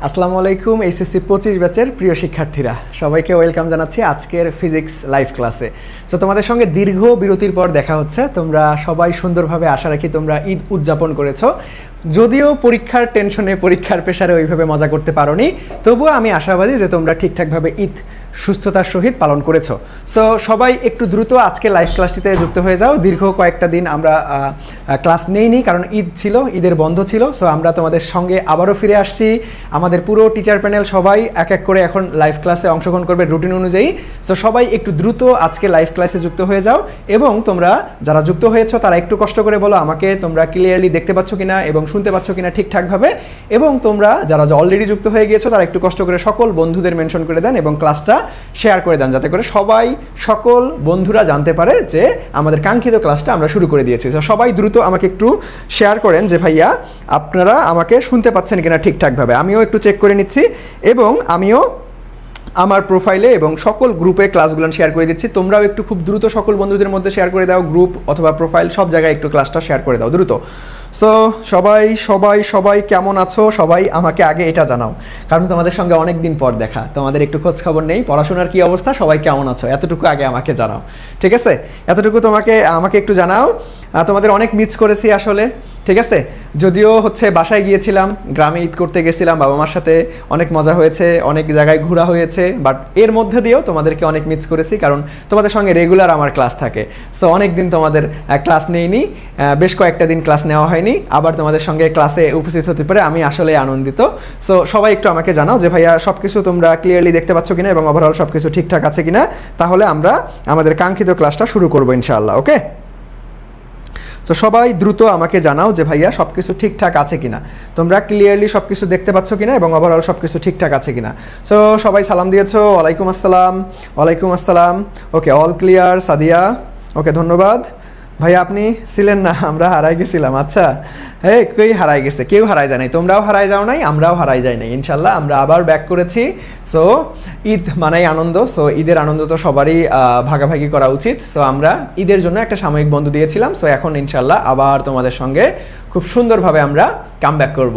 আসসালামু আলাইকুম এইচএসসি 25 ব্যাচের প্রিয় শিক্ষার্থীরা সবাইকে ওয়েলকাম জানাচ্ছি আজকের ফিজিক্স লাইভ ক্লাসে। সো তোমাদের সঙ্গে দীর্ঘ বিরতির পর দেখা হচ্ছে। তোমরা সবাই সুন্দরভাবে আশা রাখি তোমরা ঈদ উদযাপন করেছো, যদিও পরীক্ষার টেনশনে পরীক্ষার প্রেসারে ওইভাবে মজা করতে পারোনি, তবুও আমি আশাবাদী যে তোমরা ঠিকঠাকভাবে ঈদ সুস্থতার সহিত পালন করেছো। সো সবাই একটু দ্রুত আজকে লাইভ ক্লাসটিতে যুক্ত হয়ে যাও। দীর্ঘ কয়েকটা দিন আমরা ক্লাস নেইনি, কারণ ঈদ ছিল, ঈদের বন্ধ ছিল। সো আমরা তোমাদের সঙ্গে আবারও ফিরে আসছি। আমাদের পুরো টিচার প্যানেল সবাই এক এক করে এখন লাইভ ক্লাসে অংশগ্রহণ করবে রুটিন অনুযায়ী। সো সবাই একটু দ্রুত আজকে লাইভ ক্লাসে যুক্ত হয়ে যাও, এবং তোমরা যারা যুক্ত হয়েছো তারা একটু কষ্ট করে বলো আমাকে তোমরা ক্লিয়ারলি দেখতে পাচ্ছ কিনা এবং শুনতে পাচ্ছ কিনা ঠিকঠাকভাবে, এবং তোমরা যারা অলরেডি যুক্ত হয়ে গিয়েছো তারা একটু কষ্ট করে সকল বন্ধুদের মেনশন করে দেন এবং ক্লাসটা শেয়ার করে দেন, যাতে করে সকল বন্ধুরা জানতে পারে যে আমাদের কাঙ্ক্ষিত ক্লাসটা আমরা শুরু করে দিয়েছি। তো সবাই দ্রুত আমাকে একটু শেয়ার করেন যে ভাইয়া আপনারা আমাকে শুনতে পাচ্ছেন কিনা ঠিকঠাকভাবে। আমিও একটু চেক করে নিচ্ছি, এবং আমিও আমার প্রোফাইলে এবং সকল গ্রুপে ক্লাসগুলো শেয়ার করে দিচ্ছি। তোমরাও একটু খুব দ্রুত সকল বন্ধুদের মধ্যে শেয়ার করে দাও, গ্রুপ অথবা প্রোফাইল সব জায়গায় একটু ক্লাসটা শেয়ার করে দাও দ্রুত। সো সবাই কেমন আছো? সবাই আমাকে আগে এটা জানাও, কারণ তোমাদের সঙ্গে অনেক দিন পর দেখা, তোমাদের একটু খোঁজ খবর নেই, পড়াশোনার কি অবস্থা, সবাই কেমন আছো এতটুকু আগে আমাকে জানাও, ঠিক আছে? এতটুকু আমাকে একটু জানাও। তোমাদের অনেক মিস করেছি আসলে, ঠিক আছে? যদিও বাসায় গিয়েছিলাম, গ্রামে ঈদ করতে গেছিলাম বাবা মার সাথে, অনেক মজা হয়েছে, অনেক জায়গায় ঘোরা হয়েছে, বাট এর মধ্যে দিয়েও তোমাদেরকে অনেক মিস করেছি, কারণ তোমাদের সঙ্গে রেগুলার আমার ক্লাস থাকে। সো অনেক দিন তোমাদের ক্লাস নেইনি, বেশ কয়েকটা দিন ক্লাস নেওয়া হয়নি, আবার তোমাদের সঙ্গে ক্লাসে উপস্থিত হতে পারে আমি আসলে আনন্দিত। সো সবাই একটু আমাকে জানাও যে ভাইয়া সব কিছু তোমরা ক্লিয়ারলি দেখতে পাচ্ছ কিনা এবং ওভারঅল সব কিছু ঠিকঠাক আছে কিনা, তাহলে আমরা আমাদের কাঙ্ক্ষিত ক্লাসটা শুরু করবো ইনশাআল্লাহ। ওকে, তো সবাই দ্রুত আমাকে জানাও যে ভাইয়া সব কিছু ঠিকঠাক আছে কিনা, তোমরা ক্লিয়ারলি সব কিছু দেখতে পাচ্ছ কিনা এবং ওভারঅল সব কিছু ঠিকঠাক আছে কিনা। সো সবাই সালাম দিয়েছো, ওয়ালাইকুম আসসালাম। ওকে, অল ক্লিয়ার সাদিয়া, ওকে ধন্যবাদ। ভাইয়া আপনি ছিলেন না, আমরা হারাই গেছিলাম। আচ্ছা, হ্যাঁ কেউ হারাই গেছে, কেউ হারাই যায় নাই, তোমরাও হারাই যাও নাই, আমরাও হারাই যাই নাই, ইনশাল্লাহ আমরা আবার ব্যাক করেছি। সো ঈদ মানেই আনন্দ, সো ঈদের আনন্দ তো সবারই ভাগাভাগি করা উচিত। সো আমরা ঈদের জন্য একটা সাময়িক বন্ধ দিয়েছিলাম, সো এখন ইনশাল্লাহ আবার তোমাদের সঙ্গে খুব সুন্দরভাবে আমরা কামব্যাক করব।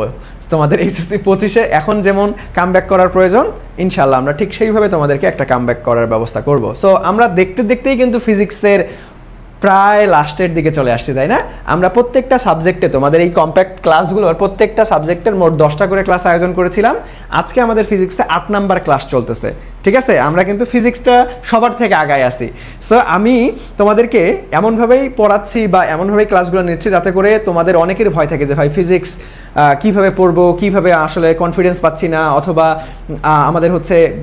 তোমাদের এইচএসসি 25-এ এখন যেমন কামব্যাক করার প্রয়োজন, ইনশাল্লাহ আমরা ঠিক সেইভাবে তোমাদেরকে একটা কামব্যাক করার ব্যবস্থা করব। সো আমরা দেখতেই কিন্তু ফিজিক্সের প্রায় লাস্টের দিকে চলে আসছি, তাই না? আমরা প্রত্যেকটা সাবজেক্টে তোমাদের এই কম্প্যাক্ট ক্লাসগুলোর প্রত্যেকটা সাবজেক্টের মোট 10টা করে ক্লাস আয়োজন করেছিলাম। আজকে আমাদের ফিজিক্সে 8 নাম্বার ক্লাস চলতেছে, ঠিক আছে? আমরা কিন্তু ফিজিক্সটা সবার থেকে আগায় আছি। সো আমি তোমাদেরকে এমনভাবেই পড়াচ্ছি বা এমনভাবেই ক্লাসগুলো নিচ্ছি যাতে করে তোমাদের অনেকের ভয় থাকে যে ভাই ফিজিক্স কীভাবে পড়বো, কীভাবে আসলে কনফিডেন্স পাচ্ছি না, অথবা আমাদের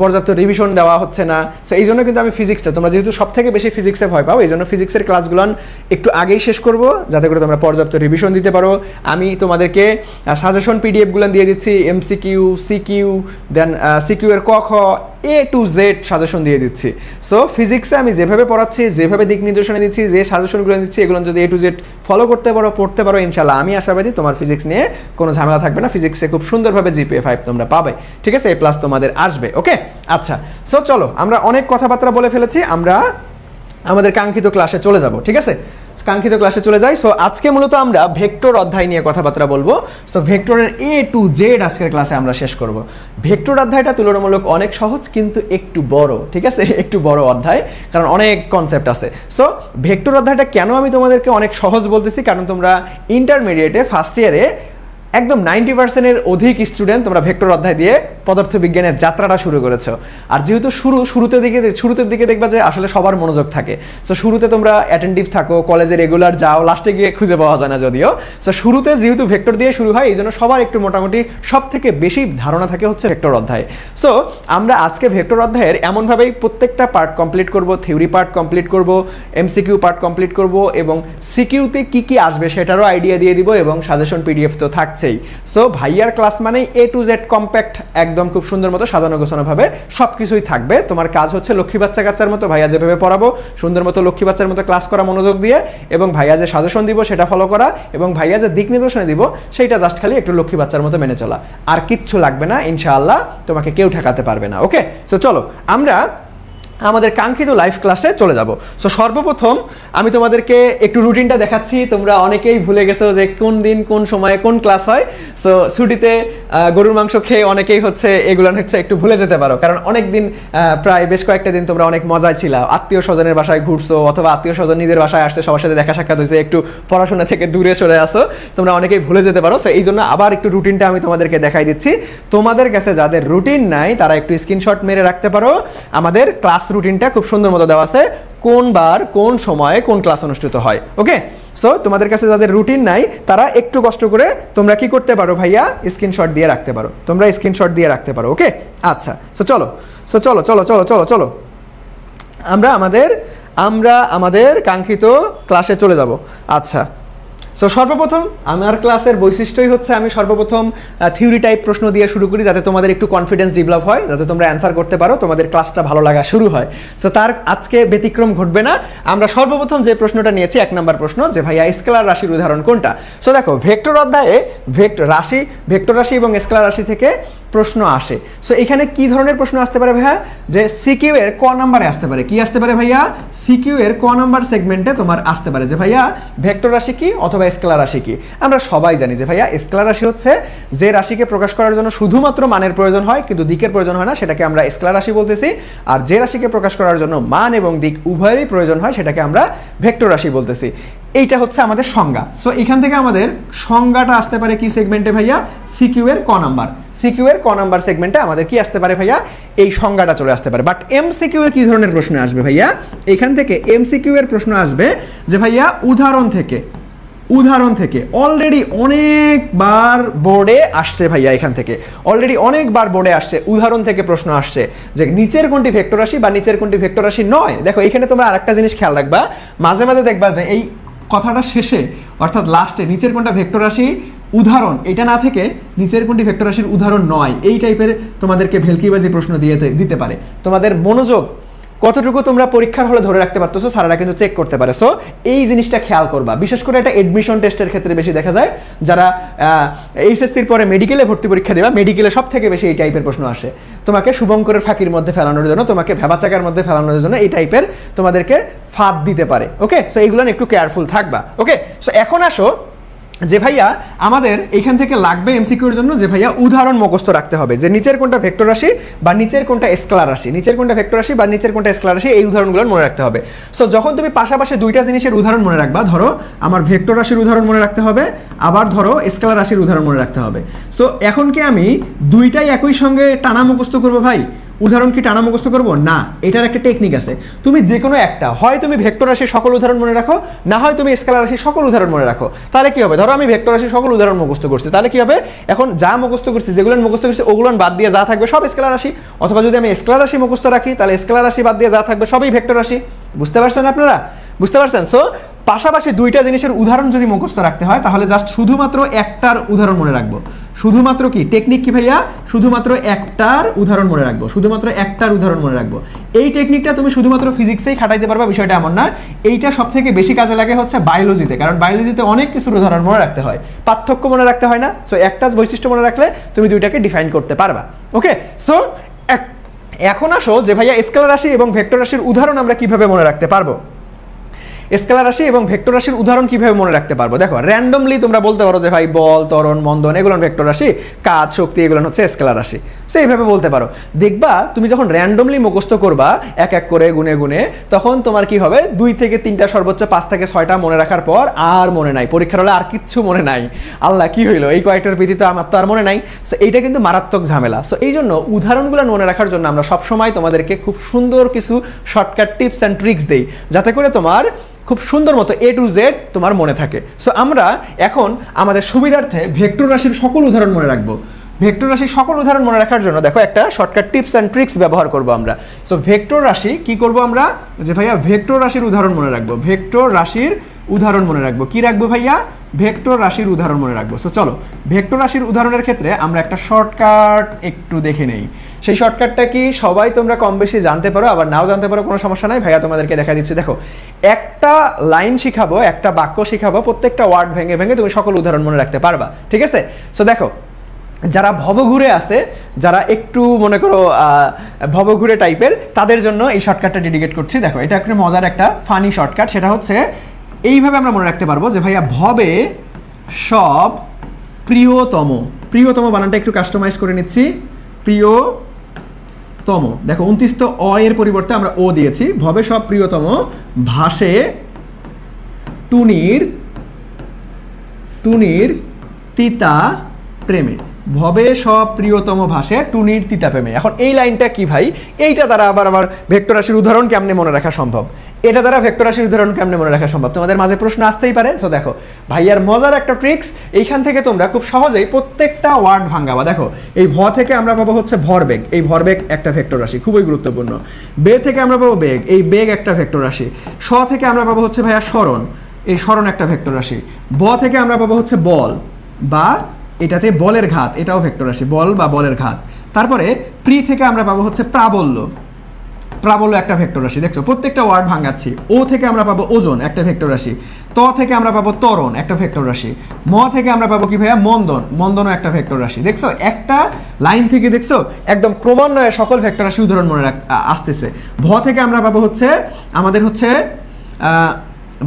পর্যাপ্ত রিভিশন দেওয়া হচ্ছে না। সো এই জন্য কিন্তু আমি ফিজিক্সটা, তোমরা যেহেতু সব থেকে বেশি ফিজিক্সে ভয় পাও, এই জন্য ফিজিক্সের ক্লাসগুলো একটু আগেই শেষ করব যাতে করে তোমরা পর্যাপ্ত রিভিশন দিতে পারো। আমি তোমাদেরকে সাজেশন পিডিএফগুলো দিয়ে দিচ্ছি, এমসিকিউ, সিকিউ, দেন সিকিউ এর ক খ A to Z সাজেশন দিয়ে দিচ্ছি। সো ফিজিক্সে আমি যেভাবে পড়াচ্ছি, যেভাবে দিক নির্দেশনা দিচ্ছি, যে সাজেশনগুলো দিচ্ছি, এগুলো যদি A to Z ফলো করতে পারো, পড়তে পারো, ইনশাল্লাহ আমি আশাবাদী তোমার ফিজিক্স নিয়ে কোনো ঝামেলা থাকবে না। ফিজিক্সে খুব সুন্দরভাবে GPA 5 তোমরা পাবে, ঠিক আছে? A+ তোমাদের আসবে। ওকে, আচ্ছা, সো চলো আমরা অনেক কথাবার্তা বলে ফেলেছি, আমরা আমাদের কাঙ্ক্ষিত ক্লাসে চলে যাব, ঠিক আছে? কাঙ্ক্ষিত ক্লাসে চলে যাই। সো আজকে মূলত আমরা ভেক্টর অধ্যায় নিয়ে কথাবার্তা বলবো। সো ভেক্টরের A to Z আজকের ক্লাসে আমরা শেষ করব। ভেক্টর অধ্যায়টা তুলনামূলক অনেক সহজ, কিন্তু একটু বড়, ঠিক আছে? একটু বড় অধ্যায়, কারণ অনেক কনসেপ্ট আছে। সো ভেক্টর অধ্যায়টা কেন আমি তোমাদেরকে অনেক সহজ বলতেছি, কারণ তোমরা ইন্টারমিডিয়েটে ফার্স্ট ইয়ারে একদম 90%-এর অধিক স্টুডেন্ট তোমরা ভেক্টর অধ্যায় দিয়ে পদার্থবিজ্ঞানের যাত্রাটা শুরু করেছো। আর যেহেতু শুরুতের দিকে দেখবা যে আসলে সবার মনোযোগ থাকে। সো শুরুতে তোমরা অ্যাটেন্টিভ থাকো, কলেজে রেগুলার যাও, লাস্টে গিয়ে খুঁজে পাওয়া যায় না যদিও। সো শুরুতে যেহেতু ভেক্টর দিয়ে শুরু হয়, এই জন্য সবার একটু মোটামুটি সব থেকে বেশি ধারণা থাকে ভেক্টর অধ্যায়। সো আমরা আজকে ভেক্টর অধ্যায়ের এমনভাবেই প্রত্যেকটা পার্ট কমপ্লিট করব, থিওরি পার্ট কমপ্লিট করব, এমসিকিউ পার্ট কমপ্লিট করব, এবং সিকিউতে কি আসবে সেটারও আইডিয়া দিয়ে দিব, এবং সাজেশন পিডিএফ তো থাকছে। সো ভাইয়ার ক্লাস মানে A to Z কম্প্যাক্ট, একদম খুব সুন্দর মতো সাজানো গোছানো ভাবে সবকিছুই থাকবে। তোমার কাজ লক্ষ্মী বাচ্চা কাচ্চার মতো ভাইয়া যেভাবে পড়াবো সুন্দর মতো লক্ষ্মী বাচ্চার মতো ক্লাস করা মনোযোগ দিয়ে, এবং ভাইয়া যে সাজেশন দিব সেটা ফলো করা, এবং ভাইয়া যে দিক নির্দেশনা দিব সেইটা জাস্ট খালি একটু লক্ষ্মী বাচ্চার মতো মেনে চলা, আর কিচ্ছু লাগবে না ইনশাআল্লাহ, তোমাকে কেউ ঠেকাতে পারবে না। ওকে, সো চলো আমরা আমাদের কাঙ্ক্ষিত লাইভ ক্লাসে চলে যাব। সো সর্বপ্রথম আমি তোমাদেরকে একটু রুটিনটা দেখাচ্ছি। তোমরা অনেকেই ভুলে গেছো যে কোন দিন কোন সময়ে কোন ক্লাস হয়। সো ছুটিতে গরুর মাংস খেয়ে অনেকেই হচ্ছে এগুলো হচ্ছে একটু ভুলে যেতে পারো, কারণ অনেক দিন প্রায় বেশ কয়েকটা দিন তোমরা অনেক মজায় ছিল, আত্মীয় স্বজনের বাসায় ঘুরছো অথবা আত্মীয় স্বজন নিজের বাসায় আসছে, সবার সাথে দেখা সাক্ষাৎ হয়েছে, একটু পড়াশোনা থেকে দূরে সরে আসো, তোমরা অনেকেই ভুলে যেতে পারো। সো এই জন্য আবার একটু রুটিনটা আমি তোমাদেরকে দেখাই দিচ্ছি। তোমাদের কাছে যাদের রুটিন নাই তারা একটু স্ক্রিনশট মেরে রাখতে পারো। আমাদের ক্লাস রুটিনটা খুব সুন্দর মতো দেওয়া আছে, কোন বার কোন সময়ে কোন ক্লাস অনুষ্ঠিত হয়। ওকে, সো তোমাদের কাছে যাদের রুটিন নাই তারা একটু কষ্ট করে তোমরা কি করতে পারো ভাইয়া, স্ক্রিনশট দিয়ে রাখতে পারো, তোমরা স্ক্রিনশট দিয়ে রাখতে পারো। ওকে, আচ্ছা, চলো আমরা আমাদের কাঙ্ক্ষিত ক্লাসে চলে যাব। আচ্ছা, সো সর্বপ্রথম আমার ক্লাসের বৈশিষ্ট্যই হচ্ছে আমি সর্বপ্রথম থিওরি টাইপ প্রশ্ন দিয়ে শুরু করি, যাতে তোমাদের একটু কনফিডেন্স ডেভেলপ হয়, যাতে তোমরা অ্যান্সার করতে পারো, তোমাদের ক্লাসটা ভালো লাগা শুরু হয়। সো তার আজকে ব্যতিক্রম ঘটবে না। আমরা সর্বপ্রথম যে প্রশ্নটা নিয়েছি 1 নম্বর প্রশ্ন, যে ভাইয়া স্কেলার রাশির উদাহরণ কোনটা। সো দেখো, ভেক্টর অধ্যায়ে ভেক্টর রাশি এবং স্কেলার রাশি থেকে প্রশ্ন আসে। সো এখানে কি ধরনের প্রশ্ন আসতে পারে ভাইয়া, যে সিকিউ এর ক নাম্বারে আসতে পারে, কি আসতে পারে ভাইয়া, সিকিউ এর ক নাম্বার সেগমেন্টে তোমার আসতে পারে যে ভাইয়া ভেক্টর রাশি কি অথবা স্কেলার রাশি কি। আমরা সবাই জানি যে ভাইয়া স্কেলার রাশি হচ্ছে যে রাশিকে প্রকাশ করার জন্য শুধুমাত্র মানের প্রয়োজন হয় কিন্তু দিকের প্রয়োজন হয় না, সেটাকে আমরা স্কেলার রাশি বলতেছি। আর যে রাশিকে প্রকাশ করার জন্য মান এবং দিক উভয়েরই প্রয়োজন হয় সেটাকে আমরা ভেক্টর রাশি বলতেছি। এইটা হচ্ছে আমাদের সংজ্ঞা। সো এখান থেকে আমাদের সংজ্ঞাটা আসতে পারে কি সেগমেন্টে ভাইয়া, সিকিউ এর ক নাম্বার। সিকিউ এর ক নাম্বার সেগমেন্টে আমাদের কি আসতে পারে ভাইয়া, এই সংজ্ঞাটা চলে আসতে পারে। বাট এমসিকিউ এ কি ধরনের প্রশ্ন আসবে ভাইয়া, এখান থেকে এমসিকিউ এর প্রশ্ন আসবে যে ভাইয়া উদাহরণ থেকে অলরেডি অনেকবার বোর্ডে আসছে ভাইয়া, এখান থেকে অলরেডি অনেকবার বোর্ডে আসছে, উদাহরণ থেকে প্রশ্ন আসছে যে নিচের কোনটি ভেক্টর রাশি বা নিচের কোনটি ভেক্টর রাশি নয়। দেখো এখানে তোমরা আরেকটা জিনিস খেয়াল রাখবা, মাঝে মাঝে দেখবা যে এই কথাটা শেষে অর্থাৎ লাস্টে নিচের কোনটা ভেক্টর রাশি উদাহরণ এটা না থেকে নিচের কোনটি ভেক্টর রাশির উদাহরণ নয়, এই টাইপের তোমাদেরকে ভেলকিবাজি প্রশ্ন দিতে পারে। তোমাদের মনোযোগ কতটুকু তোমরা পরীক্ষার হলে ধরে রাখতে পারতেছো স্যারেরা কিন্তু চেক করতে পারে। সো এই জিনিসটা খেয়াল করবা, বিশেষ করে এটা এডমিশন টেস্টের ক্ষেত্রে বেশি দেখা যায়। যারা এইচএসসির পরে মেডিকেলে ভর্তি পরীক্ষা দেবা, মেডিকেলে সব থেকে বেশি এই টাইপের প্রশ্ন আসে, তোমাকে শুভঙ্করের ফাঁকির মধ্যে ফেলানোর জন্য, তোমাকে ভেবাচাকার মধ্যে ফেলানোর জন্য এই টাইপের তোমাদেরকে ফাঁদ দিতে পারে। ওকে, সো এইগুলো একটু কেয়ারফুল থাকবা। ওকে, সো এখন আসো যে ভাইয়া আমাদের এখান থেকে লাগবে এমসিকিউর জন্য যে ভাইয়া উদাহরণ মুখস্থ রাখতে হবে, যে নিচের কোনটা ভেক্টর রাশি বা নিচের কোনটা স্কেলার রাশি, নিচের কোনটা ভেক্টর রাশি বা নিচের কোনটা স্কেলার রাশি, এই উদাহরণগুলো মনে রাখতে হবে। সো যখন তুমি পাশাপাশি দুইটা জিনিসের উদাহরণ মনে রাখবা, ধরো আমার ভেক্টর রাশির উদাহরণ মনে রাখতে হবে, আবার ধরো স্কেলার রাশির উদাহরণ মনে রাখতে হবে। সো এখন কি আমি দুইটাই একই সঙ্গে টানা মুখস্থ করবো ভাই? উদাহরণ কি টানা মুখস্থ করবো? না, এটার একটা টেকনিক আছে। তুমি যে কোনো একটা, হয় তুমি ভেক্টর রাশির সকল উদাহরণ মনে রাখো, না হয় তুমি স্কেলার রাশির সকল উদাহরণ মনে রাখো। তাহলে কি হবে, ধরো আমি ভেক্টর রাশির সকল উদাহরণ মুখস্থ করছি, তাহলে কি হবে, এখন যা মুখস্থ করছি, যেগুলো মুখস্থ করছি ওগুলো বাদ দিয়ে যা থাকবে সব স্কেলার রাশি। অথবা যদি আমি স্কেলার রাশি মুখস্থ রাখি তাহলে স্কেলার রাশি বাদ দিয়ে যা থাকবে সবই ভেক্টর রাশি। বুঝতে পারছেন আপনারা? বুঝতে পারছেন? সো পাশাপাশি দুইটা জিনিসের উদাহরণ যদি মুখস্থ রাখতে হয় তাহলে জাস্ট শুধুমাত্র একটার উদাহরণ মনে রাখবো। শুধুমাত্র কি টেকনিক কি ভাইয়া, শুধুমাত্র একটার উদাহরণ মনে রাখবো, শুধুমাত্র একটার উদাহরণ মনে রাখবো। এই টেকনিকটা তুমি শুধুমাত্র ফিজিক্সেই খাটাইতে পারবা, বিষয়টা এমন না। এইটা সব থেকে বেশি কাজে লাগে হচ্ছে বায়োলজিতে, কারণ বায়োলজিতে অনেক কিছুর উদাহরণ মনে রাখতে হয়, পার্থক্য মনে রাখতে হয় না। সো একটা বৈশিষ্ট্য মনে রাখলে তুমি দুইটাকে ডিফাইন করতে পারবা। ওকে, সো এখন আসো যে ভাইয়া স্কেলার রাশি এবং ভেক্টর রাশির উদাহরণ আমরা কিভাবে মনে রাখতে পারবো। স্কেলার রাশি এবং ভেক্টর রাশির উদাহরণ কিভাবে মনে রাখতে পারবো? দেখো, র্যান্ডমলি তোমরা বলতে পারো যে ভাই বল, ত্বরণ, মন্দন এগুলো ভেক্টর রাশি, কাজ, শক্তি এগুলো হচ্ছে স্কেলার রাশি। সো এইভাবে বলতে পারো। দেখবা তুমি যখন র্যান্ডমলি মুখস্থ করবা এক এক করে গুনে গুনে, তখন তোমার কি হবে, 2 থেকে 3টা সর্বোচ্চ 5 থেকে 6টা মনে রাখার পর আর মনে নাই, পরীক্ষার হলে আর কিচ্ছু মনে নাই, আল্লাহ কি হইলো, এই কয়েকটার ব্যতীত আমার তো আর মনে নাই। সো এইটা কিন্তু মারাত্মক ঝামেলা। সো এই জন্য উদাহরণগুলো মনে রাখার জন্য আমরা সবসময় তোমাদেরকে খুব সুন্দর কিছু শর্টকাট টিপস অ্যান্ড ট্রিক্স দেই, যাতে করে তোমার খুব সুন্দর মতো A to Z তোমার মনে থাকে। সো আমরা এখন আমাদের সুবিধার্থে ভেক্টর রাশির সকল উদাহরণ মনে রাখবো। ভেক্টর রাশির সকল উদাহরণ মনে রাখার জন্য দেখো একটা শর্টকাট টিপস অ্যান্ড ট্রিক্স ব্যবহার করব আমরা। সো ভেক্টর রাশি কি করব আমরা, যে ভাইয়া ভেক্টর রাশির উদাহরণ মনে রাখবো, ভেক্টর রাশির উদাহরণ মনে রাখবো। কি রাখবো ভাইয়া? ভেক্টর রাশির উদাহরণ মনে রাখবো। সো চলো ভেক্টর রাশির উদাহরণের ক্ষেত্রে আমরা একটা শর্টকাট একটু দেখে নেই। সেই শর্টকাটটা কি সবাই তোমরা কম বেশি জানতে পারো, আবার নাও জানতে পারো, কোনো সমস্যা নাই, ভাইয়া তোমাদেরকে দেখা দিচ্ছি। দেখো, একটা লাইন শিখাবো, একটা বাক্য শিখাবো, প্রত্যেকটা ওয়ার্ড ভেঙে ভেঙে তুমি সকল উদাহরণ মনে রাখতে পারবা, ঠিক আছে? সো দেখো, যারা ভবঘুরে আছে, যারা একটু মনে করো ভবঘুরে টাইপের, তাদের জন্য এই শর্টকাটটা ডেডিকেট করছি। দেখো, এটা একটা মজার একটা ফানি শর্টকাট। সেটা হচ্ছে এইভাবে আমরা মনে রাখতে পারবো যে ভাইয়া ভবে সব প্রিয়তম, প্রিয়তম বানানটা একটু কাস্টমাইজ করে নিচ্ছি, প্রিয়তম। দেখো 29 তো অ এর পরিবর্তে আমরা ও দিয়েছি। ভবে সব প্রিয়তম ভাসে টুনির তিতা প্রেমে। ভবে সব প্রিয়তম ভাসে টুনির তিতা প্রেমে। এখন এই লাইনটা কি ভাই? এইটা দ্বারা আবার ভেক্টর রাশির উদাহরণ কেমনে মনে রাখা সম্ভব? এটা দ্বারা ভেক্টর রাশির উদাহরণ কেমনে মনে রাখা সম্ভব? তোমাদের মাঝে প্রশ্ন আসতেই পারে। তো দেখো ভাইয়ার মজার একটা ট্রিক্স, এইখান থেকে তোমরা খুব সহজেই প্রত্যেকটা ওয়ার্ড ভাঙাবা। দেখো এই ভ থেকে আমরা পাবো হচ্ছে ভরবেগ, এই ভরবেগ একটা ভেক্টর রাশি, খুবই গুরুত্বপূর্ণ। বে থেকে আমরা পাবো বেগ, এই বেগ একটা ভেক্টর রাশি। স থেকে আমরা পাবো হচ্ছে ভাইয়া স্মরণ, এই স্মরণ একটা ভেক্টর রাশি। ব থেকে আমরা পাবো হচ্ছে বল বা এটাতে বলের ঘাত, এটাও ভেক্টর রাশি, বল বা বলের ঘাত। তারপরে প্রি থেকে আমরা পাবো হচ্ছে প্রাবল্য, প্রাবল্য একটা ভেক্টর রাশি। দেখছো প্রত্যেকটা ওয়ার্ড ভাঙাচ্ছি। ও থেকে আমরা পাবো ওজন, একটা ভেক্টর রাশি। ত থেকে আমরা পাবো ত্বরণ, একটা ভেক্টর রাশি। ম থেকে আমরা পাবো কি ভাইয়া? মন্দন, মন্দনও একটা ভেক্টর রাশি। দেখছো একটা লাইন থেকে দেখছো একদম ক্রমান্বয়ে সকল ভেক্টর রাশি উদাহরণ মনে আসতেছে। ভ থেকে আমরা পাবো হচ্ছে আমাদের হচ্ছে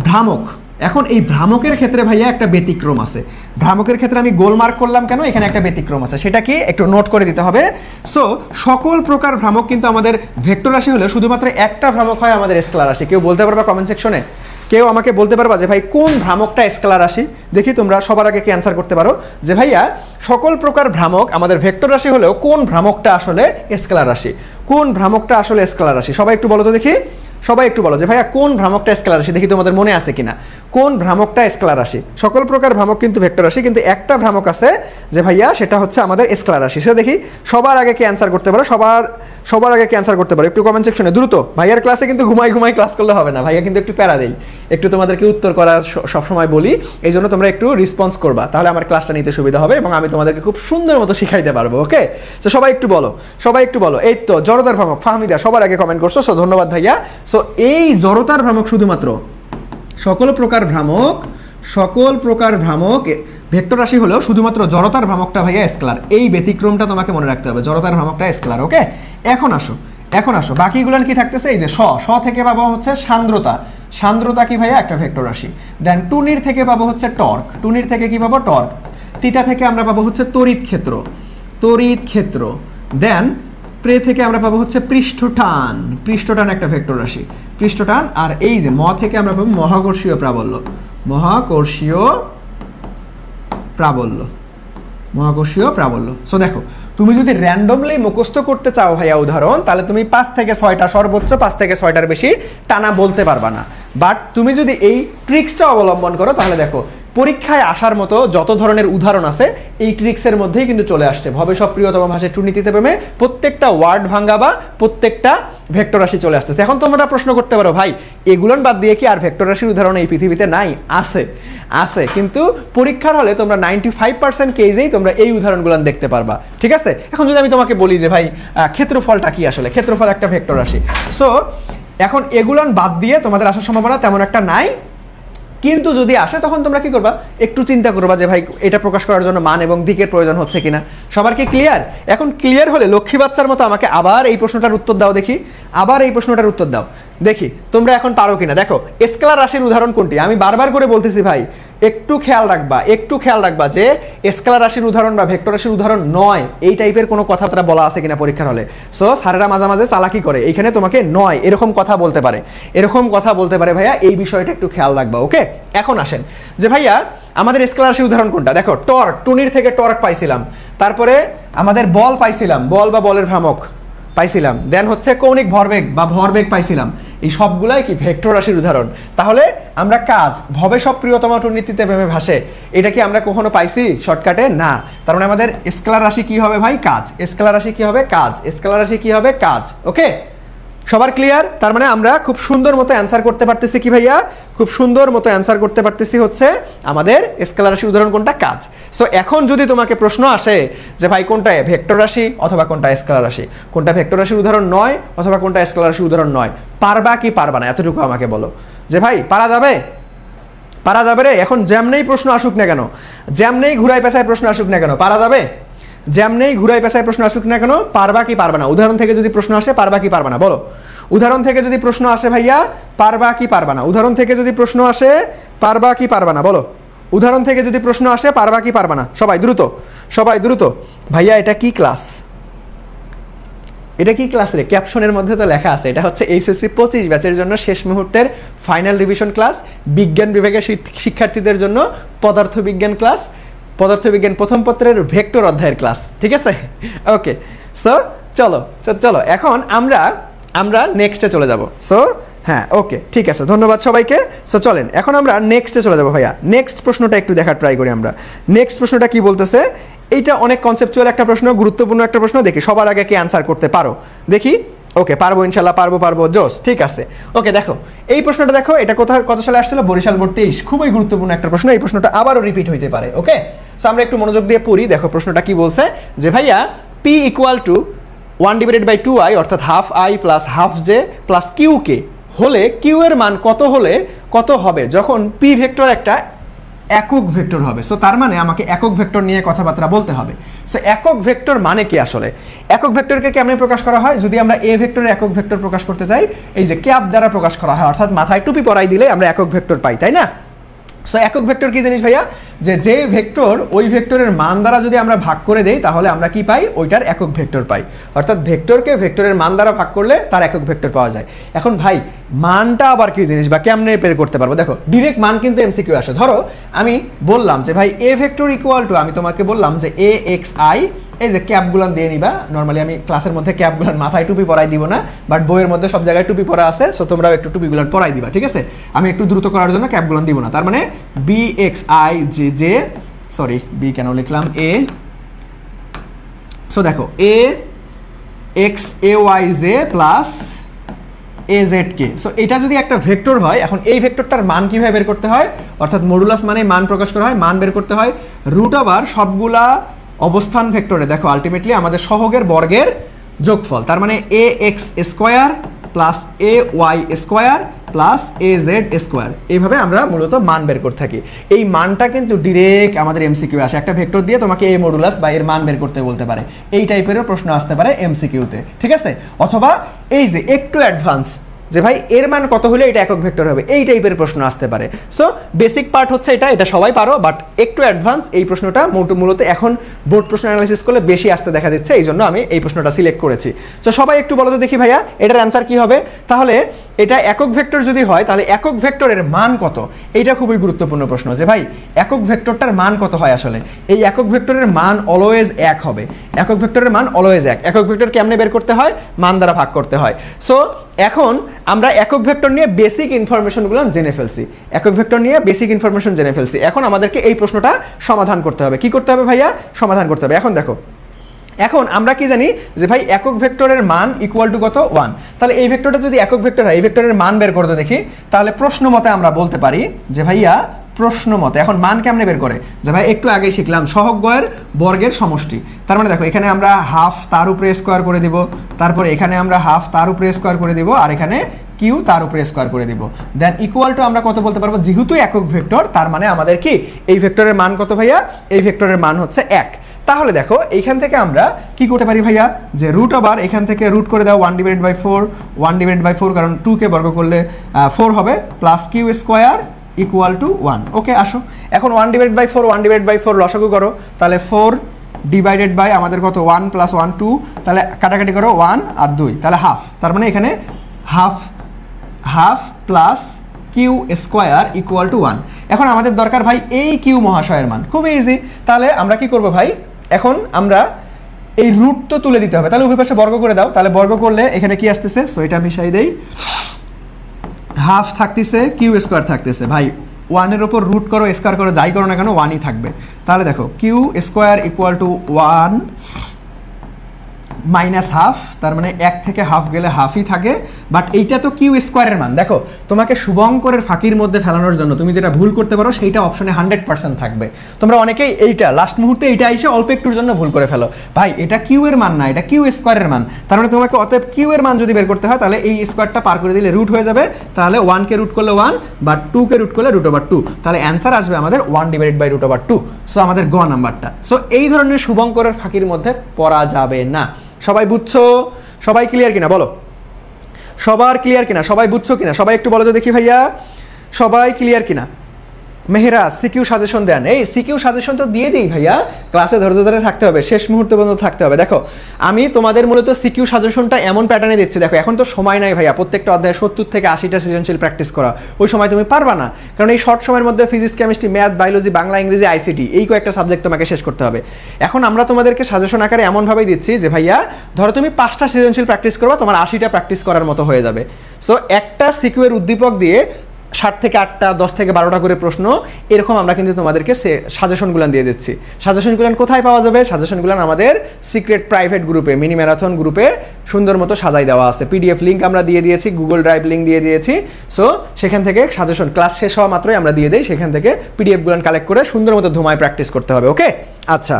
ভ্রামক। এখন এই ভ্রামকের ক্ষেত্রে ভাইয়া একটা ব্যতিক্রম আছে। ভ্রামকের ক্ষেত্রে আমি গোল মার্ক করলাম কেন? এখানে একটা ব্যতিক্রম আছে, সেটা কি একটু নোট করে দিতে হবে। সো সকল প্রকার ভ্রামক কিন্তু আমাদের ভেক্টর রাশি হলে শুধুমাত্র একটা ভ্রামক হয় আমাদের স্কেলার রাশি। কেউ বলতে পারবা কমেন্ট সেকশনে? কেউ আমাকে বলতে পারবা যে ভাই কোন ভ্রামকটা স্কেলার রাশি? দেখি তোমরা সবার আগে কি অ্যান্সার করতে পারো যে ভাইয়া সকল প্রকার ভ্রামক আমাদের ভেক্টর রাশি হলেও কোন ভ্রামকটা আসলে স্কেলার রাশি? কোন ভ্রামকটা আসলে স্কেলার রাশি? সবাই একটু বলো তো দেখি, সবাই একটু বলো যে ভাইয়া কোন ভ্রামকটা স্কেলার রাশি? দেখি তোমাদের মনে আছে কিনা কোন ভ্রামকটা স্কেলার রাশি। সকল প্রকার ভ্রামক কিন্তু ভেক্টর রাশি, কিন্তু একটা ভ্রামক আছে যে ভাইয়া সেটা হচ্ছে আমাদের স্কেলার রাশি। সেটা দেখি সবার আগে কি অ্যান্সার করতে পারো, সবার আগে কি অ্যান্সার করতে পারো একটু কমেন্ট সেকশনে দ্রুত। ভাইয়ার ক্লাসে কিন্তু ঘুমাই ক্লাস করলে হবে না, ভাইয়া কিন্তু একটু প্যারা দেই, একটু তোমাদেরকে উত্তর করা সবসময় বলি, এই জন্য তোমরা একটু রেসপন্স করবা, তাহলে আমার ক্লাসটা নিতে সুবিধা হবে এবং আমি তোমাদেরকে খুব সুন্দর মতো শিখাইতে পারবো। ওকে, তো সবাই একটু বলো, সবাই একটু বলো। এই তো জড়তার ভ্রামক, ফাহমিদা সবার আগে কমেন্ট করছো, সো ধন্যবাদ ভাইয়া। সো এই জড়তার ভ্রামক শুধুমাত্র সকল প্রকার ভ্রামক ভেক্টর রাশি হলেও শুধুমাত্র জড়তার ভ্রামকটা ভাইয়া স্কেলার। এই ব্যতিক্রমটা তোমাকে মনে রাখতে হবে, জড়তার ভ্রামকটা স্কেলার। ওকে, এখন আসো বাকিগুলো কি থাকতেছে? এই যে স থেকে পাবো হচ্ছে সান্দ্রতা, সান্দ্রতা কি ভাইয়া? একটা ভেক্টর রাশি। দেন টুনির থেকে পাবো হচ্ছে টর্ক, টুনির থেকে কি পাবো? টর্ক। তিতা থেকে আমরা পাবো হচ্ছে তড়িৎ ক্ষেত্র। দেন প্রে থেকে আমরা পাবো হচ্ছে পৃষ্ঠটান, পৃষ্ঠটান একটা ভেক্টর রাশি, পৃষ্ঠটান। আর এই যে ম থেকে আমরা পাবো মহাকর্ষীয় প্রাবল্য, মহাকর্ষীয় প্রাবল্য। সো দেখো তুমি যদি র্যান্ডমলি মুখস্থ করতে চাও ভাইয়া উদাহরণ, তাহলে তুমি 5 থেকে 6টা, সর্বোচ্চ 5 থেকে 6টার বেশি টানা বলতে পারবা না। বাট তুমি যদি এই ট্রিক্সটা অবলম্বন করো তাহলে দেখো পরীক্ষায় আসার মতো যত ধরনের উদাহরণ আছে এই ট্রিক্সের মধ্যেই কিন্তু চলে আসছে। ভবে সব প্রিয়তম ভাষায় টুনিতিতে প্রেমে প্রত্যেকটা ওয়ার্ড ভাঙা বা প্রত্যেকটা ভেক্টর রাশি চলে আসতেছে। এখন তোমরা প্রশ্ন করতে পারো ভাই এগুলোন বাদ দিয়ে কি আর ভেক্টর রাশির উদাহরণ এই পৃথিবীতে নাই? আছে, কিন্তু পরীক্ষার হলে তোমরা 95% কেসেই তোমরা এই উদাহরণগুলো দেখতে পারবা। ঠিক আছে, এখন যদি আমি তোমাকে বলি যে ভাই ক্ষেত্রফলটা কি? আসলে ক্ষেত্রফল একটা ভেক্টর রাশি। সো এখন এগুলান বাদ দিয়ে তোমাদের আসার সম্ভাবনা তেমন একটা নাই, কিন্তু যদি আসে তখন তোমরা কি করবা? একটু চিন্তা করবা যে ভাই এটা প্রকাশ করার জন্য মান এবং দিকের প্রয়োজন হচ্ছে কিনা। সবার কি ক্লিয়ার? এখন ক্লিয়ার হলে লক্ষ্মী বাচ্চার মতো আমাকে আবার এই প্রশ্নটার উত্তর দাও দেখি, আবার এই প্রশ্নটার উত্তর দাও দেখি তোমরা এখন পারো কিনা। দেখো স্কেলার রাশির উদাহরণ কোনটি? আমি বারবার করে বলতেছি ভাই একটু খেয়াল রাখবা যে স্কেলার রাশির উদাহরণ বা ভেক্টর রাশির উদাহরণ নয়, এই টাইপের কোনো কথাবার্তা বলা আছে কিনা পরীক্ষার হলে। সো স্যারেরা মাঝে মাঝে চালাকি করে, এইখানে তোমাকে নয় এরকম কথা বলতে পারে ভাইয়া, এই বিষয়টা একটু খেয়াল রাখবা। ওকে, এখন আসেন যে ভাইয়া আমাদের স্কেলার রাশির উদাহরণ কোনটা? দেখো টর্ক, টুনির থেকে টর্ক পাইছিলাম, তারপরে আমাদের বল পাইছিলাম, বল বা বলের ভ্রামক পাইছিলাম, দেন হচ্ছে কৌণিক ভরবেগ বা ভরবেগ পাইছিলাম। এই সবগুলাই কি ভেক্টর রাশির উদাহরণ। তাহলে আমরা কাজ ভবে সব প্রিয়তম টুনিতিতে প্রেমে ভাসে, এটা কি আমরা কখনো পাইছি শর্টকাটে? না। তার মানে আমাদের স্কেলার রাশি কি হবে ভাই? কাজ। স্কেলার রাশি কি হবে? কাজ। স্কেলার রাশি কি হবে? কাজ। ওকে, সবার ক্লিয়ার? তার মানে আমরা খুব সুন্দর মতো অ্যান্সার করতে পারতেছি কি ভাইয়া? খুব সুন্দর মতো অ্যান্সার করতে পারতেছি হচ্ছে আমাদের স্কেলার রাশির উদাহরণ কোনটা? কাজ। সো এখন যদি তোমাকে প্রশ্ন আসে যে ভাই কোনটা ভেক্টর রাশি অথবা কোনটা স্কেলার রাশি, কোনটা ভেক্টর রাশির উদাহরণ নয় অথবা কোনটা স্কেলার রাশির উদাহরণ নয়, পারবা কি পারবা না? এতটুকু আমাকে বলো যে ভাই পারা যাবে রে। এখন যেমনেই প্রশ্ন আসুক না কেন, যেমনেই ঘুরাই পেঁচায় প্রশ্ন আসুক না কেন, পারা যাবে? যেমনেই ঘুরাই পেঁচায় প্রশ্ন আসুক না কেন, পারবা কি পারবা না? উদাহরণ থেকে যদি প্রশ্ন আসে পারবা কি পারবা না বলো। উদাহরণ থেকে যদি প্রশ্ন আসে ভাইয়া পারবা কি পারবা না? উদাহরণ থেকে যদি প্রশ্ন আসে পারবা কি পারবা না বলো। উদাহরণ থেকে যদি প্রশ্ন আসে পারবা কি পারবা না? সবাই দ্রুত। ভাইয়া এটা কি ক্লাস? এটা কি ক্লাস রে? ক্যাপশনের মধ্যে তো লেখা আছে এটা হচ্ছে এইচএসসি 25 ব্যাচের জন্য শেষ মুহূর্তের ফাইনাল রিভিশন ক্লাস, বিজ্ঞান বিভাগের শিক্ষার্থীদের জন্য পদার্থবিজ্ঞান ক্লাস, পদার্থবিজ্ঞান প্রথম পত্রের ভেক্টর অধ্যায়ের ক্লাস, ঠিক আছে? ওকে, সো চলো এখন আমরা নেক্সটে চলে যাব। সো হ্যাঁ, ওকে, ঠিক আছে, ধন্যবাদ সবাইকে। সো চলেন এখন আমরা নেক্সটে চলে যাব। ভাইয়া নেক্সট প্রশ্নটা একটু দেখার ট্রাই করি আমরা। নেক্সট প্রশ্নটা কি বলতেছে? এইটা অনেক কনসেপচুয়াল একটা প্রশ্ন, গুরুত্বপূর্ণ একটা প্রশ্ন। দেখি সবার আগে কি অ্যান্সার করতে পারো, দেখি। ওকে, পারবো ইনশাল্লাহ, পারবো, জোস, ঠিক আছে। ওকে, দেখো এই প্রশ্নটা, দেখো এটা কত সালে আসছিল? বরিশাল বোর্ড 23। খুবই গুরুত্বপূর্ণ একটা প্রশ্ন, এই প্রশ্নটা আবারও রিপিট হইতে পারে। ওকে, সো আমরা একটু মনোযোগ দিয়ে পড়ি। দেখো প্রশ্নটা কি বলছে, যে ভাইয়া p = 1/2i অর্থাৎ half i plus half j plus Q কে হলে কিউ এর মান কত হবে যখন p ভেক্টর একটা একক ভেক্টর হবে। সো তার মানে আমাকে একক ভেক্টর নিয়ে কথাবার্তা বলতে হবে। সো একক ভেক্টর মানে কি আসলে? একক ভেক্টরকে কেমনে প্রকাশ করা হয়? যদি আমরা এ ভেক্টরে একক ভেক্টর প্রকাশ করতে চাই, এই যে ক্যাপ দ্বারা প্রকাশ করা হয়, অর্থাৎ মাথায় টুপি পরাই দিলে আমরা একক ভেক্টর পাই, তাই না? সো একক ভেক্টর কি জিনিস ভাইয়া? যে ভেক্টর ওই ভেক্টরের মান দ্বারা যদি আমরা ভাগ করে দেই তাহলে আমরা কি পাই? ওইটার একক ভেক্টর পাই। অর্থাৎ ভেক্টরকে ভেক্টরের মান দ্বারা ভাগ করলে তার একক ভেক্টর পাওয়া যায়। এখন ভাই মানটা আবার কি জিনিস বা কেমনে বের করতে পারবো? দেখো ডিরেক্ট মান কিন্তু এমসিকিউ আসে। ধরো আমি বললাম যে ভাই এ ভেক্টর = আমি তোমাকে বললাম যে AXI, এই যে ক্যাপগুলান দিয়ে নিবা। নর্মালি আমি ক্লাসের মধ্যে ক্যাপগুলান মাথায় টুপি পরাই দিব না, বাট বইয়ের মধ্যে সব জায়গায় টুপি পরা আছে, সো তোমরাও একটু টুপিগুলান পরাই দিবা, ঠিক আছে? আমি একটু দ্রুত করার জন্য ক্যাপগুলান দিব না। তার মানে BXI সরি বি কেন লিখলাম এ। সো দেখো AXAYJ প্লাস AZK। সো এটা যদি একটা ভেক্টর হয়, এখন এই ভেক্টরটার মান কিভাবে বের করতে হয়? অর্থাৎ মডুলাস মানে মান প্রকাশ করা হয়, মান বের করতে হয় √ সবগুলা অবস্থান ভেক্টরে। দেখো আলটিমেটলি আমাদের সহগের বর্গের যোগফল, তার মানে AX² plus AY² plus AZ²। এইভাবে আমরা মূলত মান বের করে থাকি। এই মানটা কিন্তু ডিরেক্ট আমাদের এমসিকিউ আসে। একটা ভেক্টর দিয়ে তোমাকে এ মডুলাস বা এর মান বের করতে বলতে পারে, এই টাইপেরও প্রশ্ন আসতে পারে এমসিকিউতে, ঠিক আছে? অথবা এই যে একটু অ্যাডভান্স, যে ভাই এর মান কত হলে এটা একক ভেক্টর হবে, এই টাইপের প্রশ্ন আসতে পারে। সো বেসিক পার্ট হচ্ছে এটা সবাই পারো, বাট একটু অ্যাডভান্স এই প্রশ্নটা মূলত এখন বোর্ড প্রশ্ন অ্যানালাইসিস করলে বেশি আসতে দেখা যাচ্ছে, এই জন্য আমি এই প্রশ্নটা সিলেক্ট করেছি। সো সবাই একটু বলো তো দেখি ভাইয়া এটার অ্যান্সার কি হবে? তাহলে এটা একক ভেক্টর যদি হয় তাহলে একক ভেক্টরের মান কত? এইটা খুবই গুরুত্বপূর্ণ প্রশ্ন, যে ভাই একক ভেক্টরটার মান কত হয় আসলে? এই একক ভেক্টরের মান অলওয়েজ 1 হবে। একক ভেক্টরের মান অলওয়েজ 1। একক ভেক্টর কেমনে বের করতে হয়? মান দ্বারা ভাগ করতে হয়। সো এখন আমরা একক ভেক্টর নিয়ে বেসিক ইনফরমেশনগুলো জেনে ফেলছি, এখন আমাদেরকে এই প্রশ্নটা সমাধান করতে হবে। কি করতে হবে ভাইয়া? সমাধান করতে হবে। এখন দেখো, এখন আমরা কি জানি যে ভাই একক ভেক্টরের মান = কত? 1। তাহলে এই ভেক্টরটা যদি একক ভেক্টর হয়, এই ভেক্টরের মান বের করতে দেখি, তাহলে প্রশ্ন মতে আমরা বলতে পারি যে ভাইয়া প্রশ্ন মতে এখন মান কেমনে বের করে? যে ভাই একটু আগেই শিখলাম সহগের বর্গের সমষ্টি। তার মানে দেখো এখানে আমরা হাফ তার উপরে স্কোয়ার করে দিব, তারপরে এখানে আমরা হাফ তার উপরে স্কোয়ার করে দিব, আর এখানে কিউ তার উপরে স্কোয়ার করে দিব। দেন = আমরা কত বলতে পারবো? যেহেতু একক ভেক্টর তার মানে আমাদের কি এই ভেক্টরের মান কত ভাইয়া? এই ভেক্টরের মান হচ্ছে 1। তাহলে দেখো এইখান থেকে আমরা কি করতে পারি ভাইয়া? যে √ এখান থেকে রুট করে দাও 1/4 কারণ 2 কে বর্গ করলে 4 হবে, প্লাস কিউ² = 1। ওকে, আসো এখন 1/4 লসাগু করো, তাহলে 4 আমাদের কত? 1 + 1 2, তাহলে কাটাকাটি করো 1 আর 2, তাহলে হাফ। তার মানে এখানে হাফ প্লাস কিউ² = 1। এখন আমাদের দরকার ভাই এই কিউ মহাশয়ের মান। খুব ইজি, তাহলে আমরা কি করব ভাই? এখন আমরা এই রুট তো তুলে দিতে হবে, তাহলে উভয় পাশে বর্গ করে দাও। তাহলে বর্গ করলে এখানে কি আসতেছে? সো এটা মিশাই দেই, হাফ থাকতেছে, কিউ² থাকতেছে। ভাই 1 এর উপর রুট করো, স্কোয়ার করো, যাই করো না কেন 1ই থাকবে। তাহলে দেখো কিউ² = 1 মাইনাস হাফ, তার মানে 1 থেকে হাফ গেলে হাফই থাকে, বাট এইটা তো কিউ² এর মান। দেখো তোমাকে শুভঙ্করের ফাঁকির মধ্যে ফেলানোর জন্য তুমি যেটা ভুল করতে পারো সেইটা অপশনে 100% থাকবে। তোমরা অনেকেই এইটা লাস্ট মুহূর্তে এইটা এসে অল্প একটুর জন্য ভুল করে ফেলো। ভাই এটা কিউ এর মান না, এটা কিউ² এর মান। তার মানে তোমাকে অতএব কিউ এর মান যদি বের করতে হয় তাহলে এই স্কোয়ারটা পার করে দিলে রুট হয়ে যাবে। তাহলে 1 কে রুট করলে 1, বা 2 কে রুট করলে √2। তাহলে অ্যান্সার আসবে আমাদের 1/√2। সো আমাদের গ নাম্বারটা। সো এই ধরনের শুভঙ্করের ফাঁকির মধ্যে পড়া যাবে না। সবাই বুঝছো? সবাই ক্লিয়ার কিনা বলো? সবার ক্লিয়ার কিনা? সবাই বুঝছো কিনা? সবাই একটু বলো তো দেখি ভাইয়া, সবাই ক্লিয়ার কিনা? মেহরাজ সিকিউ সাজেশন দেন। এই সিকিউ সাজেশন তো দিয়ে দিই ভাইয়া, ক্লাসে ধৈর্য ধরে থাকতে হবে, শেষ মুহূর্ত পর্যন্ত থাকতে হবে। দেখো আমি তোমাদের মূলত সিকিউ সাজেশনটা এমন প্যাটার্নে দিচ্ছি, দেখো এখন তো সময় নাই ভাইয়া প্রত্যেকটা অধ্যায়ে 70 থেকে 80টা সৃজনশীল প্র্যাকটিস করা, ওই সময় তুমি পারবা না, কারণ এই শর্ট সময়ের মধ্যে physics, chemistry, math, biology, Bangla, ইংরেজি, আইসিটি এই কয়েকটা সাবজেক্ট তোমাকে শেষ করতে হবে। এখন আমরা তোমাদেরকে সাজেশন আকারে এমনভাবেই দিচ্ছি যে ভাইয়া ধরো তুমি 5টা সৃজনশীল প্র্যাকটিস করবা, তোমার 80টা প্র্যাকটিস করার মতো হয়ে যাবে। সো একটা সিকিউয়ের উদ্দীপক দিয়ে 7 থেকে 8টা 10 থেকে 12টা করে প্রশ্ন, এরকম আমরা কিন্তু তোমাদেরকে সাজেশনগুলো দিয়ে দিচ্ছি। সাজেশনগুলো কোথায় পাওয়া যাবে? সাজেশনগুলো আমাদের সিক্রেট প্রাইভেট গ্রুপে, মিনি ম্যারাথন গ্রুপে সুন্দর মতো সাজাই দেওয়া আছে। পিডিএফ লিঙ্ক আমরা দিয়ে দিয়েছি, গুগল ড্রাইভ লিঙ্ক দিয়ে দিয়েছি। সো সেখান থেকে সাজেশন ক্লাস শেষ হওয়া মাত্রই আমরা দিয়ে দিই, সেখান থেকে পিডিএফগুলো কালেক্ট করে সুন্দর মতো ধুমায় প্র্যাকটিস করতে হবে। ওকে, আচ্ছা।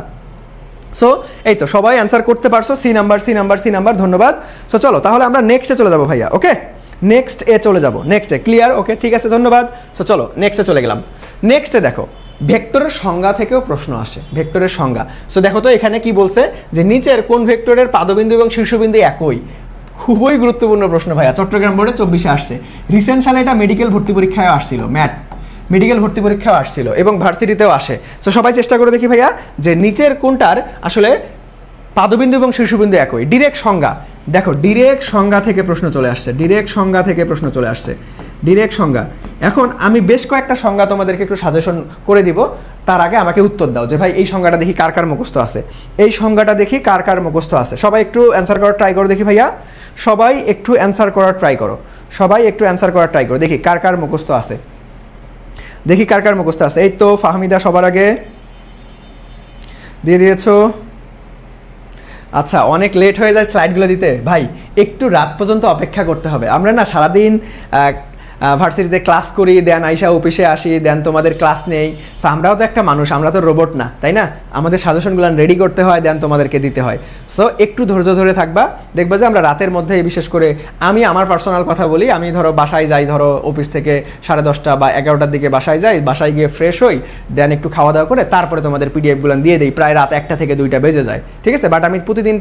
সো এই তো সবাই অ্যান্সার করতে পারছো, সি নাম্বার, ধন্যবাদ। সো চলো তাহলে আমরা নেক্সটে চলে যাবো ভাইয়া। ওকে, নেক্সট এ চলে যাব, নেক্সটে ক্লিয়ার? ওকে ঠিক আছে, ধন্যবাদ। সো চলো নেক্সটে চলে গেলাম। নেক্সটে দেখো ভেক্টরের সংজ্ঞা থেকেও প্রশ্ন আসে, ভেক্টরের সংজ্ঞা। সো দেখো তো এখানে কি বলছে যে নিচের কোন ভেক্টরের পাদবিন্দু এবং শীর্ষবিন্দু একই? খুবই গুরুত্বপূর্ণ প্রশ্ন ভাইয়া, চট্টগ্রাম বোর্ডে 24-এ আসছে। রিসেন্ট সালে এটা মেডিকেল ভর্তি পরীক্ষায় আসছিল, মেডিকেল ভর্তি পরীক্ষাও আসছিল এবং ভার্সিটিতেও আসে। সো সবাই চেষ্টা করে দেখি ভাইয়া যে নিচের কোনটার আসলে পাদবিন্দু এবং শীর্ষবিন্দু একই। ডিরেক্ট সংজ্ঞা, দেখো ডিরেক্ট সংজ্ঞা থেকে প্রশ্ন চলে আসছে, ডিরেক্ট সংজ্ঞা। এখন আমি বেশ কয়েকটা সংজ্ঞা তোমাদেরকে একটু সাজেশন করে দিব, তার আগে আমাকে উত্তর দাও যে ভাই এই সংজ্ঞাটা দেখি কার কার মুখস্থ আছে, এই সংজ্ঞাটা দেখি কার কার মুখস্থ আছে। সবাই একটু অ্যান্সার করার ট্রাই করো দেখি ভাইয়া, সবাই একটু অ্যান্সার করার ট্রাই করো, দেখি কার কার মুখস্থ আছে, এই তো ফাহমিদা সবার আগে দিয়ে দিয়েছো। আচ্ছা, অনেক লেট হয়ে যায় স্লাইডগুলো দিতে, ভাই একটু রাত পর্যন্ত অপেক্ষা করতে হবে। আমরা না সারাদিন ভার্সিটিতে ক্লাস করি, দেন আইসা অফিসে আসি, দেন তোমাদের ক্লাস নেই। সো আমরাও তো একটা মানুষ, আমরা তো রোবট না, তাই না? আমাদের সাজেশনগুলো রেডি করতে হয়, দেন তোমাদেরকে দিতে হয়। সো একটু ধৈর্য ধরে থাকবা, দেখবা যে আমরা রাতের মধ্যে, বিশেষ করে আমি আমার পার্সোনাল কথা বলি, আমি ধরো বাসায় যাই, ধরো অফিস থেকে 10:30 বা 11টার দিকে বাসায় যাই, বাসায় গিয়ে ফ্রেশ হই, দেন একটু খাওয়া দাওয়া করে তারপরে তোমাদের পিডিএফগুলো দিয়ে দিই, প্রায় রাত 1টা থেকে 2টা বেজে যায়, ঠিক আছে? বাট আমি প্রতিদিন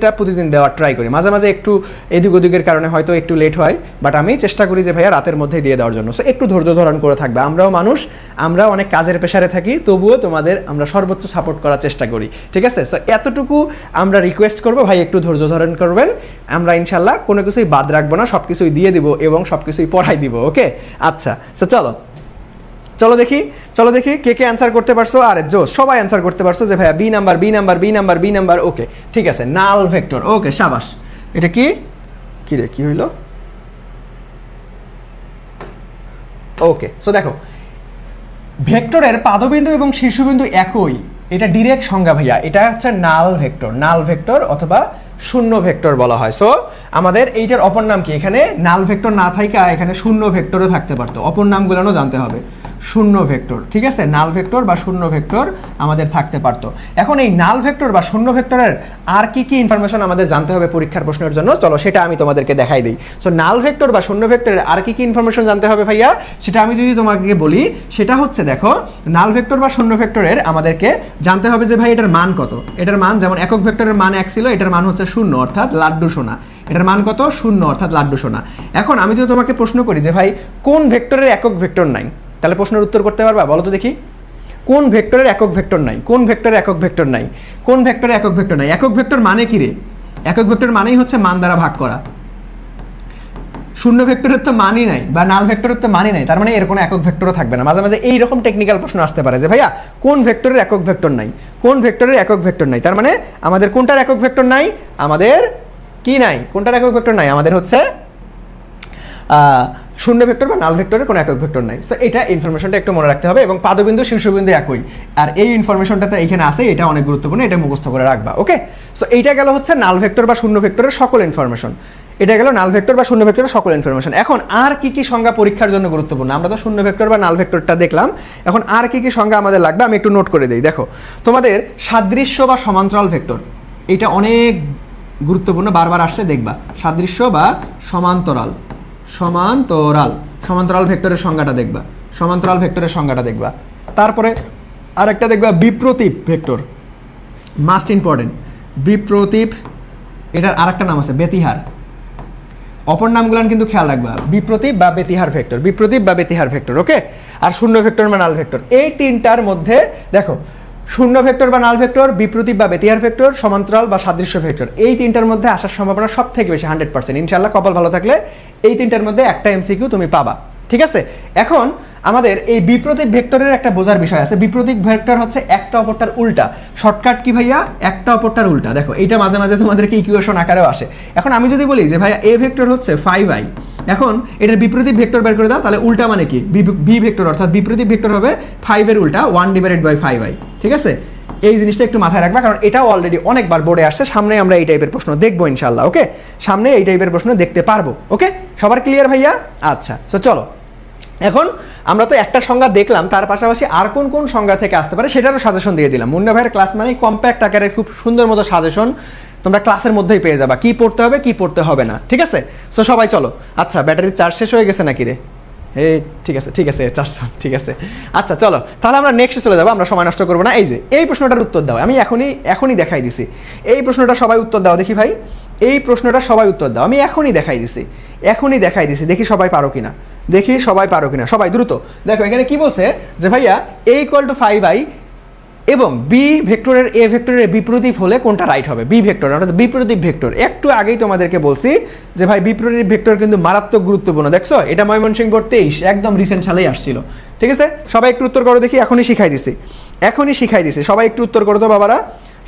দেওয়ার ট্রাই করি, মাঝে মাঝে একটু এদিক ওদিকের কারণে হয়তো একটু লেট হয়, বাট আমি চেষ্টা করি যে ভাইয়া রাতের মধ্যেই দিয়ে দেওয়ার জন্য। সো একটু ধৈর্য ধারণ করে থাকবে, আমরাও মানুষ, আমরাও অনেক কাজের প্রেসারে থাকি, তবুও তোমাদের আমরা সর্বোচ্চ সাপোর্ট করার চেষ্টা করি, ঠিক আছে? সো এতটুকু আমরা রিকোয়েস্ট করবো, ভাই একটু ধৈর্য ধারণ করবেন, আমরা ইনশাল্লাহ কোনো কিছুই বাদ রাখবো না, সব কিছুই দিয়ে দিব এবং সব কিছুই পড়াই দিব। ওকে, আচ্ছা। সো চলো দেখি কে কে অ্যান্সার করতে পারছো। আরে জোস, সবাই অ্যান্সার করতে পারছো যে ভাইয়া বি নাম্বার। ওকে ঠিক আছে, নাল ভেক্টর। ওকে সাবাস। এটা কি হইলো? ওকে, সো দেখো ভেক্টরের পাদবিন্দু এবং শীর্ষবিন্দু একই, এটা ডিরেক্ট সংজ্ঞা ভাইয়া, এটা হচ্ছে নাল ভেক্টর অথবা শূন্য ভেক্টর বলা হয়। সো আমাদের এইটার অপর নাম কি? এখানে নাল ভেক্টর না থাকা এখানে শূন্য ভেক্টরও থাকতে পারতো, অপর নামগুলোও জানতে হবে। শূন্য ভেক্টর, ঠিক আছে? নাল ভেক্টর বা শূন্য ভেক্টর আমাদের থাকতে পারতো। এখন এই নাল ভেক্টর বা শূন্য ভেক্টরের আর কি ইনফরমেশন আমাদের জানতে হবে পরীক্ষার প্রশ্নের জন্য, চলো সেটা আমি তোমাদেরকে দেখাই দিই। সো নাল ভেক্টর বা শূন্য ভেক্টরের আর কি ইনফরমেশন জানতে হবে ভাইয়া, সেটা আমি যদি তোমাকে বলি, সেটা হচ্ছে দেখো নাল ভেক্টর বা শূন্য ভেক্টরের আমাদেরকে জানতে হবে যে ভাই এটার মান কত। এটার মান যেমন একক ভেক্টরের মান 1 ছিল, এটার মান হচ্ছে 0 অর্থাৎ লাড্ডু সোনা। এটার মান কত? 0 অর্থাৎ লাড্ডু সোনা। এখন আমি যদি তোমাকে প্রশ্ন করি যে ভাই কোন ভেক্টরের একক ভেক্টর নাই, তাহলে প্রশ্নের উত্তর করতে পারবা? বলো তো দেখি, কোন ভেক্টরের একক ভেক্টর নাই? একক ভেক্টর মানে কি রে? একক ভেক্টর মানেই হচ্ছে মান দ্বারা ভাগ করা। শূন্য ভেক্টরের তো মানই নাই, বা নাল ভেক্টরের তো মানই নাই, তার মানে এর কোনো একক ভেক্টরও থাকবে না। মাঝে মাঝে এইরকম টেকনিক্যাল প্রশ্ন আসতে পারে যে ভাইয়া কোন ভেক্টরের একক ভেক্টর নাই, তার মানে আমাদের কোনটার একক ভেক্টর নাই? আমাদের কি নাই? কোনটার একক ভেক্টর নাই? আমাদের হচ্ছে শূন্য ভেক্টর বা নাল ভেক্টরের কোনো একক ভেক্টর নাই। সো এটা ইনফরমেশনটা একটু মনে রাখতে হবে, এবং পাদবিন্দু শীর্ষবিন্দু একই, আর এই ইনফরমেশনটা এখানে আছে, এটা অনেক গুরুত্বপূর্ণ, এটা মুখস্থ করে রাখবা। ওকে, সো এইটা গেল হচ্ছে নাল ভেক্টর বা শূন্য ভেক্টরের সকল ইনফরমেশন। এখন আর কি সংজ্ঞা পরীক্ষার জন্য গুরুত্বপূর্ণ? আমরা তো শূন্য ভেক্টর বা নাল ভেক্টরটা দেখলাম, এখন আর কি সংজ্ঞা আমাদের লাগবে আমি একটু নোট করে দিই। দেখো তোমাদের সাদৃশ্য বা সমান্তরাল ভেক্টর, এটা অনেক গুরুত্বপূর্ণ, বারবার আসছে, দেখবা সাদৃশ্য বা সমান্তরাল ভেক্টরের সংজ্ঞাটা দেখবা। তারপরে আরেকটা দেখবা বিপ্রতীপ ভেক্টর, মাস্ট ইম্পর্টেন্ট। বিপ্রতীপ, এটার আরেকটা নাম আছে ব্যতিহার। অপর নামগুলান কিন্তু খেয়াল রাখবা, বিপ্রতীপ বা বেতিহার ভেক্টর, বিপ্রতীপ বা বেতিহার ভেক্টর, ওকে। আর শূন্য ভেক্টর বা নাল ভেক্টর, এই তিনটার মধ্যে দেখো শূন্য ভেক্টর বা নাল ভেক্টর, বিপ্রতীপ বা বেতিহার ভেক্টর, সমান্তরাল বা সাদৃশ্য ভেক্টর, এই তিনটার মধ্যে আসার সম্ভাবনা সব থেকে বেশি 100%। ইনশাআল্লাহ কপাল ভালো থাকলে এই তিনটার মধ্যে একটা এমসিকিউ তুমি পাবা, ঠিক আছে। এখন আমাদের এই বিপ্রতীপ ভেক্টরের একটা বোঝার বিষয় আছে। বিপ্রতীপ ভেক্টর হচ্ছে একটা অপরটার উল্টা। শর্টকাট কি ভাইয়া? একটা অপরটার উল্টা। দেখো এইটা মাঝে মাঝে তোমাদেরকে ইকুয়েশন আকারেও আসে। এখন আমি যদি বলি যে ভাইয়া এ ভেক্টর হচ্ছে 5i, এখন এটার বিপ্রতীপ ভেক্টর বের করে দাও, তাহলে উল্টা মানে কি? বি ভেক্টর, অর্থাৎ বিপ্রতীপ ভেক্টর হবে 5 এর উল্টা 1/5i, ঠিক আছে। এই জিনিসটা একটু মাথায় রাখবা, কারণ এটাও অলরেডি অনেকবার বোর্ডে আসছে। সামনে আমরা এই টাইপের প্রশ্ন দেখবো ইনশাআল্লাহ, ওকে। সামনে এই টাইপের প্রশ্ন দেখতে পারবো, ওকে। সবার ক্লিয়ার ভাইয়া? আচ্ছা, সো চলো এখন আমরা তো একটা সংজ্ঞা দেখলাম, তার পাশাপাশি আর কোন কোন সংজ্ঞা থেকে আসতে পারে সেটারও সাজেশন দিয়ে দিলাম। মুন্না ভাইয়ের ক্লাস মানে কম্প্যাক্ট আকারে খুব সুন্দর মতো সাজেশন তোমরা ক্লাসের মধ্যেই পেয়ে যাবা, কি পড়তে হবে কি পড়তে হবে না, ঠিক আছে। সো সবাই চলো। আচ্ছা, ব্যাটারির চার্জ শেষ হয়ে গেছে নাকি রে? এই ঠিক আছে ঠিক আছে, 400, ঠিক আছে। আচ্ছা চলো তাহলে আমরা নেক্সটে চলে যাবো, আমরা সময় নষ্ট করবো না। এই যে এই প্রশ্নটার উত্তর দাও, আমি এখনই দেখাই দিছি। এই প্রশ্নটা সবাই উত্তর দাও দেখি ভাই, এই প্রশ্নটা সবাই উত্তর দাও। আমি এখনই দেখাই দিছি, দেখি সবাই পারো কিনা, সবাই দ্রুত দেখো। এখানে কি বলছে যে ভাইয়া a = 5i এবং বি ভেক্টরের এ ভেক্টরের বিপ্রতীপ হলে কোনটা রাইট হবে? বি ভেক্টর, অর্থাৎ বিপ্রতীপ ভেক্টর। একটু আগেই তোমাদেরকে বলছি যে ভাই বিপ্রতীপ ভেক্টর কিন্তু মারাত্মক গুরুত্বপূর্ণ। দেখছো এটা ময়মনসিংহ বোর্ড 23 একদম রিসেন্ট সালেই আসছিল, ঠিক আছে। সবাই একটু উত্তর করো দেখি, এখনই শিখাই দিছি। সবাই একটু উত্তর করো তো বাবারা,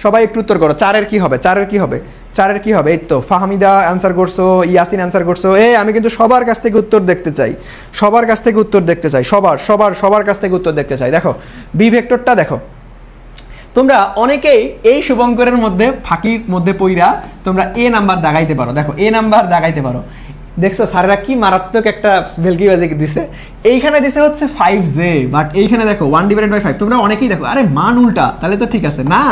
সবাই একটু উত্তর করো। 4-এর কি হবে? এই তো ফাহমিদা অ্যান্সার করছো, ইয়াসিন অ্যান্সার করছো। আমি কিন্তু সবার কাছ থেকে উত্তর দেখতে চাই, সবার কাছ থেকে উত্তর দেখতে চাই। দেখো বি ভেক্টরটা দেখো, তোমরা অনেকেই এই শুভঙ্করের মধ্যে ফাঁকির মধ্যে পইরা তোমরা এ নাম্বার দাগাইতে পারো। দেখো এ নাম্বার দাগাইতে পারো, দেখছো স্যারেরা কি মারাত্মক একটা ভেলকিবাজি দিছে। এইখানে দিছে হচ্ছে 5j, বাট এইখানে দেখো 1/5। তোমরা অনেকেই দেখো আরে মান উল্টা, তাহলে তো ঠিক আছে না।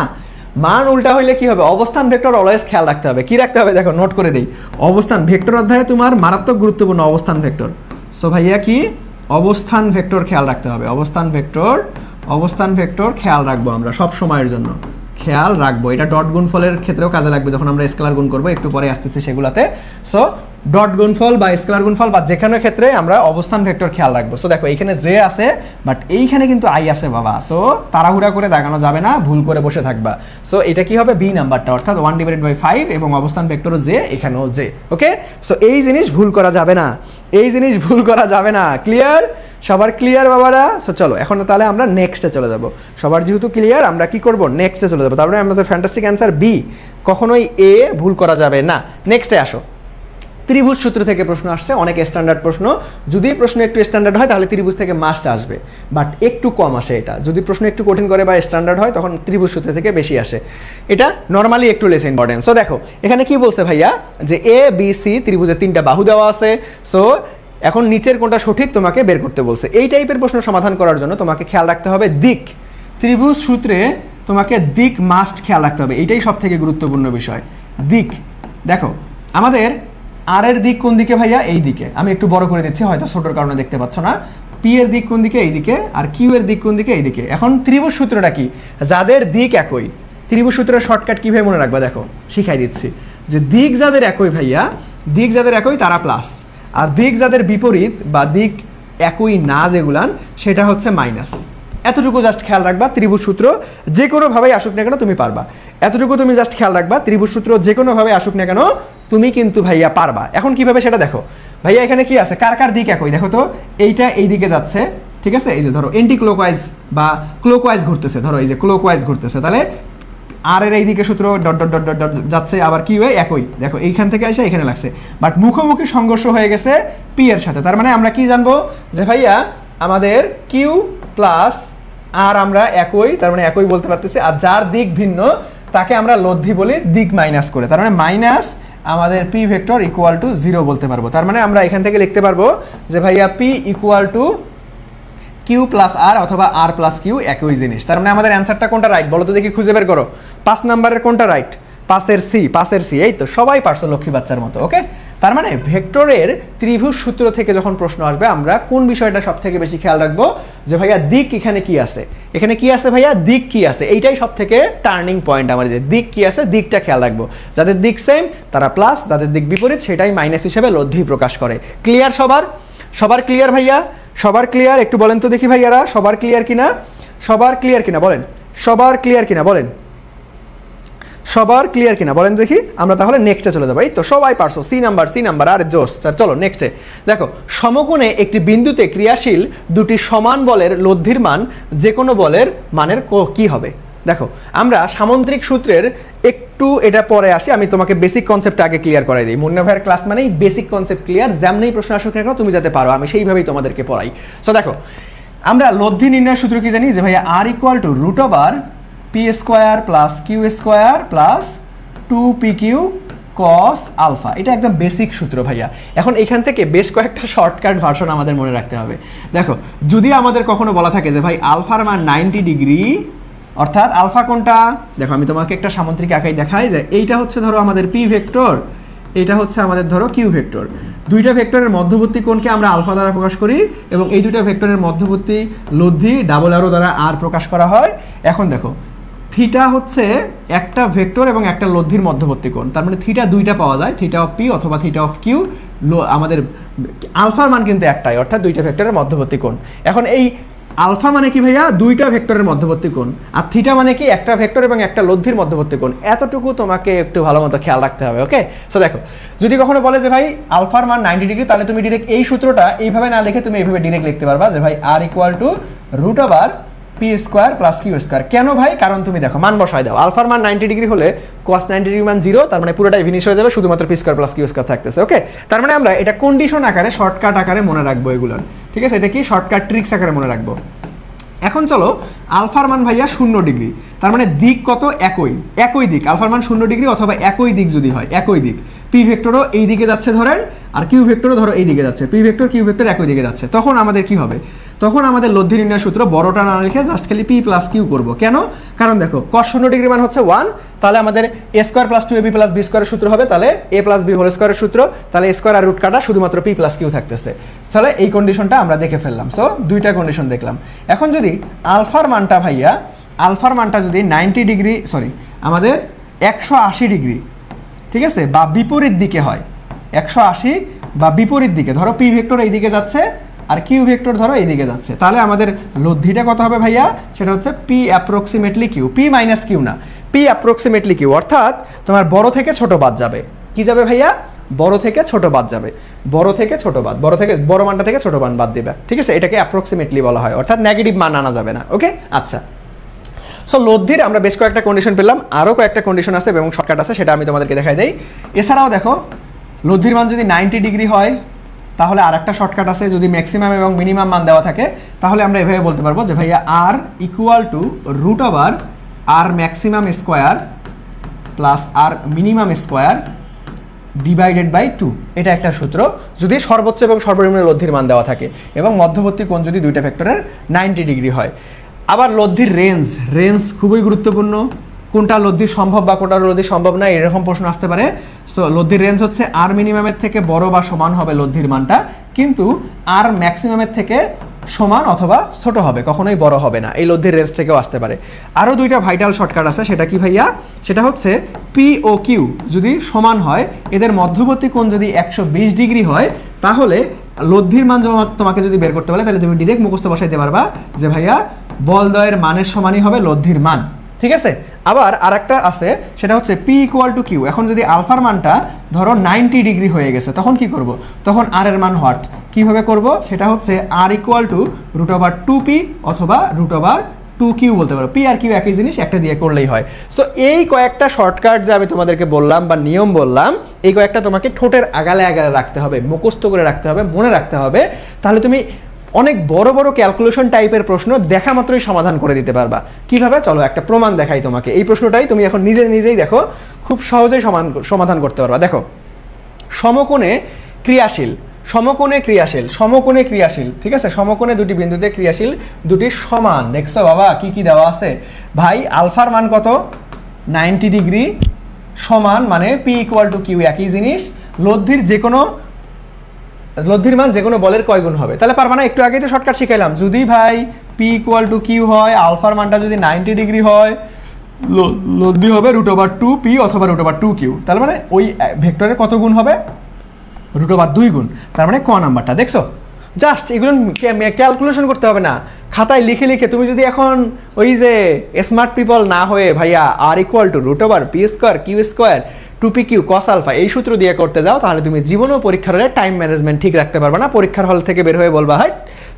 মান উল্টা হইলে কি হবে? অবস্থান ভেক্টর অলওয়েজ খেয়াল রাখতে হবে। কি রাখতে হবে? দেখো নোট করে দেই, অবস্থান ভেক্টর অধ্যায়ে তোমার মারাত্মক গুরুত্বপূর্ণ অবস্থান ভেক্টর। সো ভাইয়া কি অবস্থান ভেক্টর খেয়াল রাখতে হবে, অবস্থান ভেক্টর খেয়াল রাখবো আমরা সব সময়ের জন্য, খেয়াল রাখবো। এটা ডট গুণফলের ক্ষেত্রেও কাজে লাগবে যখন আমরা স্কেলার গুণ করবো, একটু পরে আসতেছি সেগুলাতে। সো ডট গুণফল বা স্কেলার গুণফল বা যে কোনো ক্ষেত্রে আমরা অবস্থান ভেক্টর খেয়াল রাখবো। সো দেখো এইখানে জে আছে, বাট এইখানে কিন্তু আই আছে বাবা। সো তাড়াহুড়া করে দেখানো যাবে না, ভুল করে বসে থাকবা। সো এটা কি হবে? বি নাম্বারটা, অর্থাৎ 1/5 এবং অবস্থান ভেক্টরও জে, এখানেও জে, ওকে। সো এই জিনিস ভুল করা যাবে না, ক্লিয়ার? সবার ক্লিয়ার বাবারা? সো চলো এখন তাহলে আমরা নেক্সটে চলে যাব। সবার যেহেতু ক্লিয়ার, আমরা কি করব? নেক্সটে চলে যাব। তারপরে আমাদের ফ্যান্টাস্টিক অ্যান্সার বি, কখনোই এ ভুল করা যাবে না। নেক্সটে আসো, ত্রিভুজ সূত্র থেকে প্রশ্ন আসছে, অনেক স্ট্যান্ডার্ড প্রশ্ন। যদি প্রশ্ন একটু স্ট্যান্ডার্ড হয় তাহলে ত্রিভুজ থেকে মাস্ট আসবে, বাট একটু কম আসে এটা। যদি প্রশ্ন একটু কঠিন করে বা স্ট্যান্ডার্ড হয় তখন ত্রিভুজ সূত্র থেকে বেশি আসে। এটা নর্মালি একটু লেস ইম্পর্টেন্ট। সো দেখো এখানে কি বলছে ভাইয়া, যে এ বি সি ত্রিভুজের 3টা বাহু দেওয়া আছে। সো এখন নিচের কোনটা সঠিক তোমাকে বের করতে বলছে। এই টাইপের প্রশ্ন সমাধান করার জন্য তোমাকে খেয়াল রাখতে হবে দিক। ত্রিভুজ সূত্রে তোমাকে দিক মাস্ট খেয়াল রাখতে হবে, এইটাই সব থেকে গুরুত্বপূর্ণ বিষয়, দিক। দেখো আমাদের আর এর দিক কোন দিকে ভাইয়া? এই দিকে। আমি একটু বড় করে দিচ্ছি, হয়তো ছোটোর কারণে দেখতে পাচ্ছ না। পি এর দিক কোন দিকে? এই দিকে। আর কিউ এর দিক কোন দিকে? এই দিকে। এখন ত্রিভুজ সূত্রটা কি? যাদের দিক একই, ত্রিভুজ সূত্রের শর্টকাট কীভাবে মনে রাখবা? দেখো শিখাই দিচ্ছি, যে দিক যাদের একই ভাইয়া, দিক যাদের একই তারা প্লাস, আর দিক যাদের বিপরীত বা দিক একই না যেগুলান, সেটা হচ্ছে মাইনাস। এতটুকু জাস্ট খেয়াল রাখবা। ত্রিভুজ সূত্র যে কোনোভাবেই আসুক না কেন তুমি পারবা, এতটুকু তুমি জাস্ট খেয়াল রাখবা। ত্রিভুজ সূত্র যে কোনোভাবে আসুক না কেন তুমি কিন্তু ভাইয়া পারবা। এখন কিভাবে সেটা দেখো ভাইয়া, এখানে কি আছে? কার কার দিক একই? দেখো তো এইটা এই দিকে যাচ্ছে, ঠিক আছে। এই যে ধরো এন্টি ক্লকওয়াইজ বা ক্লকওয়াইজ ঘুরতেছে, ধরো এই যে ক্লকওয়াইজ ঘুরতেছে, তাহলে আর এর এইদিকে সূত্র dot dot dot dot dot যাচ্ছে, আবার কি হয় একই। দেখো এইখান থেকে এসে এখানে লাগছে, বাট মুখোমুখি সংঘর্ষ হয়ে গেছে পি এর সাথে। তার মানে আমরা কি জানবো? যে ভাইয়া আমাদের কিউ প্লাস আর আমরা একই, তার মানে একই বলতে পারতেছি। আর যার দিক ভিন্ন তাকে আমরা লব্ধি বলি দিক মাইনাস করে, তার মানে মাইনাস আমাদের পি ভেক্টর ইকুয়াল টু 0 বলতে পারবো। তার মানে আমরা এখান থেকে লিখতে পারবো যে ভাইয়া P equal to Q plus R অথবা আর প্লাস কিউ একই জিনিস। তার মানে আমাদের অ্যান্সারটা কোনটা রাইট বলো তো দেখি, খুঁজে বের করো। 5 নাম্বারের কোনটা রাইট? 5-এর সি। এই তো সবাই পারছো লক্ষ্মী বাচ্চার মতো, ওকে। তার মানে ভেক্টরের ত্রিভুজ সূত্র থেকে যখন প্রশ্ন আসবে আমরা কোন বিষয়টা সব থেকে বেশি খেয়াল রাখবো, যে ভাইয়া দিক এখানে কি আছে, এখানে কি আছে ভাইয়া, দিক কি আছে, এইটাই সব থেকে টার্নিং পয়েন্ট আমাদের, যে দিক কি আছে দিকটা খেয়াল রাখবো। যাদের দিক সেম তারা প্লাস, যাদের দিক বিপরীত সেটাই মাইনাস হিসেবে লব্ধি প্রকাশ করে। ক্লিয়ার সবার? সবার ক্লিয়ার ভাইয়া? সবার ক্লিয়ার? একটু বলেন তো দেখি ভাইয়ারা, সবার ক্লিয়ার কিনা? সবার ক্লিয়ার কিনা বলেন? সবার ক্লিয়ার কিনা বলেন? সবার ক্লিয়ার কিনা বলেন দেখি। আমরা তাহলে নেক্সটে চলে যাবো। এই তো সবাই পারছো, সি নাম্বার। আর জোস, চলো নেক্সটে। দেখো, সমকোণে একটি বিন্দুতে ক্রিয়াশীল দুটি সমান বলের লব্ধির মান যে কোনো বলের মানের কি হবে? দেখো, আমরা সামন্ত্রিক সূত্রের একটু এটা পরে আসি, আমি তোমাকে বেসিক কনসেপ্টটা আগে ক্লিয়ার করাই দিই। মুন্না ভাইয়ের ক্লাস মানেই বেসিক কনসেপ্ট ক্লিয়ার, যেমনই প্রশ্ন আসুক না কেন তুমি যাতে পারো, আমি সেইভাবেই তোমাদেরকে পড়াই। সো দেখো, আমরা লব্ধি নির্ণয়ের সূত্র কি জানি, যে ভাইয়া R equal to root over P square plus Q square plus 2pq cos alpha. এটা একদম বেসিক সূত্র ভাইয়া। এখন এখান থেকে বেশ কয়েকটা শর্টকাট ভার্সন আমাদের মনে রাখতে হবে। দেখো, যদি আমাদের কখনো বলা থাকে যে ভাই আলফার মান 90 ডিগ্রি, অর্থাৎ আলফা কোনটা, দেখো আমি তোমাকে একটা সামন্ত্রিক আঁকাই দেখাই, যে এইটা হচ্ছে ধরো আমাদের পি ভেক্টর, এটা হচ্ছে আমাদের ধরো কিউ ভেক্টর। দুইটা ভেক্টরের মধ্যবর্তী কোণকে আমরা আলফা দ্বারা প্রকাশ করি এবং এই দুইটা ভেক্টরের মধ্যবর্তী লব্ধি ডাবল অ্যারো দ্বারা আর প্রকাশ করা হয়। এখন দেখো, থিটা হচ্ছে একটা ভেক্টর এবং একটা লব্ধির মধ্যবর্তী কোণ, তার মানে থিটা দুইটা পাওয়া যায়, থিটা অফ পি অথবা থিটা অফ কিউ। আমাদের আলফার মান কিন্তু একটাই, অর্থাৎ দুইটা ভেক্টরের মধ্যবর্তী কোণ। এখন এই আলফা মানে কি ভাইয়া, দুইটা ভেক্টরের মধ্যবর্তী কোণ, আর থিটা মানে কি, একটা ভেক্টর এবং একটা লব্ধির মধ্যবর্তী কোণ। এতটুকু তোমাকে একটু ভালো মতো খেয়াল রাখতে হবে। ওকে, সো দেখো, যদি কখনো বলে যে ভাই আলফার মান 90 ডিগ্রি, তাহলে তুমি ডিরেক্ট এই সূত্রটা এইভাবে না লিখে তুমি এইভাবে ডিরেক্ট লিখতে পারবা, যে ভাই R equal to root over P square plus Q square. কেন ভাই? কারণ তুমি দেখো মান বসায় দাও, আলফার মান 90 ডিগ্রি হলে cos 90 ডিগ্রি মান 0, তার মানে পুরোটাই ভিনিশ হয়ে যাবে, শুধুমাত্র P square plus Q square থাকতেছে। ওকে, তার মানে আমরা এটা কন্ডিশন আকারে শর্টকাট আকারে মনে রাখবো এগুলো, ঠিক আছে? এটা কি শর্টকাট ট্রিক্স আকারে মনে রাখবো। এখন চলো, আলফার মান ভাইয়া 0 ডিগ্রি, তার মানে দিক কত, একই দিক। আলফার মান 0 ডিগ্রি অথবা একই দিক যদি হয়, একই দিক, পি ভেক্টরও এই দিকে যাচ্ছে ধরেন, আর কিউ ভেক্টরও ধরো এই দিকে যাচ্ছে, পি ভেক্টর কিউ ভেক্টর একই দিকে যাচ্ছে, তখন আমাদের কি হবে? তখন আমাদের লব্ধি নির্ণয় সূত্র বড়টা না লিখে জাস্ট খালি পি প্লাস কিউ করবো। কেন? কারণ দেখো, cos 0 ডিগ্রি মান হচ্ছে 1, তাহলে আমাদের A square plus 2ab plus B স্কোয়ারের সূত্র হবে, তাহলে এ প্লাস বি হোল স্কোয়ারের সূত্র, তাহলে স্কোয়ার আর রুট কাটা, শুধুমাত্র পি প্লাস কিউ থাকতেছে। তাহলে এই কন্ডিশনটা আমরা দেখে ফেললাম। সো দুইটা কন্ডিশন দেখলাম। এখন যদি আলফার মানটা ভাইয়া, আলফার মানটা যদি 90 ডিগ্রি, সরি আমাদের 180 ডিগ্রি, ঠিক আছে, বা বিপরীত দিকে হয়, 180 বা বিপরীত দিকে, ধরো পি ভেক্টর এই দিকে যাচ্ছে আর কিউ ভেক্টর ধরো এই দিকে যাচ্ছে, তাহলে আমাদের লব্ধিটা কত হবে ভাইয়া? সেটা হচ্ছে P approximately Q, P minus Q না, পি অ্যাপ্রক্সিমেটলি কিউ, অর্থাৎ তোমার বড় থেকে ছোট বাদ যাবে। কি যাবে ভাইয়া? বড় থেকে ছোট বাদ যাবে, বড় থেকে ছোট বাদ, বড় থেকে বড় মানটা থেকে ছোট মান বাদ দেবে, ঠিক আছে? এটাকে অ্যাপ্রক্সিমেটলি বলা হয়, অর্থাৎ নেগেটিভ মান আনা যাবে না। ওকে, আচ্ছা। সো লব্ধির আমরা বেশ কয়েকটা কন্ডিশন পেলাম, আরও কয়েকটা কন্ডিশন আছে এবং শর্টকাট আছে, সেটা আমি তোমাদেরকে দেখাই দেই। এছাড়াও দেখো, লব্ধির মান যদি 90 ডিগ্রি হয়, তাহলে আর একটা শর্টকাট আছে, যদি ম্যাক্সিমাম এবং মিনিমাম মান দেওয়া থাকে, তাহলে আমরা এভাবে বলতে পারবো যে ভাইয়া R equal to root over R maximum square plus R minimum square divided by 2। এটা একটা সূত্র, যদি সর্বোচ্চ এবং সর্বনিম্ন লব্ধির মান দেওয়া থাকে এবং মধ্যবর্তী কোণ যদি দুইটা ভেক্টরের 90 ডিগ্রি হয়। আবার লব্ধির রেঞ্জ খুবই গুরুত্বপূর্ণ, কোনটা লব্ধি সম্ভব বা কোনটা লব্ধি সম্ভব না, এরকম প্রশ্ন আসতে পারে। সো লব্ধির রেঞ্জ হচ্ছে আর মিনিমামের থেকে বড় বা সমান হবে লব্ধির মানটা, কিন্তু আর ম্যাক্সিমামের থেকে সমান অথবা ছোট হবে, কখনোই বড় হবে না, এই লব্ধির রেঞ্জ থেকেও আসতে পারে। আরও দুইটা ভাইটাল শর্টকাট আছে, সেটা কি ভাইয়া? সেটা হচ্ছে পি ও কিউ যদি সমান হয়, এদের মধ্যবর্তী কোণ যদি 120 ডিগ্রি হয়, তাহলে লব্ধির মান তোমাকে যদি বের করতে বলে, তাহলে তুমি ডিরেক্ট মুখস্থ বসাইতে পারবা যে ভাইয়া বলদ্বয়ের মানের সমানই হবে লব্ধির মান, ঠিক আছে? আবার আরেকটা আছে, সেটা হচ্ছে পি ইকুয়াল টু কিউ। এখন যদি আলফার মানটা ধরো 90 ডিগ্রি হয়ে গেছে, তখন কি করব? তখন আর এর মান হোয়াট, কিভাবে করব? সেটা হচ্ছে R equal to root over 2p অথবা রুট ওভার 2q বলতে পারো, পি আর কিউ একই জিনিস, একটা দিয়ে করলেই হয়। সো এই কয়েকটা শর্টকাট যে আমি তোমাদেরকে বললাম বা নিয়ম বললাম, এই কয়েকটা তোমাকে ঠোঁটের আগালে আগালে রাখতে হবে, মুখস্থ করে রাখতে হবে, মনে রাখতে হবে, তাহলে তুমি অনেক বড় বড় ক্যালকুলেশন টাইপের প্রশ্ন দেখা মাত্রই সমাধান করে দিতে পারবা। কিভাবে? চলো একটা প্রমাণ দেখাই তোমাকে। এই প্রশ্নটাই তুমি এখন নিজেই দেখো, খুব সহজেই সমাধান করতে পারবা। দেখো, সমকোণে ক্রিয়াশীল, ঠিক আছে, সমকোণে দুটি বিন্দুতে ক্রিয়াশীল দুটি সমান, দেখছো বাবা কি কি দেওয়া আছে ভাই? আলফার মান কত? 90 ডিগ্রি, সমান মানে পি ইকুয়াল টু কিউ একই জিনিস, লব্ধির মান যে কোনো বলের কয় গুণ হবে? তাহলে পারবা না? একটু আগেই তো শর্টকাট শিখাইলাম, যদি ভাই পি ইকুয়াল টু কিউ হয়, আলফার মানটা যদি 90 ডিগ্রি হয়, লব্ধি হবে √2p অথবা √2q। তার মানে ওই ভেক্টরের কত গুণ হবে? √2 গুণ। তার মানে ক নাম্বারটা। দেখছো, জাস্ট এগুলো ক্যালকুলেশন করতে হবে না, খাতায় লিখে লিখে তুমি যদি এখন ওই যে স্মার্ট পিপল না হয়ে ভাইয়া R equal to √p² q² 2pq cos alpha এই সূত্র দিয়ে করতে যাও, তাহলে তুমি জীবনেও পরীক্ষার হলে টাইম ম্যানেজমেন্ট ঠিক রাখতে পারবে না। পরীক্ষার হল থেকে বের হয়ে বলবা, হয়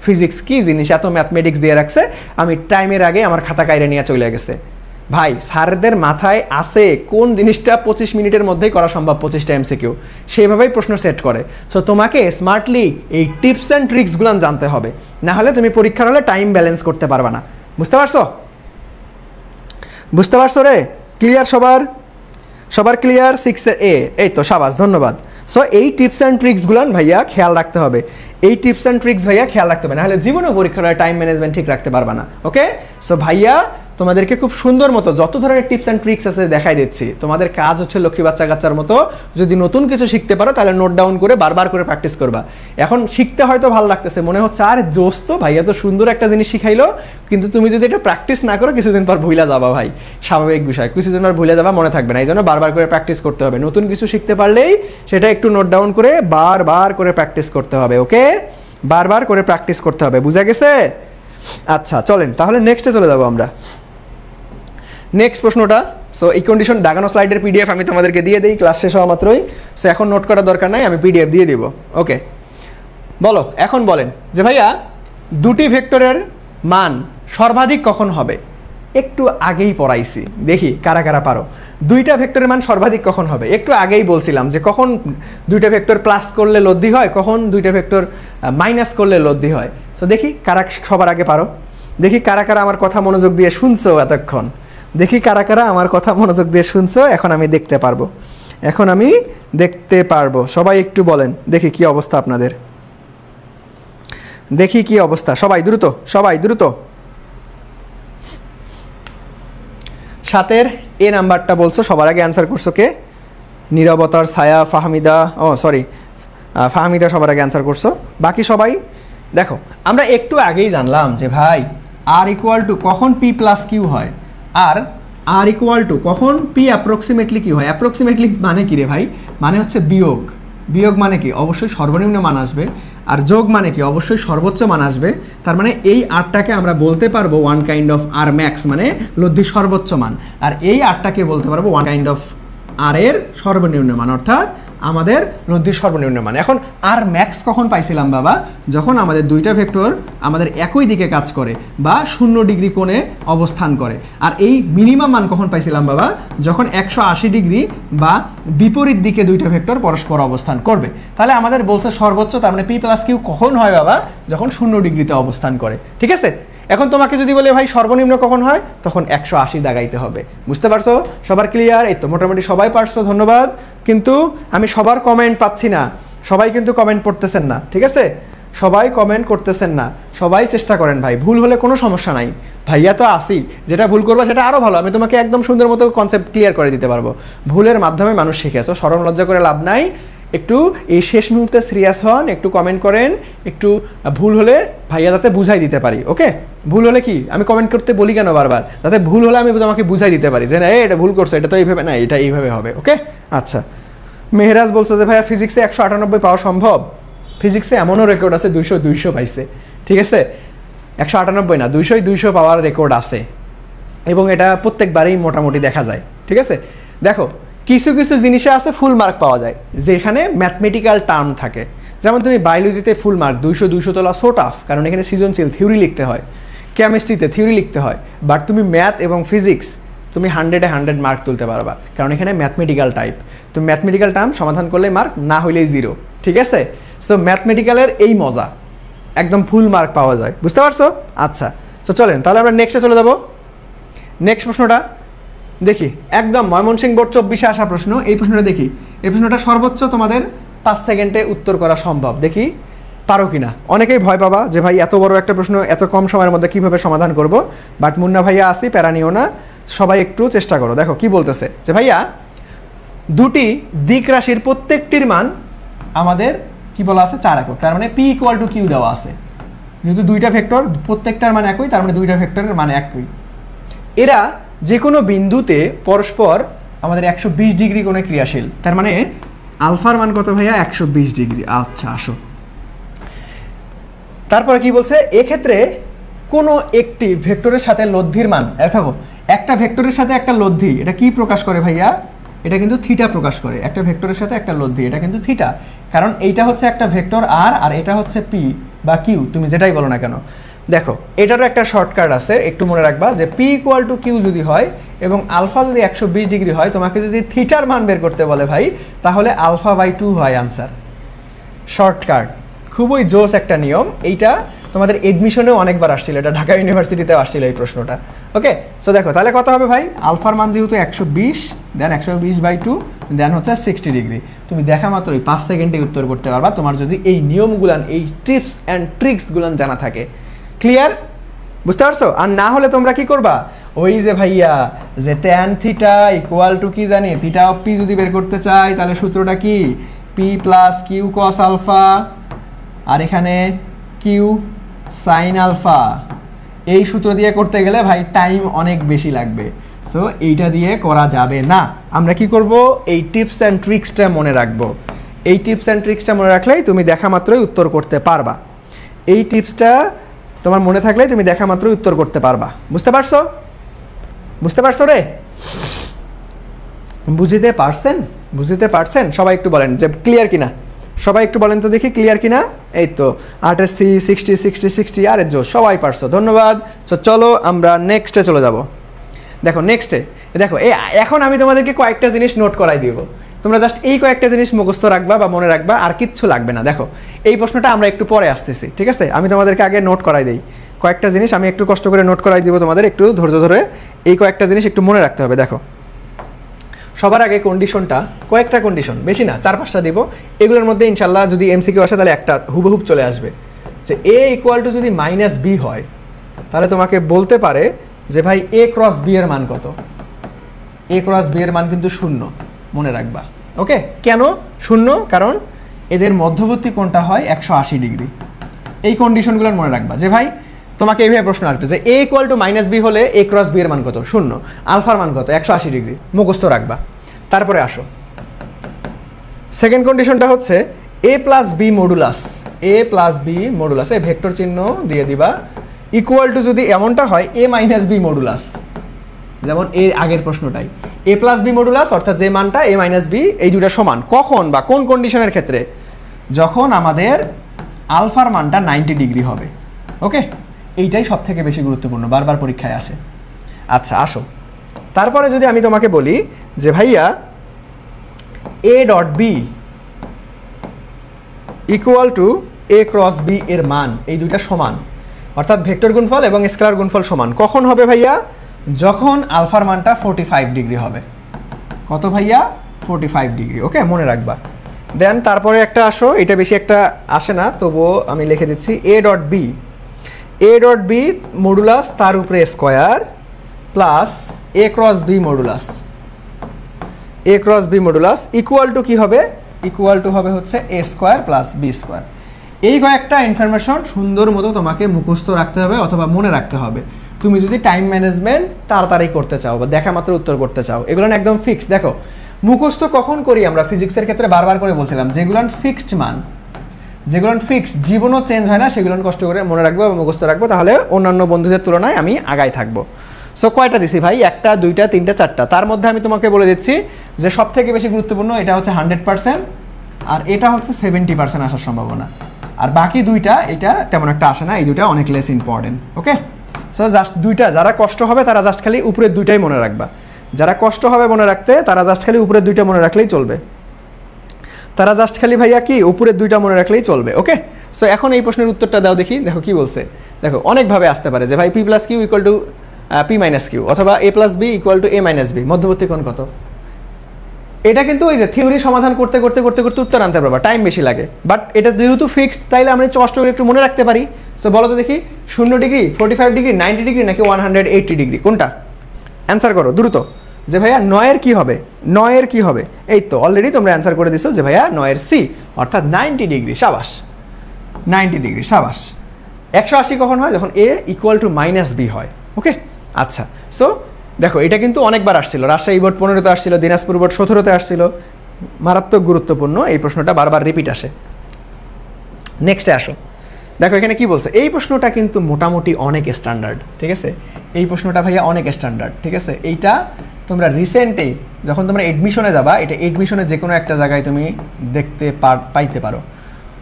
ফিজিক্স কি জিনিস, এত ম্যাথমেটিক্স দিয়ে রাখছে, আমি টাইমের আগে আমার খাতা কাইরে নিয়ে চলে গেছে। ভাই স্যারদের মাথায় আছে কোন জিনিসটা 25 মিনিটের মধ্যেই করা সম্ভব, 25টা এমসিকিউ, সেইভাবেই প্রশ্ন সেট করে। সো তোমাকে স্মার্টলি এই টিপস অ্যান্ড ট্রিক্সগুলো জানতে হবে, না হলে তুমি পরীক্ষার হলে টাইম ব্যালেন্স করতে পারবে না। বুঝতে পারছো? বুঝতে পারছো রে? ক্লিয়ার সবার ক্লিয়ার? 6A, এই তো সাবাস, ধন্যবাদ। সো এই টিপস অ্যান্ড ট্রিক্সগুলো ভাইয়া খেয়াল রাখতে হবে, এই টিপস অ্যান্ড ট্রিক্স ভাইয়া খেয়াল রাখতে হবে, নাহলে জীবনেও পরীক্ষার টাইম ম্যানেজমেন্ট ঠিক রাখতে পারবে না। ওকে, সো ভাইয়া তোমাদেরকে খুব সুন্দর মতো যত ধরনের টিপস অ্যান্ড ট্রিক্স আছে দেখাই দিচ্ছি। তোমাদের কাজ হচ্ছে লক্ষ্মী বাচ্চা কাচ্চার মতো, যদি নতুন কিছু শিখতে পারো তাহলে নোট ডাউন করে বারবার করে প্র্যাকটিস করবা। এখন শিখতে হয়তো ভালো লাগতেছে, মনে হচ্ছে আর জোস তো ভাইয়া তো সুন্দর একটা জিনিস শিখাইলো, কিন্তু তুমি যদি এটা প্র্যাকটিস না করো কিছুদিন পর ভুলে যাবা ভাই, স্বাভাবিক বিষয়, কিছুদিন পর ভুলে যাবা, মনে থাকবে না। এই জন্য বারবার করে প্র্যাকটিস করতে হবে। নতুন কিছু শিখতে পারলেই সেটা একটু নোট ডাউন করে বারবার করে প্র্যাকটিস করতে হবে। ওকে, বারবার করে প্র্যাকটিস করতে হবে, বুঝা গেছে? আচ্ছা চলেন তাহলে নেক্সটে চলে যাবো আমরা। নেক্সট প্রশ্নটা, সো এই কন্ডিশন দাগানো স্লাইডের পিডিএফ আমি তোমাদেরকে দিয়ে দিই ক্লাস শেষ হওয়া মাত্রই। সো এখন নোট করার দরকার নাই, আমি পিডিএফ দিয়ে দিব। ওকে, বলো, এখন বলেন যে ভাইয়া দুটি ভেক্টরের মান সর্বাধিক কখন হবে? একটু আগেই পড়াইছি, দেখি কারা কারা পারো। দুইটা ভেক্টরের মান সর্বাধিক কখন হবে? একটু আগেই বলছিলাম যে কখন দুইটা ভেক্টর প্লাস করলে লব্ধি হয়, কখন দুইটা ভেক্টর মাইনাস করলে লব্ধি হয়। সো দেখি কারা সবার আগে পারো, দেখি কারা কারা আমার কথা মনোযোগ দিয়ে শুনছো এতক্ষণ, দেখি কারা কারা আমার কথা মনোযোগ দিয়ে শুনছো। এখন আমি দেখতে পারবো, সবাই একটু বলেন দেখি কি অবস্থা আপনাদের, দেখি কি অবস্থা। সবাই দ্রুত। 7-এর এ নাম্বারটা বলছো, সবার আগে অ্যান্সার করছো কে? নীরবতার ছায়া, ফাহমিদা, ফাহমিদা সবার আগে অ্যান্সার করছো। বাকি সবাই দেখো, আমরা একটু আগেই জানলাম যে ভাই আর ইকুয়াল টু কখন পি প্লাস কিউ হয়, আর ইকুয়াল টু কখন পি অ্যাপ্রক্সিমেটলি কিউ হয়। অ্যাপ্রক্সিমেটলি মানে কি রে ভাই? মানে হচ্ছে বিয়োগ। বিয়োগ মানে কি? অবশ্যই সর্বনিম্ন মান আসবে। আর যোগ মানে কি? অবশ্যই সর্বোচ্চ মান আসবে। তার মানে এই আরটাকে আমরা বলতে পারবো one kind of R max, মানে লব্ধির সর্বোচ্চ মান। আর এই আরটাকে বলতে পারবো ওয়ান কাইন্ড অফ আর এর সর্বনিম্ন মান, অর্থাৎ আমাদের লব্ধির সর্বনিম্ন মান। এখন আর ম্যাক্স কখন পাইছিলাম বাবা? যখন আমাদের দুইটা ভেক্টর আমাদের একই দিকে কাজ করে বা 0 ডিগ্রি কোণে অবস্থান করে। আর এই মিনিমাম মান কখন পাইছিলাম বাবা? যখন 180 ডিগ্রি বা বিপরীত দিকে দুইটা ভেক্টর পরস্পর অবস্থান করবে। তাহলে আমাদের বলছে সর্বোচ্চ, তার মানে পি প্লাস কিউ কখন হয় বাবা? যখন 0 ডিগ্রিতে অবস্থান করে। ঠিক আছে, এখন তোমাকে যদি বলে ভাই সর্বনিম্ন কখন হয়, তখন 180 দাগাইতে হবে। বুঝতে পারছো? সবার ক্লিয়ার? এই তো মোটামুটি সবাই পারছো, ধন্যবাদ। কিন্তু আমি সবার কমেন্ট পাচ্ছি না, সবাই কিন্তু কমেন্ট পড়তেছেন না। ঠিক আছে, সবাই কমেন্ট করতেছেন না, সবাই চেষ্টা করেন ভাই। ভুল হলে কোনো সমস্যা নাই, ভাইয়া তো আসি, যেটা ভুল করবা সেটা আরও ভালো, আমি তোমাকে একদম সুন্দর মতো কনসেপ্ট ক্লিয়ার করে দিতে পারবো। ভুলের মাধ্যমে মানুষ শিখেছো, শরম লজ্জা করে লাভ নাই। একটু এই শেষ মুহূর্তে সিরিয়াস হন, একটু কমেন্ট করেন, একটু ভুল হলে ভাইয়া যাতে বুঝাই দিতে পারি। ওকে, ভুল হলে কি আমি কমেন্ট করতে বলি কেন বারবার? যাতে ভুল হলে আমি তোমাকে বুঝাই দিতে পারি যে না এটা ভুল করছো, এটা তো এইভাবে না, এটা এইভাবে হবে। ওকে, আচ্ছা। মেহরাজ বলছো যে ভাইয়া ফিজিক্সে 198 পাওয়া সম্ভব? ফিজিক্সে এমনও রেকর্ড আছে 200 পাইছে। ঠিক আছে, 198 না, 200 পাওয়ার রেকর্ড আছে, এবং এটা প্রত্যেকবারেই মোটামুটি দেখা যায়। ঠিক আছে, দেখো কিছু কিছু জিনিসে আছে ফুল মার্ক পাওয়া যায় যেখানে ম্যাথমেটিক্যাল টার্ম থাকে। যেমন তুমি বায়োলজিতে ফুল মার্ক 200 তোলা সো টাফ, কারণ এখানে সৃজনশীল থিওরি লিখতে হয়, কেমিস্ট্রিতে থিওরি লিখতে হয়। বাট তুমি ম্যাথ এবং ফিজিক্স তুমি 100-এ 100 মার্ক তুলতে পারবা, কারণ এখানে ম্যাথমেটিক্যাল টাইপ। তুমি ম্যাথমেটিক্যাল টার্ম সমাধান করলে মার্ক, না হইলেই 0। ঠিক আছে, সো ম্যাথমেটিক্যালের এই মজা, একদম ফুল মার্ক পাওয়া যায়। বুঝতে পারছো? আচ্ছা, তো চলেন তাহলে আমরা নেক্সটে চলে যাবো। নেক্সট প্রশ্নটা দেখি, একদম ময়মনসিংহ বোর্ড 24-এ আসা প্রশ্ন। এই প্রশ্নটা দেখি, এই প্রশ্নটা সর্বোচ্চ তোমাদের 5 সেকেন্ডে উত্তর করা সম্ভব, দেখি পারো কিনা। অনেকেই ভয় পাবা যে ভাই এত বড় একটা প্রশ্ন এত কম সময়ের মধ্যে কিভাবে সমাধান করব, বাট মুন্না ভাইয়া আসি, প্যারা নিও না, সবাই একটু চেষ্টা করো। দেখো কি বলতেছে যে ভাইয়া দুটি দিক রাশির প্রত্যেকটির মান আমাদের কি বলা আছে 4 একক, তার মানে p = q দেওয়া আছে। যেহেতু দুইটা ভেক্টর প্রত্যেকটার মান একই, তার মানে দুইটা ভেক্টরের মান একই। এরা যে কোনো বিন্দুতে পরস্পর আমাদের 120 ডিগ্রি কোণে ক্রিয়াশীল, তার মানে আলফার মান কত ভাইয়া 120 ডিগ্রি। আচ্ছা আসো, তারপরে কি বলছে, এক্ষেত্রে কোনো একটি ভেক্টরের সাথে লব্ধির মান, দেখো একটা ভেক্টরের সাথে একটা লব্ধি এটা কি প্রকাশ করে ভাইয়া, এটা কিন্তু থিটা প্রকাশ করে। একটা ভেক্টরের সাথে একটা লব্ধি এটা কিন্তু থিটা, কারণ এইটা হচ্ছে একটা ভেক্টর আর, আর এটা হচ্ছে পি বা কিউ, তুমি যেটাই বলো না কেন। দেখো এটারও একটা শর্টকাট আছে, একটু মনে রাখবা যে p = q যদি হয় এবং আলফা যদি 120 ডিগ্রি হয়, তোমাকে যদি থিটার মান বের করতে বলে ভাই, তাহলে α/2 হয় আনসার। শর্টকাট, খুবই জোস একটা নিয়ম। এইটা তোমাদের এডমিশনেও অনেকবার আসছিল, এটা ঢাকা ইউনিভার্সিটিতেও আসছিল এই প্রশ্নটা। ওকে, সো দেখো তাহলে কত হবে ভাই, আলফার মান যেহেতু 120, দেন 120/2, দেন হচ্ছে 60 ডিগ্রি। তুমি দেখা মাত্রই 5 সেকেন্ডে উত্তর করতে পারবা, তোমার যদি এই নিয়মগুলান, এই টিপস অ্যান্ড ট্রিক্সগুলান জানা থাকে। ক্লিয়ার, বুঝতে পারছো? আর না হলে তোমরা কি করবা, ওই যে ভাইয়া যে tan θ = কি জানি, θ অফ p যদি বের করতে চাই তাহলে সূত্রটা কি, p + q cos আলফা আর এখানে q sin আলফা। এই সূত্র দিয়ে করতে গেলে ভাই টাইম অনেক বেশি লাগবে, সো এইটা দিয়ে করা যাবে না। আমরা কি করব, এই টিপস অ্যান্ড ট্রিক্সটা মনে রাখবো। এই টিপস অ্যান্ড ট্রিক্সটা মনে রাখলেই তুমি দেখা মাত্রই উত্তর করতে পারবা। এই টিপসটা তোমার মনে থাকলেই তুমি দেখা মাত্রই উত্তর করতে পারবা। বুঝতে পারছো? বুঝতে পারছো রে? বুঝতে পারছেন? বুঝতে পারছেন? সবাই একটু বলেন যে ক্লিয়ার কিনা, সবাই একটু বলেন তো দেখি ক্লিয়ার কিনা। এই তো 88, 60, 60, 60, আরে জো, সবাই পারছো, ধন্যবাদ। সো চলো আমরা নেক্সটে চলে যাব। দেখো নেক্সটে, দেখো এখন আমি তোমাদেরকে কয়েকটা জিনিস নোট করাই দিব, তোমরা জাস্ট এই কয়েকটা জিনিস মুখস্থ রাখবা বা মনে রাখবা, আর কিচ্ছু লাগবে না। দেখো এই প্রশ্নটা আমরা একটু পরে আসতেছি, ঠিক আছে? আমি তোমাদেরকে আগে নোট করাই দিই কয়েকটা জিনিস, আমি একটু কষ্ট করে নোট করাই দিব তোমাদের, একটু ধৈর্য ধরে এই কয়েকটা জিনিস একটু মনে রাখতে হবে। দেখো সবার আগে কন্ডিশনটা, কয়েকটা কন্ডিশন, বেশি না, 4-5টা দিব। এগুলোর মধ্যে ইনশাল্লাহ যদি এমসিকিউ আসে তাহলে একটা হুবহুব চলে আসবে, যে a = যদি -b হয়, তাহলে তোমাকে বলতে পারে যে ভাই a × b এর মান কত। a × b এর মান কিন্তু 0, মনে রাখবা। ওকে, কেন 0? কারণ এদের মধ্যবর্তী কোণটা হয় 180 ডিগ্রি। এই কন্ডিশনগুলো মনে রাখবা, যে ভাই তোমাকে এইভাবে প্রশ্ন আসবে যে a = -b হলে a × b এর মান কত, 0, আলফার মান কত, 180 ডিগ্রি, মুখস্থ রাখবা। তারপরে আসো সেকেন্ড কন্ডিশনটা হচ্ছে a + b modulus, a + b modulus, এই ভেক্টর চিহ্ন দিয়ে দিবা, = যদি এমনটা হয় a - b মডুলাস, যেমন এর আগের প্রশ্নটাই a + b মডুলাস, অর্থাৎ যে মানটা a - b এই দুটো সমান। কখন বা কোন কন্ডিশনের ক্ষেত্রে? যখন আমাদের আলফার মানটা 90 ডিগ্রি হবে। ওকে, এইটাই সব থেকে বেশি গুরুত্বপূর্ণ, বারবার পরীক্ষায় আসে। আচ্ছা আসো, তারপরে যদি আমি তোমাকে বলি যে ভাইয়া a.b = a × b এর মান, এই দুইটা সমান, অর্থাৎ ভেক্টর গুণফল এবং স্কেলার গুণফল সমান, কখন হবে ভাইয়া? যখন আলফার মানটা 45 ডিগ্রি হবে। কত ভাইয়া? 45 ডিগ্রি। ওকে, মনে রাখবা। দেন তারপরে একটা আসো, এটা বেশি একটা আসে না, তবুও আমি লিখে দিচ্ছি a.b মডুলাস তার উপরে square plus a × b modulus, a × b modulus = কি হবে? = হবে হচ্ছে a² + b²। এই কয়েকটা ইনফরমেশন সুন্দর মতো তোমাকে মুখস্থ রাখতে হবে অথবা মনে রাখতে হবে, তুমি যদি টাইম ম্যানেজমেন্ট তাড়াতাড়ি করতে চাও বা দেখা মাত্র উত্তর করতে চাও। এগুলো একদম ফিক্সড। দেখো মুখস্থ কখন করি আমরা ফিজিক্সের ক্ষেত্রে, বারবার করে বলছিলাম, যেগুলো ফিক্সড মান, যেগুলো ফিক্সড, জীবনও চেঞ্জ হয় না, সেগুলো কষ্ট করে মনে রাখবো বা মুখস্থ রাখবো, তাহলে অন্যান্য বন্ধুদের তুলনায় আমি আগায় থাকবো। সো কয়টা দিছি ভাই? 1টা, 2টা, 3টা, 4টা। তার মধ্যে আমি তোমাকে বলে দিচ্ছি যে সব থেকে বেশি গুরুত্বপূর্ণ এটা হচ্ছে 100%, আর এটা হচ্ছে 70% আসার সম্ভাবনা, আর বাকি দুইটা এটা তেমন একটা আসে না, এই দুইটা অনেক লেস ইম্পর্টেন্ট। ওকে, সো জাস্ট দুইটা, যারা কষ্ট হবে তারা জাস্ট খালি উপরের দুইটাই মনে রাখবা, যারা কষ্ট হবে মনে রাখতে তারা জাস্ট খালি উপরের দুইটা মনে রাখলেই চলবে, তারা জাস্ট খালি ভাইয়া কি উপরের দুইটা মনে রাখলেই চলবে। ওকে, সো এখন এই প্রশ্নের উত্তরটা দাও দেখি। দেখো কি বলছে, দেখো অনেকভাবে আসতে পারে যে ভাই p + q = p - q, অথবা a + b = a - b, মধ্যবর্তী কোণ কত। এটা কিন্তু ওই যে থিওরি সমাধান করতে করতে করতে করতে উত্তর আনতে পারবা, টাইম বেশি লাগে, বাট এটা যেহেতু ফিক্সড তাইলে আমরা কষ্ট করে একটু মনে রাখতে পারি। সো বলো তো দেখি, 0 ডিগ্রি, 45 ডিগ্রি, 90 ডিগ্রি নাকি 180 ডিগ্রি, কোনটা? অ্যান্সার করো দ্রুত, যে ভাইয়া 9 কি হবে, 9 কি হবে? এই তো অলরেডি তোমরা অ্যান্সার করে দিছো যে ভাইয়া 9 সি, অর্থাৎ 90 ডিগ্রি। সাবাস, 90 ডিগ্রি, সাবাস। 180 কখন হয়? যখন a = -b হয়। ওকে, আচ্ছা। সো দেখো এটা কিন্তু অনেকবার আসছিল, রাজশাহী বোর্ড 15তে আসছিল, দিনাজপুর বোর্ড 17তে আসছিল। মারাত্মক গুরুত্বপূর্ণ, এই প্রশ্নটা বারবার রিপিট আসে। নেক্সটে আসো, দেখো এখানে কি বলছে। এই প্রশ্নটা কিন্তু মোটামুটি অনেক স্ট্যান্ডার্ড, ঠিক আছে? এই প্রশ্নটা ভাইয়া অনেক স্ট্যান্ডার্ড, ঠিক আছে? এইটা তোমরা রিসেন্টেই যখন তোমরা এডমিশনে যাবা, এটা এডমিশনে যে কোনো একটা জায়গায় তুমি দেখতে পাইতে পারো।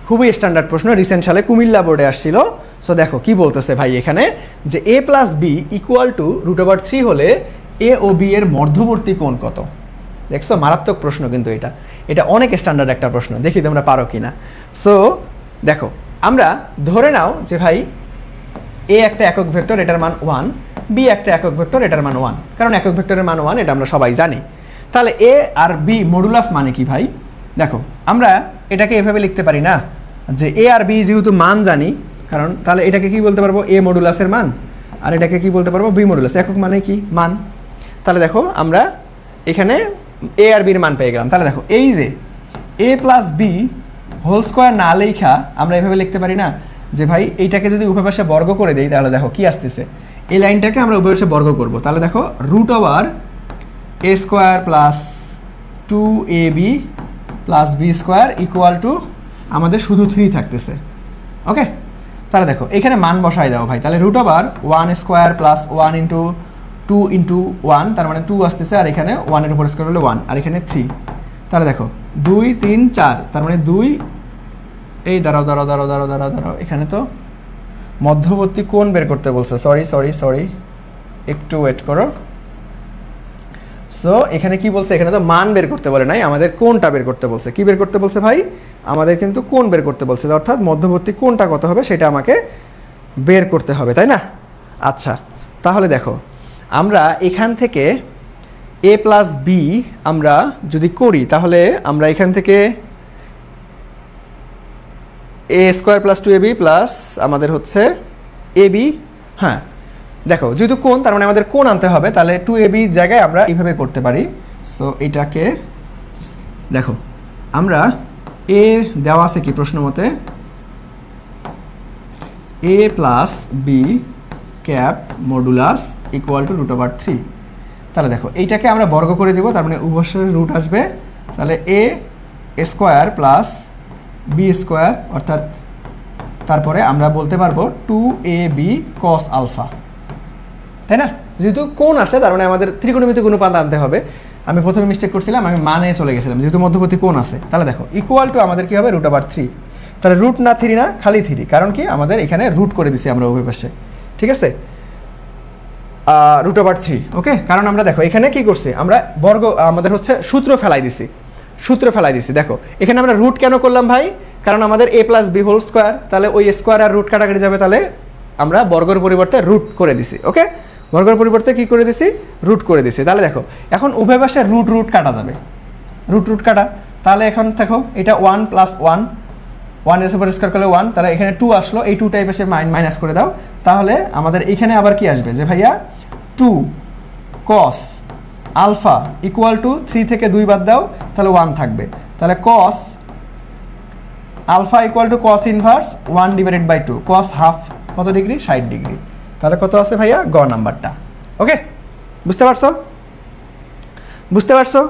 খুবই স্ট্যান্ডার্ড প্রশ্ন, রিসেন্ট সালে কুমিল্লা বোর্ডে আসছিল। সো দেখো কি বলতেছে ভাই এখানে, যে a + b = √3 হলে a ও b এর মধ্যবর্তী কোণ কত? দেখছো, মারাত্মক প্রশ্ন কিন্তু এটা, এটা অনেক স্ট্যান্ডার্ড একটা প্রশ্ন। দেখি তোমরা পারো কিনা। সো দেখো, আমরা ধরে নাও যে ভাই a একটা একক ভেক্টর, এটার মান 1, b একটা একক ভেক্টর, এটার মান 1, কারণ একক ভেক্টরের মান 1, এটা আমরা সবাই জানি। তাহলে a আর b মডুলাস মানে কি ভাই? দেখো আমরা এটাকে এভাবে লিখতে পারি না যে a আর b যেহেতু মান জানি, কারণ তাহলে এটাকে কি বলতে পারবো? a মডুলাসের মান। আর এটাকে কি বলতে পারবো? b modulus. একক মানে কি? মান। তাহলে দেখো আমরা এখানে a আর b এর মান পেয়ে গেলাম। তাহলে দেখো এই যে a + b হোল স্কোয়ার না লেখা আমরা এভাবে লিখতে পারি না যে ভাই এইটাকে যদি উভয় পাশে বর্গ করে দেই, তাহলে দেখো কি আসতেছে, এই লাইনটাকে আমরা উভয় পাশে বর্গ করব। তাহলে দেখো √a² + 2ab + b² আমাদের শুধু 3 থাকতেছে। ওকে, তাহলে দেখো এখানে মান বসাই দাও ভাই। তাহলে √1² + 1 × 2 × 1, তার মানে 2 আসতেছে, আর এখানে 1 এর উপর স্কোয়ার হলে 1, আর এখানে 3। তাহলে দেখো 2 3 4, তার মানে 2। এই দাঁড়াও, এখানে তো মধ্যবর্তী কোণ বের করতে বলছে। সরি, একটু ওয়েট করো। সো এখানে কি বলছে? এখানে তো মান বের করতে বলে নাই, আমাদের কোণটা বের করতে বলছে। কি বের করতে বলছে ভাই? আমাদের কিন্তু কোণ বের করতে বলছে, অর্থাৎ মধ্যবর্তী কোণটা কত হবে সেটা আমাকে বের করতে হবে, তাই না? আচ্ছা, তাহলে দেখো আমরা এখান থেকে a + b আমরা যদি করি, তাহলে আমরা এখান থেকে a² + 2ab প্লাস আমাদের হচ্ছে ab। হ্যাঁ দেখো, যেহেতু কোণ, তার মানে আমাদের কোণ আনতে হবে। তাহলে 2ab জায়গায় আমরা এইভাবে করতে পারি। সো এটাকে দেখো, আমরা a দেওয়া আছে কি প্রশ্ন মতে, a + b মডুলাস = √3। তাহলে দেখো এইটাকে আমরা বর্গ করে দিব, তার মানে উভয়ের রুট আসবে। তাহলে a² + b², অর্থাৎ তারপরে আমরা বলতে পারবো 2ab cos α, তাই না? যেহেতু কোণ আসে, তার মানে আমাদের ত্রিকোণমিতিক অনুপাত আনতে হবে। আমি প্রথমে মিস্টেক করছিলাম, আমি মানে চলে গেছিলাম, যেহেতু মধ্যবর্তী কোণ আছে। তাহলে দেখো = আমাদের কি হবে? √3। তাহলে রুট না 3 না, খালি 3, কারণ কি আমাদের এখানে রুট করে দিছি আমরা উভয় পাশে, ঠিক আছে? √3। ওকে, কারণ আমরা দেখো এখানে কি করছি, আমরা বর্গ আমাদের হচ্ছে সূত্র ফেলাই দিছি। দেখো এখানে আমরা রুট কেন করলাম ভাই? কারণ আমাদের a + b হোল স্কোয়ার, তাহলে ওই স্কোয়ার আর রুট কাটাকাটি যাবে, তাহলে আমরা বর্গের পরিবর্তে রুট করে দিছি। ওকে, বর্গের পরিবর্তে কি করে দিছি? রুট করে দিছি। তাহলে দেখো এখন উভয় পাশে রুট কাটা যাবে, রুট কাটা। তাহলে এখন দেখো এটা 1 + 1, 1 এর উপর স্কোয়ার করলে 1, তাহলে এখানে 2 আসলো, এই 2 টাইপ এসে মাইনাস করে দাও। তাহলে আমাদের এখানে আবার কি আসবে, যে ভাইয়া 2 cos α = 3 থেকে 2 বাদ দাও, তাহলে 1 থাকবে। তাহলে cos α = cos inverse 1/2, cos half কত ডিগ্রি? 60 ডিগ্রি। তাহলে কত আছে ভাইয়া? গ নাম্বারটা। ওকে, বুঝতে পারছো?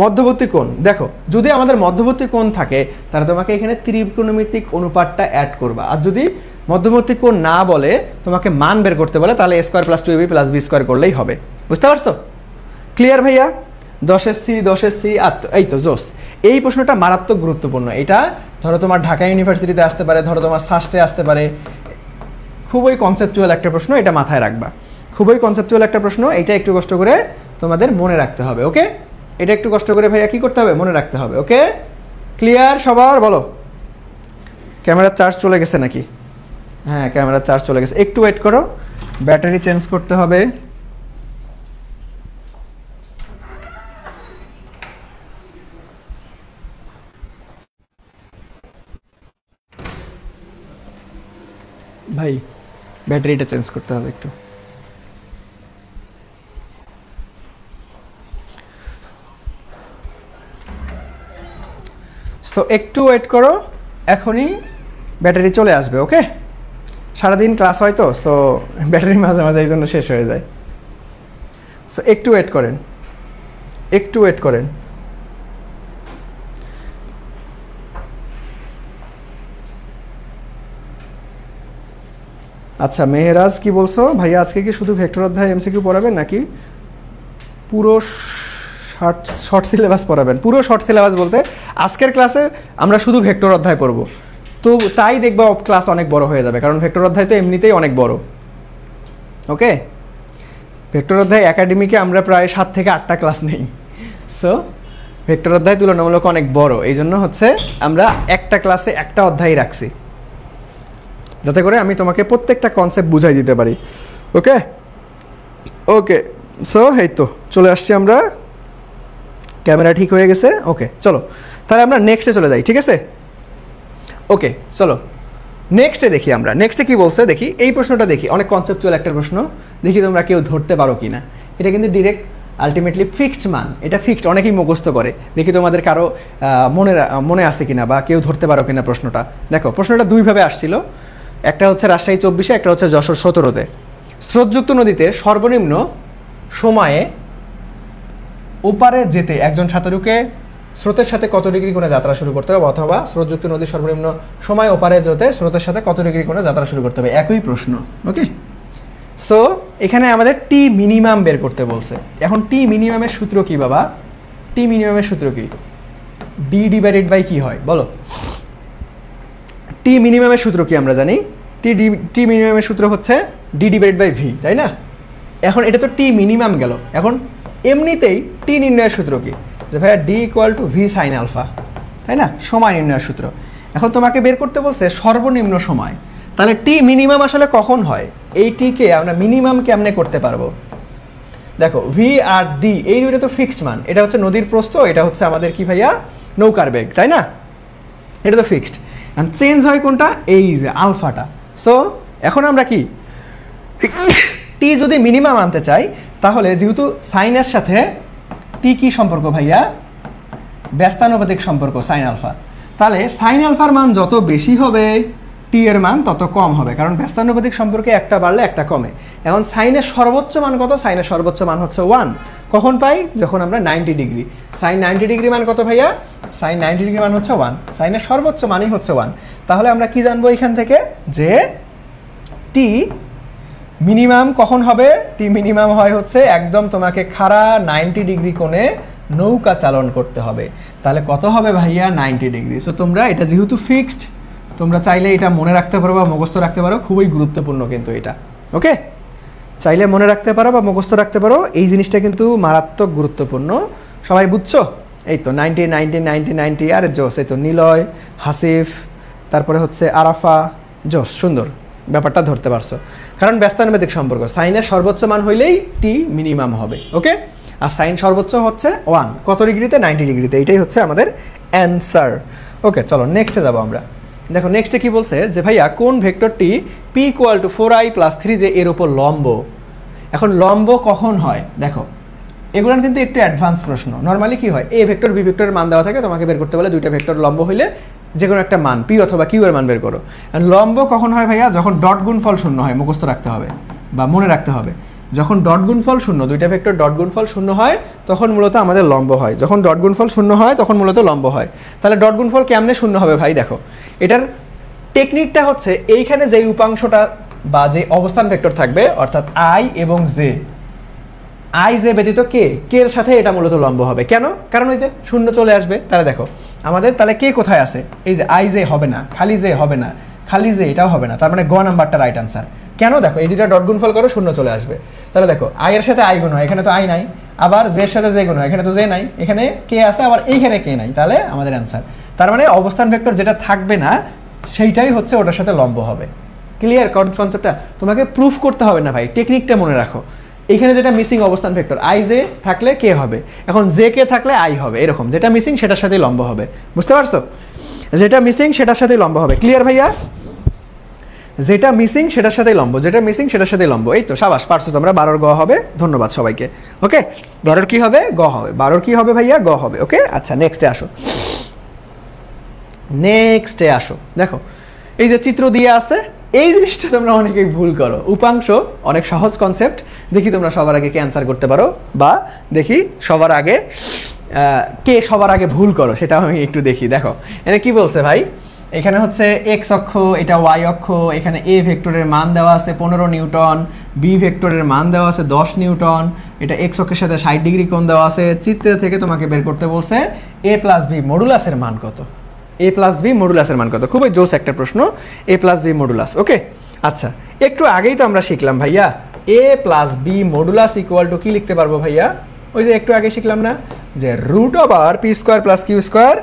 মধ্যবর্তী কোণ, দেখো যদি আমাদের মধ্যবর্তী কোণ থাকে, তাহলে তোমাকে এখানে ত্রিকোণমিতিক অনুপাতটা অ্যাড করবা। আর যদি মধ্যবর্তী কোণ না বলে, তোমাকে মান বের করতে বলে, তাহলে a² + 2ab + b² করলেই হবে। বুঝতে পারছো? ক্লিয়ার ভাইয়া? 10 সি। এই তো জোস। এই প্রশ্নটা মারাত্মক গুরুত্বপূর্ণ। এটা ধরো তোমার ঢাকা ইউনিভার্সিটিতে আসতে পারে, ধরো তোমার সাস্টে আসতে পারে। খুবই কনসেপচুয়াল একটা প্রশ্ন, এটা মাথায় রাখবা। খুবই কনসেপচুয়াল একটা প্রশ্ন, এটা একটু কষ্ট করে তোমাদের মনে রাখতে হবে। ওকে, এটা একটু কষ্ট করে ভাইয়া কি করতে হবে? মনে রাখতে হবে। ওকে, ক্লিয়ার সবার? বলো, ক্যামেরার চার্জ চলে গেছে নাকি? হ্যাঁ, ক্যামেরার চার্জ চলে গেছে। একটু ওয়েট করো, ব্যাটারি চেঞ্জ করতে হবে। ভাই ব্যাটারিটা চেঞ্জ করতে হবে একটু। সো একটু ওয়েট করো, এখনই ব্যাটারি চলে আসবে। ওকে, সারাদিন ক্লাস হয় তো, সো ব্যাটারি মাঝে মাঝে এই জন্য শেষ হয়ে যায়। সো একটু ওয়েট করেন, একটু ওয়েট করেন। আচ্ছা মেহরাজ কি বলছো ভাইয়া, আজকে কি শুধু ভেক্টর অধ্যায় এমসিকিউ পড়াবেন নাকি পুরো শর্ট সিলেবাস পড়াবেন? পুরো শর্ট সিলেবাস বলতে আজকের ক্লাসে আমরা শুধু ভেক্টর অধ্যায় পড়ব, তো তাই দেখবা ক্লাস অনেক বড় হয়ে যাবে, কারণ ভেক্টর অধ্যায় তো এমনিতেই অনেক বড়। ওকে, ভেক্টর অধ্যায় একাডেমিকে আমরা প্রায় 7 থেকে 8টা ক্লাস নেই, সো ভেক্টর অধ্যায় তুলনামূলক অনেক বড়, এই জন্য হচ্ছে আমরা একটা ক্লাসে একটা অধ্যায় রাখছি, যাতে করে আমি তোমাকে প্রত্যেকটা কনসেপ্ট বুঝাই দিতে পারি। ওকে ওকে, সো এই তো চলে আসছি আমরা, ক্যামেরা ঠিক হয়ে গেছে। ওকে চলো তাহলে আমরা নেক্সটে চলে যাই, ঠিক আছে? ওকে চলো নেক্সটে দেখি আমরা, নেক্সটে কি বলছে দেখি। এই প্রশ্নটা দেখি, অনেক কনসেপচুয়াল একটা প্রশ্ন, দেখি তোমরা কেউ ধরতে পারো কি না। এটা কিন্তু ডিরেক্ট আলটিমেটলি ফিক্সড মান, এটা ফিক্সড, অনেকেই মুখস্থ করে, দেখি তোমাদের কারো মনে আছে কিনা বা কেউ ধরতে পারো কিনা প্রশ্নটা। দেখো প্রশ্নটা দুইভাবে আসছিল, একটা হচ্ছে রাজশাহী 24-এ, একটা হচ্ছে যশোর 17-তে। স্রোতযুক্ত নদীতে সর্বনিম্ন সময়ে ওপারে যেতে একজন সাঁতারুকে স্রোতের সাথে কত ডিগ্রি কোণে যাত্রা শুরু করতে হবে, অথবা স্রোতযুক্ত নদীর সর্বনিম্ন সময় ওপারে যেতে স্রোতের সাথে কত ডিগ্রি কোণে যাত্রা শুরু করতে হবে, একই প্রশ্ন। ওকে, সো এখানে আমাদের টি মিনিমাম বের করতে বলছে। এখন টি মিনিমামের সূত্র কি বাবা? টি মিনিমামের সূত্র কি? ডি ডিভাইডেড বাই কি হয় বলো? টি মিনিমামের সূত্র কি আমরা জানি? টি মিনিমামের সূত্র হচ্ছে ডি ডিভাইডেড বাই ভি, তাই না? এখন এটা তো টি মিনিমাম গেল, এখন এমনিতেই টি নির্ণয়ের সূত্র কি? যে ভাইয়া D equal to V sine alpha, তাই না? সময় নির্ণয়ের সূত্র। এখন তোমাকে বের করতে বলছে সর্বনিম্ন সময়, তাহলে টি মিনিমাম আসলে কখন হয়? এই টিকে আমরা মিনিমাম কেমনে করতে পারবো? দেখো ভি আর ডি এই দুটো তো ফিক্সড মান, এটা হচ্ছে নদীর প্রস্থ, এটা হচ্ছে আমাদের কি ভাইয়া নৌকার বেগ, তাই না? এটা তো ফিক্সড, আর চেঞ্জ হয় কোনটা? এই যে আলফাটা। সো এখন আমরা কি টি যদি মিনিমাম আনতে চাই, তাহলে যেহেতু সাইনের সাথে টি কি সম্পর্ক ভাইয়া? ব্যস্তানুপাতিক সম্পর্ক সাইন আলফা, তাহলে সাইন আলফার মান যত বেশি হবে টি এর মান তত কম হবে, কারণ ব্যস্তানুপাতিক সম্পর্কে একটা বাড়লে একটা কমে। এখন সাইনের সর্বোচ্চ মান কত? সাইনের সর্বোচ্চ মান হচ্ছে 1। কখন পাই? যখন আমরা 90 ডিগ্রি। সাইন 90 ডিগ্রি মান কত ভাইয়া? সাইন 90 ডিগ্রি মান হচ্ছে 1, সাইনের সর্বোচ্চ মানই হচ্ছে 1। তাহলে আমরা কি জানবো এখান থেকে? যে টি মিনিমাম কখন হবে? টি মিনিমাম হয় হচ্ছে একদম তোমাকে খাড়া 90 ডিগ্রি কোণে নৌকা চালন করতে হবে। তাহলে কত হবে ভাইয়া? 90 ডিগ্রি। সো তোমরা এটা যেহেতু ফিক্সড, তোমরা চাইলে এটা মনে রাখতে পারো বা মুখস্থ রাখতে পারো, খুবই গুরুত্বপূর্ণ কিন্তু এটা। ওকে, চাইলে মনে রাখতে পারো বা মুখস্থ রাখতে পারো, এই জিনিসটা কিন্তু মারাত্মক গুরুত্বপূর্ণ। সবাই বুঝছো? এই তো 90 90 90 90, আরে জোস, এই তো নিলয়, হাসিফ, তারপরে হচ্ছে আরাফা, জোস, সুন্দর ব্যাপারটা ধরতে পারছো। কারণ ব্যস্তানুপাতিক সম্পর্ক, সাইনের সর্বোচ্চ মান হইলেই টি মিনিমাম হবে। ওকে, আর সাইন সর্বোচ্চ হচ্ছে 1, কত ডিগ্রিতে? 90 ডিগ্রিতে। এইটাই হচ্ছে আমাদের অ্যান্সার। ওকে চলো নেক্সটে যাবো আমরা। দেখো নেক্সটে কি বলছে যে ভাইয়া কোন ভেক্টরটি P equal two 4i + 3j এর উপর লম্ব। এখন লম্ব কখন হয়? দেখো এগুলো কিন্তু একটু অ্যাডভান্স প্রশ্ন। নর্মালি কি হয়, এ ভেক্টর বি ভেক্টরের মান দেওয়া থাকে, তোমাকে বের করতে বলে দুইটা ভেক্টর লম্ব হইলে যে কোনো একটা মান পি অথবা কিউ এর মান বের করো। লম্ব কখন হয় ভাইয়া? যখন ডট গুণফল শূন্য হয়, মুখস্থ রাখতে হবে বা মনে রাখতে হবে। যখন ডট গুণফল শূন্য, দুইটা ভেক্টর ডট গুণফল শূন্য হয়, তখন মূলত আমাদের লম্ব হয়। যখন ডট গুণফল শূন্য হয় তখন মূলত লম্ব হয়। তাহলে ডট গুণফল কেমনে শূন্য হবে ভাই? দেখো এটার টেকনিকটা হচ্ছে এইখানে যে উপাংশটা বা যে অবস্থান ভেক্টর থাকবে, অর্থাৎ আই এবং জে, আই জে ব্যতীত কে, কে এর সাথে এটা মূলত লম্ব হবে। কেন? কারণ ওই যে শূন্য চলে আসবে। তাহলে দেখো আমাদের তাহলে কে কোথায় আছে? এই যে আই জে হবে না, খালি জে হবে না, খালি জে এটাও হবে না, তার মানে গ নাম্বারটা রাইট আনসার। কেন? দেখো এই দুটা ডট গুণফল করো, শূন্য চলে আসবে। তাহলে দেখো আই এর সাথে আই গুণ হয়, এখানে তো আই নাই, আবার জের সাথে জে গুণ হয়, এখানে তো জে নাই, এখানে কে আছে, আবার এইখানে কে নাই, তাহলে আমাদের অ্যান্সার। তার মানে অবস্থান ভেক্টর যেটা থাকবে না সেইটাই হচ্ছে ওটার সাথে লম্ব হবে। ক্লিয়ার কনসেপ্টটা? তোমাকে প্রুফ করতে হবে না ভাই, টেকনিকটা মনে রাখো। এখানে যেটা মিসিং অবস্থান ভেক্টর আই জে থাকলে কে হবে, এখন জে কে থাকলে আই হবে, এরকম যেটা মিসিং সেটার সাথেই লম্ব হবে। বুঝতে পারছো? যেটা মিসিং সেটার সাথেই লম্ব হবে। ক্লিয়ার ভাইয়া? যেটা মিসিং সেটার সাথেই লম্ব, যেটা মিসিং সেটার সাথেই লম্ব। এই তো সাবাস, পারছো তোমরা। 12 গ হবে। ধন্যবাদ সবাইকে। ওকে, 12 কি হবে? গ হবে। 12 কি হবে ভাইয়া? গ হবে। ওকে আচ্ছা নেক্সটে আসো। নেক্সটে আসো, দেখো এই যে চিত্র দিয়ে আছে, এই জিনিসটা তোমরা অনেকেই ভুল করো। উপাংশ অনেক সহজ কনসেপ্ট, দেখি তোমরা সবার আগে কে অ্যান্সার করতে পারো, বা দেখি সবার আগে কে সবার আগে ভুল করো, সেটা আমি একটু দেখি। দেখো এখানে কি বলছে ভাই, এখানে হচ্ছে এক্স অক্ষ, এটা ওয়াই অক্ষ, এখানে এ ভেক্টরের মান দেওয়া আছে 15 নিউটন, বি ভেক্টরের মান দেওয়া আছে 10 নিউটন, এটা এক্স অক্ষের সাথে 60 ডিগ্রি কোণ দেওয়া আছে। চিত্র থেকে তোমাকে বের করতে বলছে এ প্লাস বি মডুলাসের মান কত, এ প্লাস বি মডুলাসের মান কত। খুবই জোস একটা প্রশ্ন, A plus B modulus. Okay আচ্ছা, একটু আগেই তো আমরা শিখলাম ভাইয়া A plus B modulus equal to কি লিখতে পারবো ভাইয়া, ওই যে একটু আগে শিখলাম না, যে root over P square plus Q square,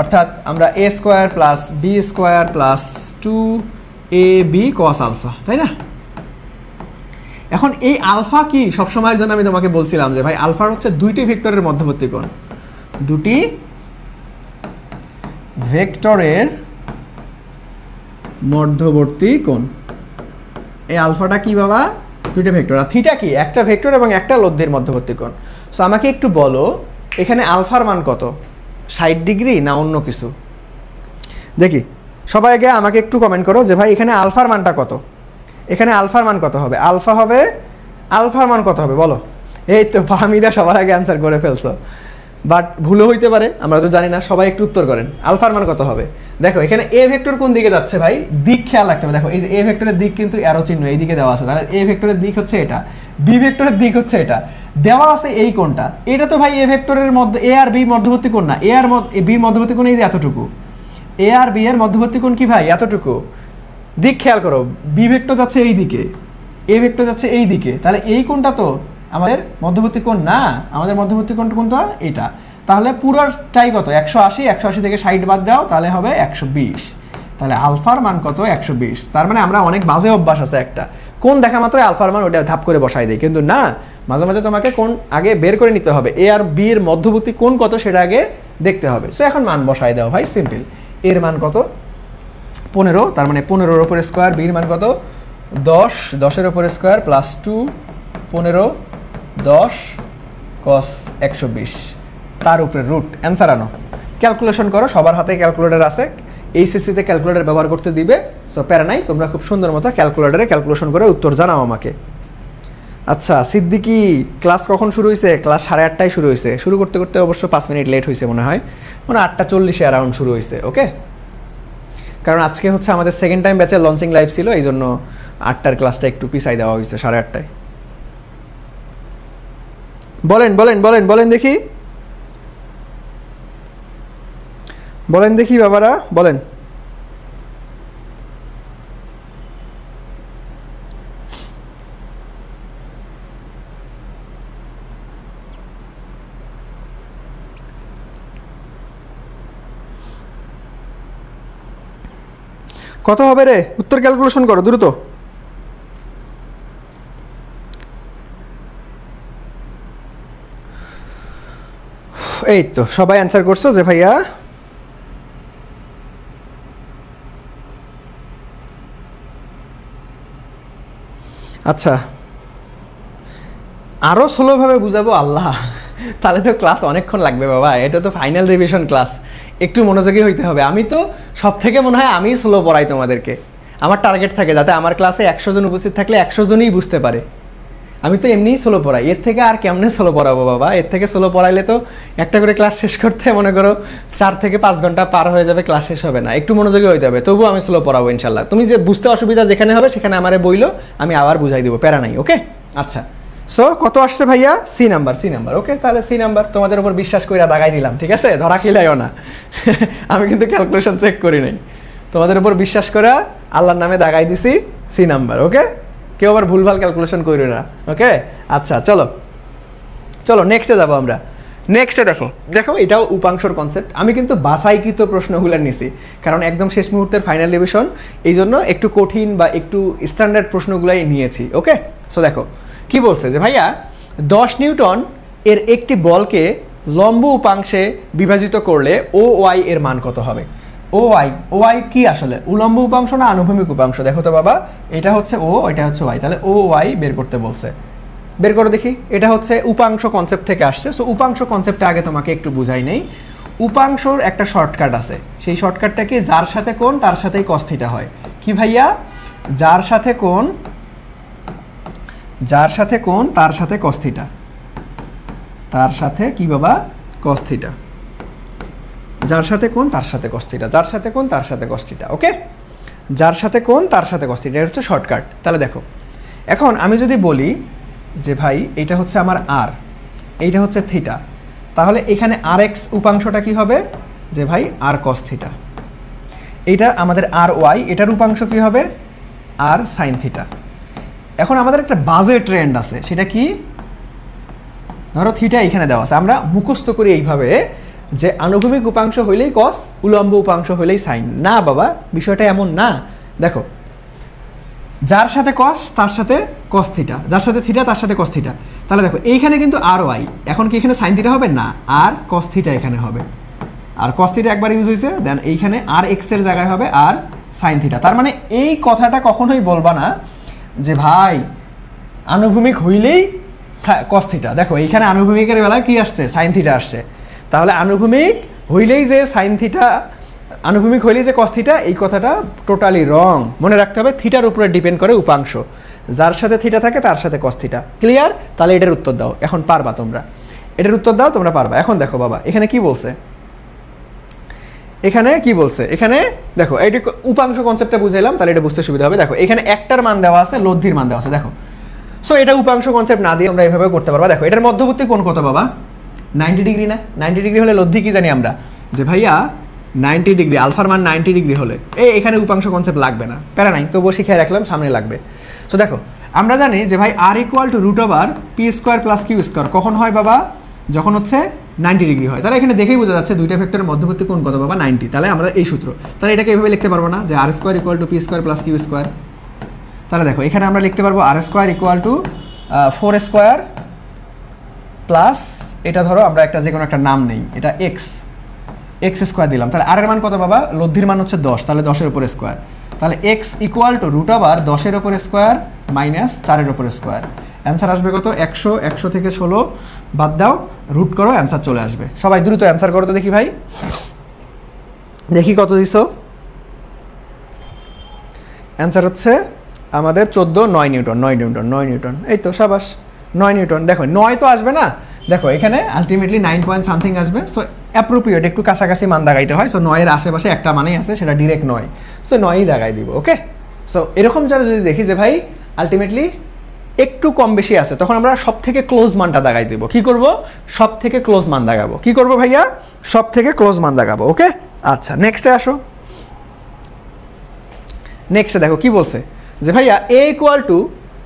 অর্থাৎ আমরা A square plus B square plus 2ab cos alpha, তাই না? এখন এই আলফা কি সবসময়ের জন্য আমি তোমাকে বলছিলাম যে ভাই আলফার হচ্ছে দুইটি ভেক্টরের মধ্যবর্তী কোণ, দুটি ভেক্টরের মধ্যবর্তী কোণ। এই আলফাটা কি বাবা, দুইটা ভেক্টর, আর থিটা কি একটা ভেক্টর এবং একটা লব্ধির মধ্যবর্তী কোণ। সো আমাকে একটু বলো এখানে আলফার মান কত, 60 ডিগ্রি না অন্য কিছু? দেখি সবাই আগে আমাকে একটু কমেন্ট করো যে ভাই এখানে আলফার মানটা কত, এখানে আলফার মান কত হবে, আলফার মান কত হবে বলো। এই তো ফাহমিদা সবার আগে অ্যান্সার করে ফেলছো, বাট ভুলও হইতে পারে, আমরা তো জানি না, সবাই একটু উত্তর করেন আলফার মান কত হবে। দেখো এখানে এ ভেক্টর কোন দিকে যাচ্ছে ভাই, দিক খেয়াল রাখতে হবে। দেখো এই যে এ ভেক্টরের দিক কিন্তু অ্যারো চিহ্ন এই দিকে দেওয়া আছে, তাহলে এ ভেক্টরের দিক হচ্ছে এটা, বি ভেক্টরের দিক হচ্ছে এটা, দেওয়া আছে এই কোণটা, এটা তো ভাই এ ভেক্টরের মধ্যে এ আর বি মধ্যবর্তী কোণ না, এ আর বির মধ্যবর্তী কোণ এই যে এতটুকু, এ আর বি এর মধ্যবর্তী কোণ কি ভাই এতটুকু। দিক খেয়াল করো, বি ভেক্টর যাচ্ছে এই দিকে, এ ভেক্টর যাচ্ছে এই দিকে, তাহলে এই কোণটা তো আমাদের মধ্যবর্তী কোণ না, আমাদের মধ্যবর্তী কোণটা কোনটা এটা, তাহলে পুরোটাই কত 180, 180 থেকে 60 বাদ দাও তাহলে হবে 120, তাহলে আলফার মান কত 120। তার মানে আমরা অনেক বাজে অভ্যাস আছে একটা, কোন দেখা মাত্র আলফার মান ওটা ধাপ করে বসাই দিই, কিন্তু না, মাঝে মাঝে তোমাকে কোন আগে বের করে নিতে হবে, এ আর বি এর মধ্যবর্তী কোণ কত সেটা আগে দেখতে হবে। সো এখন মান বসাই দাও ভাই, সিম্পল। এর মান কত 15, তার মানে 15 এর উপরে স্কোয়ার, বির মান কত 10, 10 এর উপরে স্কোয়ার প্লাস 2 15 10 cos 120, তার উপরে রুট। অ্যান্সার আনো, ক্যালকুলেশন করো, সবার হাতে ক্যালকুলেটর আছে, এইচএসসিতে ক্যালকুলেটর ব্যবহার করতে দিবে, সো প্যারা নাই, তোমরা খুব সুন্দর মতো ক্যালকুলেটরে ক্যালকুলেশন করে উত্তর জানাও আমাকে। আচ্ছা সিদ্দিকি, ক্লাস কখন শুরু হয়েছে? ক্লাস 8:30টায় শুরু হয়েছে, শুরু করতে করতে অবশ্য 5 মিনিট লেট হয়েছে মনে হয়, 8:40 অ্যারাউন্ড শুরু হয়েছে। ওকে, কারণ আজকে হচ্ছে আমাদের সেকেন্ড টাইম ব্যাচের লঞ্চিং লাইভ ছিল, এই জন্য 8টার ক্লাসটা একটু পিছাই দেওয়া হয়েছে 8:30টায়। বলেন বলেন বলেন বলেন দেখি, বলেন দেখি বাবারা বলেন। কত হবে রে, উত্তর ক্যালকুলেশন করো দ্রুত। এই তো সবাই অ্যান্সার করছো যে ভাইয়া আচ্ছা আরও স্লোভাবে বুঝাবো আল্লাহ, তাহলে তো ক্লাস অনেকক্ষণ লাগবে বাবা, এটা তো ফাইনাল রিভিশন ক্লাস, একটু মনোযোগী হইতে হবে। আমি তো সব থেকে মনে হয় আমি স্লো পড়াই তোমাদেরকে, আমার টার্গেট থাকে যাতে আমার ক্লাসে 100 জন উপস্থিত থাকলে 100 জনই বুঝতে পারে। আমি তো এমনিই স্লো পড়াই, এর থেকে আর কেমনে স্লো পড়াবো বাবা, এর থেকে স্লো পড়াইলে তো একটা করে ক্লাস শেষ করতে মনে করো 4 থেকে 5 ঘন্টা পার হয়ে যাবে, ক্লাস শেষ হবে না। একটু মনোযোগী হইতে হবে, তবুও আমি স্লো পড়াবো ইনশাল্লাহ। তুমি যে বুঝতে অসুবিধা যেখানে হবে সেখানে আমারে বইলো, আমি আবার বুঝাই দিব, প্যারা নাই। ওকে আচ্ছা, সো কত আসছে ভাইয়া? C number, C number. Okay, তাহলে সি নাম্বার, তোমাদের উপর বিশ্বাস করে দাগাই দিলাম, ঠিক আছে, ধরা খিলাইও না। আমি কিন্তু ক্যালকুলেশন চেক করি নাই, তোমাদের উপর বিশ্বাস করে আল্লাহর নামে দাগাই দিছি, সি নাম্বার। ওকে, কেউ আবার ভুলভাল ক্যালকুলেশন করি না। ওকে আচ্ছা, চলো চলো নেক্সটে যাবো আমরা। নেক্সটে দেখো, দেখো এটাও উপাংশর কনসেপ্ট। আমি কিন্তু বাছাইকৃত প্রশ্নগুলো নিছি, কারণ একদম শেষ মুহূর্তের ফাইনাল রিভিশন, এই জন্য একটু কঠিন বা একটু স্ট্যান্ডার্ড প্রশ্নগুলাই নিয়েছি। ওকে, সো দেখো কি বলছে যে ভাইয়া 10 নিউটন এর একটি বলকে লম্ব উপাংশে বিভাজিত করলে ও ওয়াই এর মান কত হবে? ও ওয়াই কি আসলে উলম্ব উপাংশ না আনুভূমিক উপাংশ? দেখো তো বাবা, এটা হচ্ছে ও, এটা হচ্ছে ওয়াই, তাহলে ও ওয়াই বের করতে বলছে। বের করো দেখি। এটা হচ্ছে উপাংশ কনসেপ্ট থেকে আসছে। সো উপাংশ কনসেপ্টটা আগে তোমাকে একটু বুঝাই নেই। উপাংশর একটা শর্টকাট আছে, সেই শর্টকাটটা কি, যার সাথে কোণ তার সাথেই cos θ হয়। কি ভাইয়া, যার সাথে কোণ তার সাথে cos θ, তার সাথে কি বাবা, cos θ, যার সাথে কোণ তার সাথে cos θ, যার সাথে কোণ তার সাথে cos θ। ওকে, যার সাথে কোণ তার সাথে cos θ, এটা হচ্ছে শর্টকাট। তাহলে দেখো এখন আমি যদি বলি যে ভাই এটা হচ্ছে আমার r, এইটা হচ্ছে θ, তাহলে এখানে rx উপাংশটা কি হবে, যে ভাই r cos θ, এইটা আমাদের ry, এটার উপাংশ কি হবে, r sin θ। এখন আমাদের একটা বাজে ট্রেন্ড আছে, সেটা কি, ধরো θ এখানে দেওয়া আছে, আমরা মুখস্থ করি এইভাবে যে আনুভূমিক উপাংশ হইলেই cos, উলম্ব উপাংশ হইলেই sin। না বাবা, বিষয়টা এমন না। দেখো যার সাথে cos তার সাথে cos θ, যার সাথে θ তার সাথে cos θ। তাহলে দেখো এইখানে কিন্তু ry, এখন কি এখানে sin θ হবে না, আর cos θ এখানে হবে, আর cos θ একবার ইউজ হয়েছে, দেন এইখানে rx এর জায়গায় হবে আর sin θ। তার মানে এই কথাটা কখনোই বলবা না যে ভাই আনুভূমিক হইলেই cos θ। দেখো এইখানে আনুভূমিকের বেলায় কি আসছে, sin θ আসছে, তাহলে আনুভূমিক হইলেই যে sin θ, আনুভূমিক হইলেই যে cos θ, এই কথাটা টোটালি রং। মনে রাখতে হবে থিটার উপরে ডিপেন্ড করে উপাংশ, যার সাথে θ থাকে তার সাথে cos θ। ক্লিয়ার? তাহলে এটার উত্তর দাও, এখন পারবা তোমরা, এটার উত্তর দাও, তোমরা পারবা। এখন দেখো বাবা এখানে কি বলছে, এখানে কি বলছে, এখানে দেখো এইটা উপাংশ কনসেপ্টটা বুঝাইলাম, তাহলে এটা বুঝতে সুবিধা হবে। দেখো এখানে একটার মান দেওয়া আছে, লব্ধির মান দেওয়া আছে, দেখো সো এটা উপাংশ কনসেপ্ট না দিয়ে আমরা এইভাবে করতে পারবা। দেখো এটার মধ্যবর্তী কোণ কত বাবা, 90 ডিগ্রি না, 90 ডিগ্রি হলে লব্ধি কি জানি আমরা, যে ভাইয়া 90 ডিগ্রি, আলফার মান 90 ডিগ্রি হলে এখানে উপাংশ কনসেপ্ট লাগবে না, প্যারা নাই, তবুও শিখে রাখলাম, সামনে লাগবে। সো দেখো আমরা জানি যে ভাই r equal to √p² plus q², কখন হয় বাবা, যখন হচ্ছে 90 ডিগ্রি হয়। তাহলে এখানে দেখেই বোঝা যাচ্ছে দুইটা ভেক্টরের মধ্যবর্তী কোণ কত বাবা, 90। তাহলে আমরা এই সূত্র, তাহলে এটাকে এভাবে লিখতে পারবো না যে r² equal to p² plus q²। তাহলে দেখো এখানে আমরা লিখতে পারবো r² ইকুয়াল টু 4² প্লাস, এটা ধরো আমরা একটা যে কোনো একটা নাম নেই, এটা x² দিলাম। তাহলে r এর মান কত বাবা, লব্ধির মান হচ্ছে 10, তাহলে 10 এর উপর স্কোয়ার, তাহলে x ইকুয়াল টু √10 এর উপর স্কোয়ার মাইনাস 4 এর উপর স্কোয়ার। অ্যান্সার আসবে কত, 100, 100 থেকে 16 বাদ দাও, রুট করো, অ্যান্সার চলে আসবে। সবাই দ্রুত অ্যান্সার করো তো দেখি ভাই, দেখি কত দিছো। অ্যান্সার হচ্ছে আমাদের 14, 9 নিউটন, 9 নিউটন, 9 নিউটন, এই তো সাবাস, 9 নিউটন। দেখো 9 তো আসবে না, দেখো এখানে আলটিমেটলি 9 পয়েন্ট সামথিং আসবে। সো অ্যাপ্রোপ্রিয়েট, একটু কাছাকাছি মান দাগাইতে হয়। সো 9 এর আশেপাশে একটা মানেই আছে, সেটা ডিরেক্ট 9, সো 9ই দাগাই দিব। ওকে, সো এরকম যারা যদি দেখি যে ভাই আলটিমেটলি একটু কম বেশি আছে, তখন আমরা সব থেকে ক্লোজ মানটা দাগাই দেব। কি করব, সব থেকে ক্লোজ মান দাগাবো। কি করব ভাইয়া, সব থেকে ক্লোজ মান দাগাবো। ওকে, আচ্ছা নেক্সটে আসো। নেক্সটে দেখো কি বলছে, যে ভাইয়া a equal to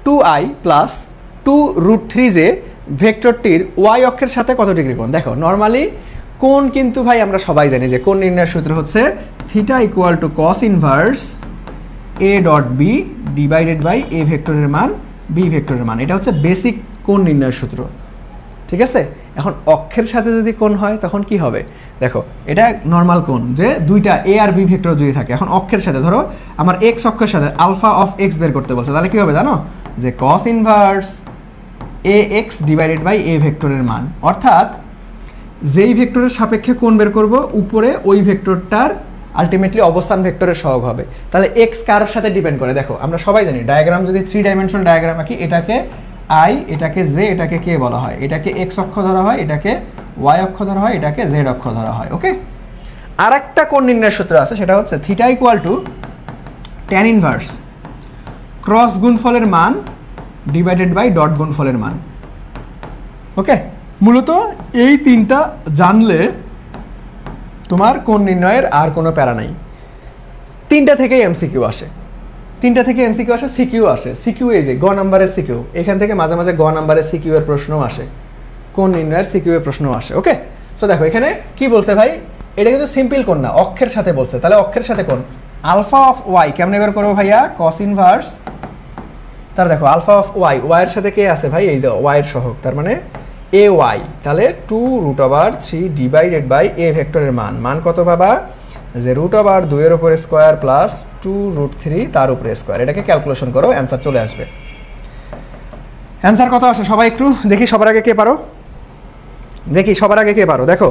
2i plus 2√3j ভেক্টরটির y অক্ষের সাথে কত ডিগ্রি কোণ। দেখো নর্মালি কোণ কিন্তু ভাই আমরা সবাই জানি যে কোণ নির্ণয়ের সূত্র হচ্ছে theta equal to cos inverse a dot b divided by a ভেক্টরের মান b ভেক্টরের মান। এটা হচ্ছে বেসিক কোণ নির্ণয়ের সূত্র, ঠিক আছে। এখন অক্ষের সাথে যদি কোণ হয় তখন কি হবে, দেখো এটা নর্মাল কোণ, যে দুইটা a আর b ভেক্টর যদি থাকে। এখন অক্ষের সাথে ধরো আমার x অক্ষের সাথে আলফা অফ x বের করতে বলছে, তাহলে কি হবে জানো, যে cos inverse ax divided by a ভেক্টরের মান। অর্থাৎ যেই ভেক্টরের সাপেক্ষে কোণ বের করব, উপরে ওই ভেক্টরটার আলটিমেটলি অবস্থান ভেক্টরের সহগ হবে। তাহলে x কার সাথে ডিপেন্ড করে, দেখো আমরা সবাই জানি ডায়াগ্রাম যদি 3 ডাইমেনশনাল ডায়াগ্রাম আঁকি, এটাকে i, এটাকে j, এটাকে k বলা হয়, এটাকে x অক্ষ ধরা হয়, এটাকে y অক্ষ ধরা হয়, এটাকে z অক্ষ ধরা হয়। ওকে, আর একটা কোণ নির্ণয়ের সূত্র আছে, সেটা হচ্ছে theta equal to tan inverse cross গুণফলের মান ডিভাইডেড বাই ডট গুণফলের মান। ওকে, মূলত এই তিনটা জানলে তোমার কোণ নির্ণয়ের আর কোনো প্যারা নাই। তিনটা থেকেই এমসিকিউ আসে, তিনটা থেকে এমসিকিউ আসে, সিকিউ আসে। সিকিউ এই যে গ নাম্বারের সিকিউ, এখান থেকে মাঝে মাঝে গ নাম্বারের সিকিউ এর প্রশ্নও আসে, কোণ নির্ণয়ের সিকিউ এর প্রশ্নও আসে। ওকে, সো দেখো এখানে কি বলছে ভাই, এটা কিন্তু সিম্পল কোণ না, অক্ষের সাথে বলছে। তাহলে অক্ষের সাথে কোণ আলফা অফ ওয়াই কেমনে বের করবো ভাইয়া, কস ইনভার্স, তাহলে দেখো আলফা অফ ওয়াই, ওয়াই এর সাথে কে আছে ভাই, এই যে ওয়াই এর সহগ, তার মানে এ ওয়াই, তাহলে 2√3 ডিভাইডেড বাই এ ভেক্টরের মান। মান কত বাবা, যে √2 এর উপর স্কোয়ার প্লাস 2√3 তার উপরে স্কোয়ার। এটাকে ক্যালকুলেশন করো, অ্যান্সার চলে আসবে। অ্যান্সার কত আসে সবাই একটু দেখি, সবার আগে কে পারো, দেখি সবার আগে কে পারো। দেখো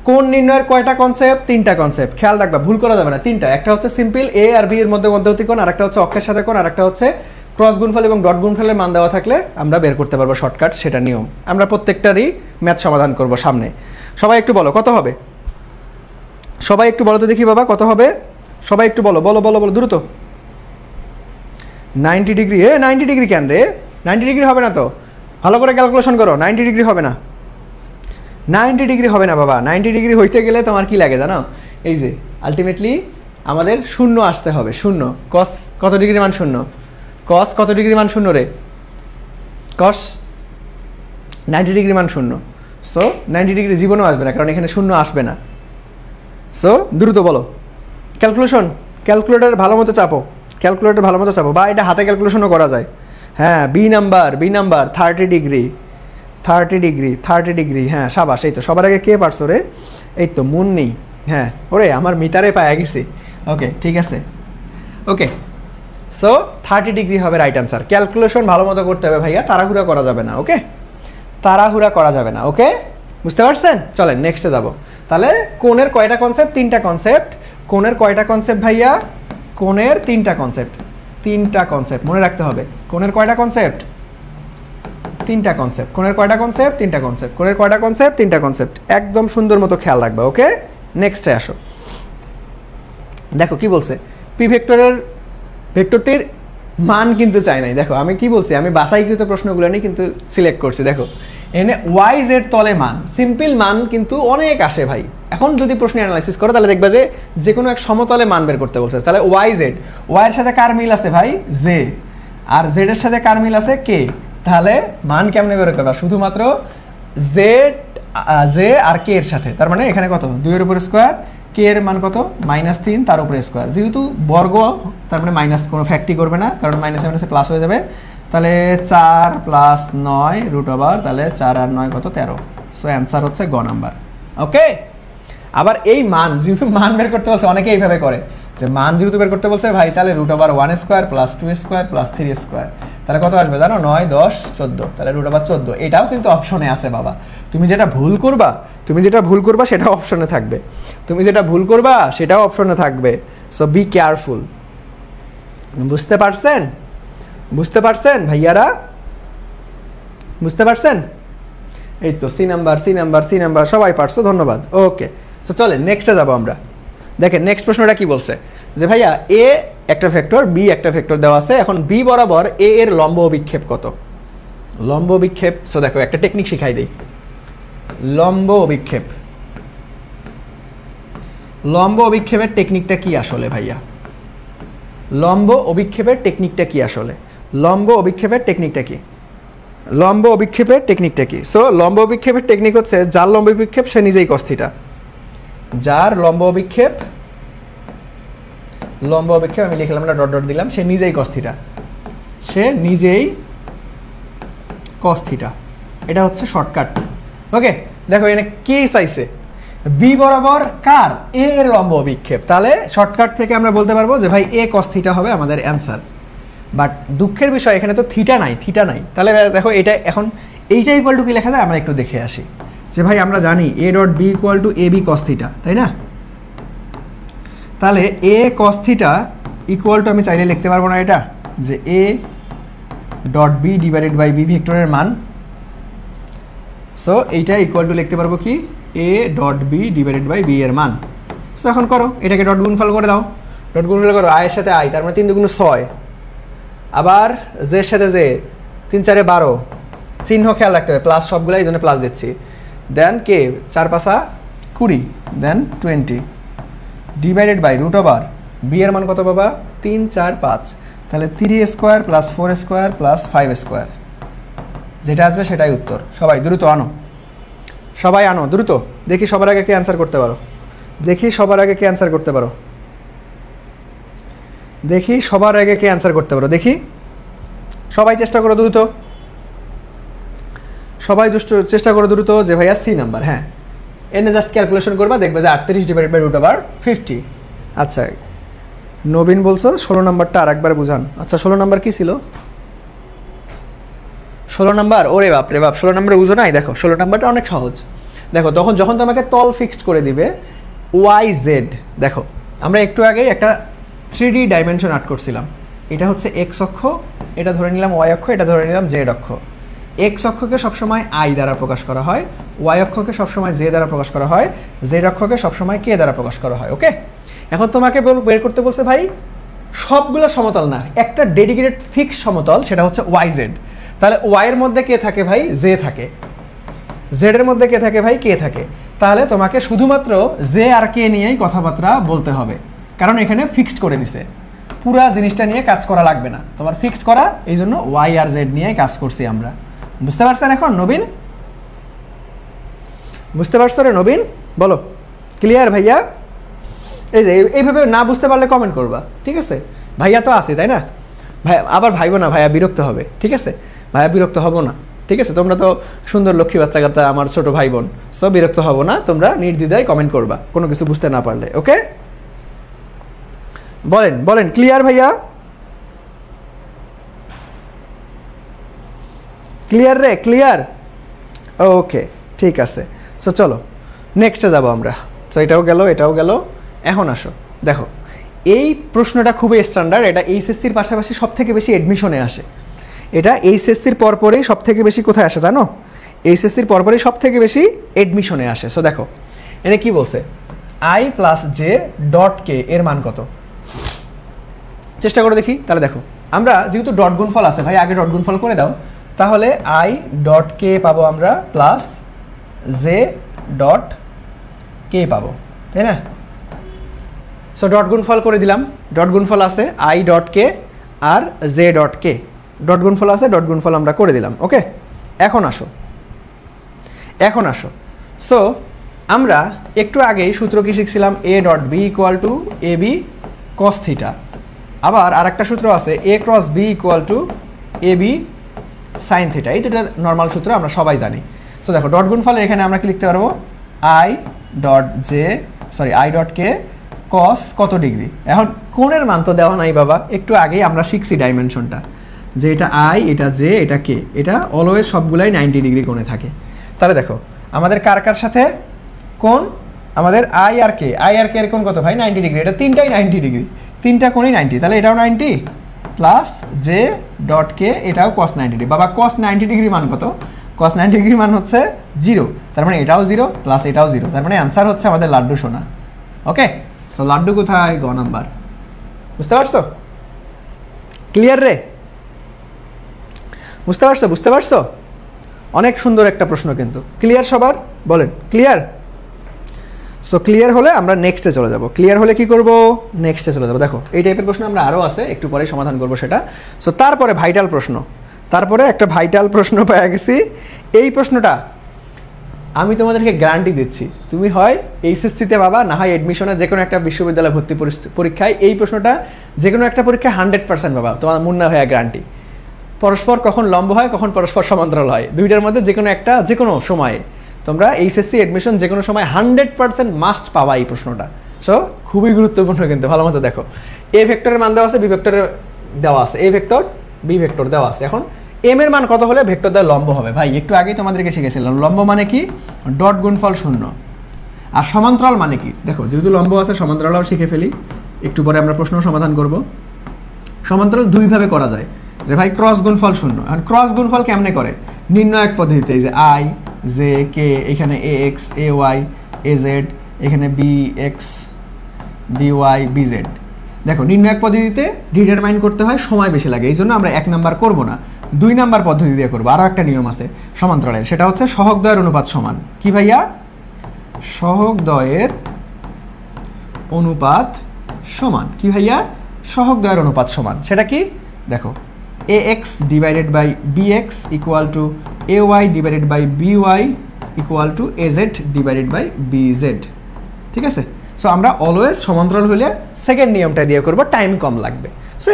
কোণ নির্ণয়ের কয়টা কনসেপ্ট? 3টা কনসেপ্ট। খেয়াল রাখবা, ভুল করা যাবে না। 3টা, একটা হচ্ছে সিম্পল এ আর বি এর মধ্যে মধ্যবর্তী কোণ, আরেকটা হচ্ছে অক্ষের সাথে কোণ, আরেকটা হচ্ছে ক্রস গুণফল এবং ডট গুণফলের মান দেওয়া থাকলে আমরা বের করতে পারবো শর্টকাট, সেটা নিয়ম। আমরা প্রত্যেকটারই ম্যাথ সমাধান করব সামনে। সবাই একটু বলো কত হবে? সবাই একটু বলো তো দেখি বাবা কত হবে? সবাই একটু বলো বলো বলো বলো দ্রুত। 90 ডিগ্রি। 90 ডিগ্রি কেন রে? 90 ডিগ্রি হবে না তো, ভালো করে ক্যালকুলেশন করো। 90 ডিগ্রি হবে না, 90 ডিগ্রি হবে না বাবা। 90 ডিগ্রি হইতে গেলে তোমার কি লাগে জানো? এই যে আলটিমেটলি আমাদের শূন্য আসতে হবে, শূন্য। কস কত ডিগ্রি মান শূন্য? কস কত ডিগ্রি মান শূন্য রে? কস 90 ডিগ্রি মান শূন্য। সো 90 ডিগ্রি জীবনেও আসবে না, কারণ এখানে শূন্য আসবে না। সো দ্রুত বলো ক্যালকুলেশন, ক্যালকুলেটর ভালো মতো চাপো, ক্যালকুলেটর ভালো মতো চাপো, বা এটা হাতে ক্যালকুলেশনও করা যায়। হ্যাঁ, B number 30 degree, 30 degree, 30 degree. হ্যাঁ সাবাস, এই তো সবার আগে কে পারছো রে? এই তো মুন্নি। হ্যাঁ ওরে আমার মিটারে পায়া গেছি। ওকে ঠিক আছে, ওকে। সো 30 ডিগ্রি হবে রাইট অ্যান্সার। ক্যালকুলেশন ভালো মতো করতে হবে ভাইয়া, তাড়াহুড়া করা যাবে না। ওকে, তাড়াহুড়া করা যাবে না। ওকে, বুঝতে পারছেন? চলেন নেক্সটে যাব। তাহলে কোণের কয়টা কনসেপ্ট? 3টা কনসেপ্ট। কোণের কয়টা কনসেপ্ট ভাইয়া? কোণের 3টা কনসেপ্ট, 3টা কনসেপ্ট মনে রাখতে হবে। কোণের কয়টা কনসেপ্ট? 3টা কনসেপ্ট। কোণের কয়টা কনসেপ্ট? 3টা কনসেপ্ট। কোণের কয়টা কনসেপ্ট? 3টা কনসেপ্ট। একদম সুন্দর মতো খেয়াল রাখবা। ওকে, নেক্সটে আসো। দেখো কি বলছে, পি ভেক্টরটির মান কিন্তু চাই নাই। দেখো আমি কি বলছি, আমি বাছাইকৃত প্রশ্নগুলো নিয়ে কিন্তু সিলেক্ট করছি। দেখো এনে ওয়াই জেড তলে মান, সিম্পল মান কিন্তু অনেক আসে ভাই। এখন যদি প্রশ্ন অ্যানালাইসিস করো তাহলে দেখবা যে কোনো এক সমতলে মান বের করতে বলছে। তাহলে ওয়াই জেড, ওয়াইয়ের সাথে কার মিল আছে ভাই? জে। আর জেডের সাথে কার মিল আছে? কে। তাহলে মান কেমনে বের করবা? শুধুমাত্র জে আর কে এর সাথে। তার মানে এখানে কত? 2 এর উপর স্কোয়ার, কে এর মান কত? -3 তার উপরে স্কোয়ার। যেহেতু বর্গ তার মানে মাইনাস কোনো ফ্যাক্টরি করবে না, কারণ মাইনাসে মাইনাসে প্লাস হয়ে যাবে। তাহলে 4 + 9 √, তাহলে 4 আর 9 কত? 13। সো অ্যান্সার হচ্ছে গ নাম্বার। ওকে, আবার এই মান যেহেতু মান বের করতে বলছে, অনেকে এইভাবে করে যে মান যেহেতু বের করতে বলছে ভাই, তাহলে √1² + 2² + 3²। তাহলে কত আসবে জানো? 9, 10, 14। তাহলে √14। এটাও কিন্তু অপশনে আছে বাবা। তুমি যেটা ভুল করবা সেটা অপশনে থাকবে, তুমি যেটা ভুল করবা সেটাও অপশনে থাকবে। So be careful. বুঝতে পারছেন? বুঝতে পারছেন ভাইয়ারা? বুঝতে পারছেন? এই তো সি নাম্বার সবাই পারছো, ধন্যবাদ। ওকে, সো চলে নেক্সটে যাবো আমরা। দেখেন নেক্সট প্রশ্নটা কি বলছে, যে ভাইয়া এ একটা ভেক্টর, বি একটা ভেক্টর দেওয়া আছে। এখন বি বরাবর এ এর লম্ব অভিক্ষেপ কত? লম্ব অভিক্ষেপ। সো দেখো একটা টেকনিক শিখাই দেই। লম্ব অভিক্ষেপ, লম্ব অভিক্ষেপের টেকনিকটা কি আসলে ভাইয়া? লম্ব অভিক্ষেপের টেকনিকটা কি আসলে? লম্ব অভিক্ষেপের টেকনিকটা কি? লম্ব অভিক্ষেপের টেকনিকটা কি? সো লম্ব অভিক্ষেপের টেকনিক হচ্ছে, যার লম্ব অভিক্ষেপ সে নিজেই cos θ। যার লম্ব অভিক্ষেপ, আমি লিখলাম না, ডট ডট দিলাম, সে নিজেই cos θ, সে নিজেই cos θ। এটা হচ্ছে শর্টকাট। ওকে, দেখো এখানে কি চাইছে? বি বরাবর কার? এ এর লম্ব অভিক্ষেপ। তাহলে শর্টকাট থেকে আমরা বলতে পারবো যে ভাই এ cos θ হবে আমাদের অ্যান্সার। বাট দুঃখের বিষয় এখানে তো থিটা নাই। তাহলে দেখো এটা এখন এইটা ইকুয়াল টু কি লেখা যায় আমরা একটু দেখে আসি। যে ভাই আমরা জানি a dot B equal to A B cos θ, তাই না? তাহলে এ cos θ ইকুয়াল টু, আমি চাইলে লিখতে পারবো না এটা, যে A dot B divided by B ভেক্টরের মান। সো এইটা ইকুয়াল টু লিখতে পারবো কি? A dot B divided by B এর মান। সো এখন করো এটাকে ডট গুণফল করে দাও, ডট গুণফল করো, আয়ের সাথে আই, তার মানে 3 × 6, আবার জের সাথে জে, 3 × 4 = 12। চিহ্ন খেয়াল রাখতে হবে, প্লাস সবগুলো, এই জন্য প্লাস দিচ্ছি। দেন কে 4 × 5 = 20, দেন 20 ডিভাইডেড বাই √, বি এর মান কত বাবা? 3, 4, 5। তাহলে 3² + 4² + 5², যেটা আসবে সেটাই উত্তর। সবাই দ্রুত আনো, সবাই আনো দ্রুত। দেখি সবার আগে কে অ্যান্সার করতে পারো, দেখি সবার আগে কে অ্যান্সার করতে পারো, দেখি সবার আগে কে অ্যান্সার করতে পারো, দেখি সবাই চেষ্টা করো দ্রুত, সবাই চেষ্টা করো দ্রুত। যে ভাইয়া সি নাম্বার, হ্যাঁ এনে জাস্ট ক্যালকুলেশন করবা, দেখবে যে 38 ডিভাইডেড বাই √50। আচ্ছা নবীন বলছো 16 নাম্বারটা আরেকবার বুঝান। আচ্ছা 16 নাম্বার কি ছিল? 16 নাম্বার, ওরে বাপ রে বাপ, 16 নাম্বার বুঝো নাই? দেখো 16 নাম্বারটা অনেক সহজ। দেখো তখন যখন তোমাকে তল ফিক্সড করে দিবে ওয়াই জেড, দেখো আমরা একটু আগেই একটা 3D ডাইমেনশন আর্ট করছিলাম। এটা হচ্ছে এক্স অক্ষ, এটা ধরে নিলাম ওয়াই অক্ষ, এটা ধরে নিলাম জেড অক্ষ। এক্স অক্ষকে সবসময় আই দ্বারা প্রকাশ করা হয়, ওয়াই অক্ষকে সবসময় জে দ্বারা প্রকাশ করা হয়, জেড অক্ষকে সবসময় কে দ্বারা প্রকাশ করা হয়। ওকে, এখন তোমাকে বের করতে বলছে ভাই সবগুলো সমতল না, একটা ডেডিকেটেড ফিক্স সমতল, সেটা হচ্ছে ওয়াই জেড। তাহলে ওয়াইয়ের মধ্যে কে থাকে ভাই? জে থাকে। জেডের মধ্যে কে থাকে ভাই? কে থাকে। তাহলে তোমাকে শুধুমাত্র জে আর কে নিয়েই কথাবার্তা বলতে হবে, কারণ এখানে ফিক্সড করে দিছে, পুরা জিনিসটা নিয়ে কাজ করা লাগবে না, তোমার ফিক্সড করা, এই জন্য ওয়াই আর জেড নিয়ে কাজ করছি আমরা। বুঝতে পারছেন এখন নবীন? বুঝতে পারছো রে নবীন? বলো ক্লিয়ার ভাইয়া? এই যে এইভাবে না বুঝতে পারলে কমেন্ট করবা, ঠিক আছে? ভাইয়া তো আছে তাই না? ভাই আবার ভাইবো না, ভাইয়া বিরক্ত হবে, ঠিক আছে? ভাইয়া বিরক্ত হবো না, ঠিক আছে? তোমরা তো সুন্দর লক্ষ্মী বাচ্চা কাচ্চা, আমার ছোট ভাই বোন, সব বিরক্ত হবো না, তোমরা নির্দ্বিধায় কমেন্ট করবা কোনো কিছু বুঝতে না পারলে। ওকে, বলেন বলেন ক্লিয়ার ভাইয়া? ক্লিয়ার রে? ক্লিয়ার? ওকে ঠিক আছে। সো চলো নেক্সটে যাবো আমরা। সো এটাও গেল, এটাও গেল। এখন আসো, দেখো এই প্রশ্নটা খুবই স্ট্যান্ডার্ড, এটা এইচএসসির পাশাপাশি সব থেকে বেশি এডমিশনে আসে। এটা এইচএসসির পরপরই সব থেকে বেশি কোথায় আসে জানো? এইচএসসির পরপরই সব থেকে বেশি এডমিশনে আসে। সো দেখো এনে কি বলছে, আই প্লাস জে ডট কে এর মান কত? চেষ্টা করে দেখি। তাহলে দেখো আমরা যেহেতু ডট গুণফল আছে, ভাই আগে ডট গুণফল করে দাও, তাহলে আই ডট কে পাবো আমরা প্লাস জে ডট কে পাবো, তাই না? সো ডট গুণফল করে দিলাম, ডট গুণফল আছে আই ডট কে আর জে ডট কে, ডট গুণফল আছে, ডট গুণফল আমরা করে দিলাম। ওকে, এখন আসো, এখন আসো। সো আমরা একটু আগেই সূত্র কি শিখছিলাম? A dot B equal to A B cos theta. আবার আরেকটা সূত্র আছে A cross B equal to A B sine theta. এই দুটো নর্মাল সূত্র আমরা সবাই জানি। সো দেখো ডট গুণফলের এখানে আমরা কি লিখতে পারবো? I dot J I dot K cos কত ডিগ্রি। এখন কোণের মান তো দেওয়া নাই বাবা, একটু আগেই আমরা শিখছি ডাইমেনশনটা, যে এটা আই, এটা জে, এটা কে, এটা অলওয়েজ সবগুলাই 90 ডিগ্রি কোণে থাকে। তাহলে দেখো আমাদের কার কার সাথে কোণ? আমাদের আই আর কে, আই আর কে এর কোণ কত ভাই? 90 ডিগ্রি। এটা তিনটাই 90 ডিগ্রি, তিনটা কোণই 90, তাহলে এটাও 90 প্লাস জে ডট কে, এটাও কস 90 ডিগ্রি। বাবা কস 90 ডিগ্রি মান কত? কস 90 ডিগ্রি মান হচ্ছে 0, তার মানে এটাও 0 প্লাস এটাও 0, তার মানে অ্যান্সার হচ্ছে আমাদের লাড্ডু সোনা। ওকে, সো লাড্ডু কোথায়? গ নাম্বার। বুঝতে পারছো? ক্লিয়ার রে? বুঝতে পারছো? বুঝতে পারছো? অনেক সুন্দর একটা প্রশ্ন কিন্তু। ক্লিয়ার সবার? বলেন ক্লিয়ার? সো ক্লিয়ার হলে আমরা নেক্সটে চলে যাব। ক্লিয়ার হলে কি করব? নেক্সটে চলে যাব। দেখো এই টাইপের প্রশ্ন আমরা আরও আছে, একটু পরে সমাধান করব সেটা। সো তারপরে ভাইটাল প্রশ্ন, তারপরে একটা ভাইটাল প্রশ্ন পেয়ে গেছি। এই প্রশ্নটা আমি তোমাদেরকে গ্যারান্টি দিচ্ছি, তুমি হয় এইচএসসিতে পাবা, না হয় অ্যাডমিশনে যে কোনো একটা বিশ্ববিদ্যালয় ভর্তি পরীক্ষায় এই প্রশ্নটা যে কোনো একটা পরীক্ষায় 100% পাবা, তোমার মুন্না ভাইয়া গ্যারান্টি। পরস্পর কখন লম্ব হয়, কখন পরস্পর সমান্তরাল হয়, দুইটার মধ্যে যে কোনো একটা, যে কোনো সময়ে তোমরা এইচএসসি অ্যাডমিশন যে কোনো সময় 100% মাস্ট পাবা এই প্রশ্নটা। সো খুবই গুরুত্বপূর্ণ কিন্তু, ভালো মতো দেখো। এ ভেক্টরের মান দেওয়া আছে, বি ভেক্টরের দেওয়া আছে, এ ভেক্টর বি ভেক্টর দেওয়া আছে। এখন এম এর মান কত হলে ভেক্টর দ্বারা লম্ব হবে? ভাই একটু আগেই তোমাদেরকে শিখেছিলাম, লম্ব মানে কি? ডট গুণফল 0। আর সমান্তরাল মানে কি? দেখো যেহেতু লম্ব আছে, সমান্তরালও শিখে ফেলি, একটু পরে আমরা প্রশ্ন সমাধান করব। সমান্তরাল দুইভাবে করা যায়, যে ভাই ক্রস গুণফল 0। এখন ক্রস গুণফল কেমনে করে? নির্ণায়ক পদ্ধতিতে, যে আই জে কে, এখানে A X A Y A Z, এখানে B X B Y B Z. দেখো নির্ণায়ক পদ্ধতিতে ডিটারমাইন করতে হয়, সময় বেশি লাগে, এই জন্য আমরা 1 নাম্বার করব না, 2 নাম্বার পদ্ধতি দিয়ে করবো। আরও একটা নিয়ম আছে সমান্তরালের, সেটা হচ্ছে সহগদ্বয়ের অনুপাত সমান। কি ভাইয়া? সহগদ্বয়ের অনুপাত সমান। কি ভাইয়া? সহগদ্বয়ের অনুপাত সমান। সেটা কি? দেখো A X divided by B X equal to A Y divided by B Y equal to A Z divided by B Z. ঠিক আছে? সো আমরা অলওয়েজ সমান্তরাল হলে সেকেন্ড নিয়মটা দিয়ে করবো, টাইম কম লাগবে। সো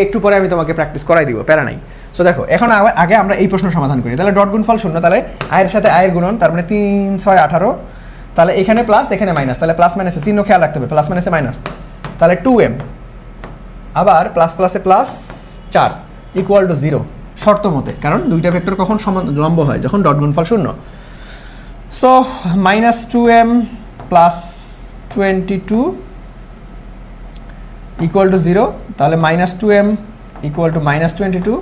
একটু পরে আমি তোমাকে প্র্যাকটিস করাই দিব, প্যারা নাই। সো দেখো এখন আগে আমরা এই প্রশ্ন সমাধান করি। তাহলে ডট গুণফল 0, তাহলে আয়ের সাথে আয়ের গুণন, তার মানে 3 6 18, তাহলে এখানে প্লাস এখানে মাইনাস, তাহলে প্লাস মাইনাসে চিহ্ন খেয়াল রাখতে হবে, প্লাস মাইনাসে মাইনাস, তাহলে 2m, আবার প্লাস প্লাসে প্লাস 4 ইকুয়াল টু 0 শর্ত মতে, কারণ দুইটা ভেক্টর কখন লম্ব হয়? যখন ডট গুণফল 0। So -2m plus 22 equal to 0, তাহলে -2m equal to -22,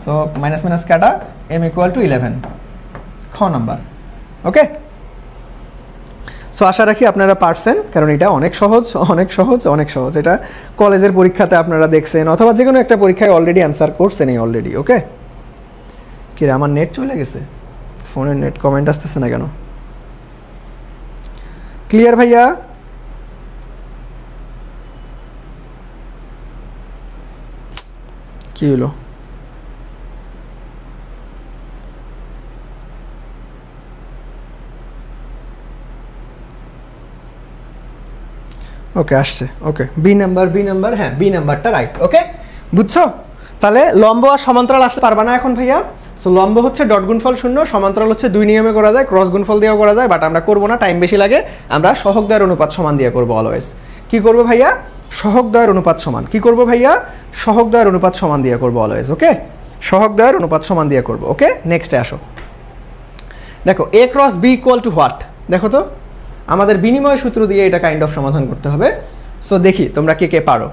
so minus minus কাটা, m ইকুয়াল টু 11, খ নাম্বার। ওকে, সো আশা রাখি আপনারা পারছেন, কারণ এটা অনেক সহজ অনেক সহজ অনেক সহজ। এটা কলেজের পরীক্ষাতে আপনারা দেখছেন অথবা যে কোনো একটা পরীক্ষায় অলরেডি অ্যান্সার করছেন এই অলরেডি। ওকে, কি রে আমার নেট চলে গেছে, ফোনের নেট কমেন্ট আসতেছে না কেন? ক্লিয়ার ভাইয়া? কি হলো? ওকে আসছে। ওকে, বি নাম্বার হ্যাঁ বি নাম্বারটা রাইট। ওকে, বুঝছো? তাহলে লম্ব আর সমান্তরাল আসতে পারবা না এখন ভাইয়া। সো লম্ব হচ্ছে ডট গুণফল 0, সমান্তরাল হচ্ছে 2 নিয়মে করা যায়, ক্রস গুণফল দিয়েও করা যায়, বাট আমরা করবো না, টাইম বেশি লাগে। আমরা সহগ দ্বয়ের অনুপাত সমান দিয়ে করবো অলওয়েজ। কি করবো ভাইয়া? সহগ দ্বয়ের অনুপাত সমান। কি করবো ভাইয়া? সহগ দ্বয়ের অনুপাত সমান দিয়ে করবো অলওয়েজ। ওকে, সহগ দ্বয়ের অনুপাত সমান দিয়ে করবো। ওকে, নেক্সটে আসো। দেখো a cross b equal to what? দেখো তো, আমাদের বিনিময় সূত্র দিয়ে এটা কাইন্ড অফ সমাধান করতে হবে। সো দেখি তোমরা কে কে পারো।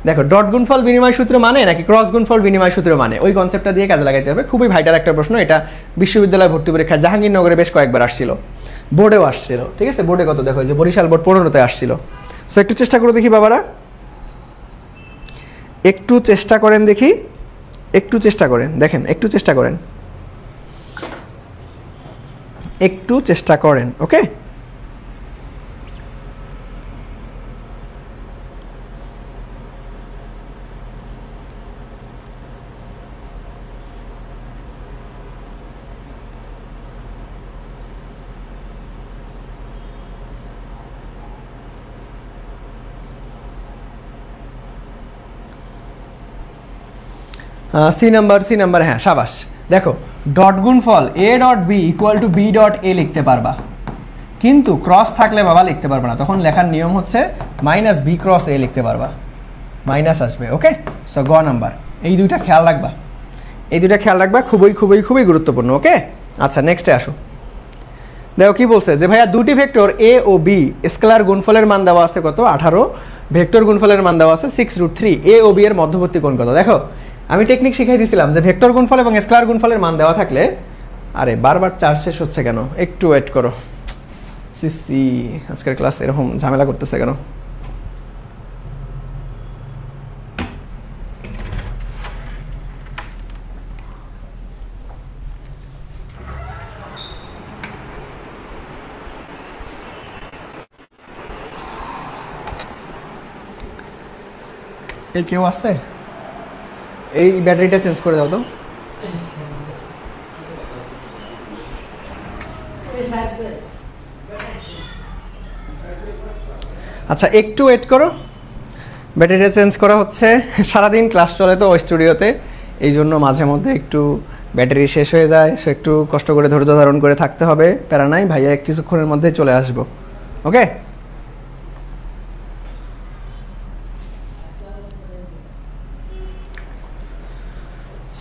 দেখো, ডট গুণফল বিনিময় সূত্র মানে নাকি ক্রস গুণফল বিনিময় সূত্র মানে, ওই কনসেপ্টটা দিয়ে কাজে লাগাইতে হবে। খুবই ভাইটাল একটা প্রশ্ন এটা, বিশ্ববিদ্যালয় ভর্তি পরীক্ষা জাহাঙ্গীরনগরে বেশ কয়েকবার আসছিল, বোর্ডেও আসছিল। ঠিক আছে, বোর্ডে কত দেখো, যে বরিশাল বোর্ড 15তে আসছিল। সো একটু চেষ্টা করে দেখি বাবারা, একটু চেষ্টা করেন দেখি, একটু চেষ্টা করেন, দেখেন একটু চেষ্টা করেন, একটু চেষ্টা করেন। ওকে, সি নাম্বার হ্যাঁ সাবাস। দেখো, ডট গুণফল A dot B equal to B dot A লিখতে পারবা, কিন্তু ক্রস থাকলে বাবা লিখতে পারবা না। তখন লেখার নিয়ম হচ্ছে মাইনাস বি ক্রস এ লিখতে পারবা, মাইনাস আসবে। ওকে, সো গ নাম্বার। এই দুইটা খেয়াল রাখবা, এই দুইটা খেয়াল রাখবা, খুবই খুবই খুবই গুরুত্বপূর্ণ। ওকে, আচ্ছা নেক্সটে আসো। দেখো কি বলছে, যে ভাইয়া দুটি ভেক্টর এ ও বি স্কেলার গুণফলের মান দেওয়া আছে কত? 18, ভেক্টর গুণফলের মান দেওয়া আছে 6√3, এ ও বি এর মধ্যবর্তী কোণ কত? দেখো, আমি টেকনিক শিখাই দিয়েছিলাম যে ভেক্টর গুণফল এবং স্কেলার গুণফলের মান দেওয়া থাকলে, আরে বারবার চার্জ শেষ হচ্ছে কেন? একটু ওয়েট করো। সিসি আজকের ক্লাস এরকম ঝামেলা করতেছে কেন? এই কেউ আছে? এই ব্যাটারিটা চেঞ্জ করে দাও তো। আচ্ছা একটু ওয়েট করো, ব্যাটারিটা চেঞ্জ করা হচ্ছে। সারাদিন ক্লাস চলে তো স্টুডিওতে, এই জন্য মাঝে মধ্যে একটু ব্যাটারি শেষ হয়ে যায়। সো একটু কষ্ট করে ধৈর্য ধারণ করে থাকতে হবে, প্যারা নাই, ভাইয়া কিছুক্ষণের মধ্যে চলে আসবো। ওকে,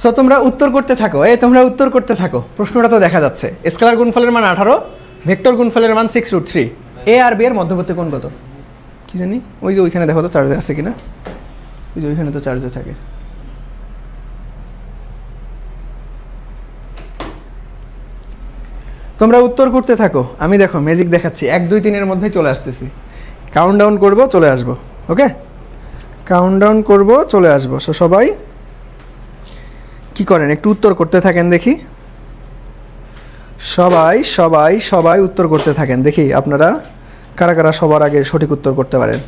সো তোমরা উত্তর করতে থাকো, তোমরা উত্তর করতে থাকো। প্রশ্নটা তো দেখা যাচ্ছে, স্কেলার গুণফলের মান 18, ভেক্টর গুণফলের মান 6√3, এ আর বি এর মধ্যবর্তী কোণ কত? কি জানি, ওই যে ওইখানে দেখো তো চার্জে আছে কিনা, ওই যে ওইখানে তো চার্জে থাকে। তোমরা উত্তর করতে থাকো, আমি দেখো ম্যাজিক দেখাচ্ছি, 1 2 3 এর মধ্যেই চলে আসতেছি। কাউন্টডাউন করব, চলে আসবো। ওকে, কাউন্টডাউন করব, চলে আসবো। সো সবাই কি করেন, একটু উত্তর করতে থাকেন দেখি, সবাই সবাই সবাই উত্তর করতে থাকেন দেখি আপনারা কারা কারা সবার আগে সঠিক উত্তর করতে পারেন।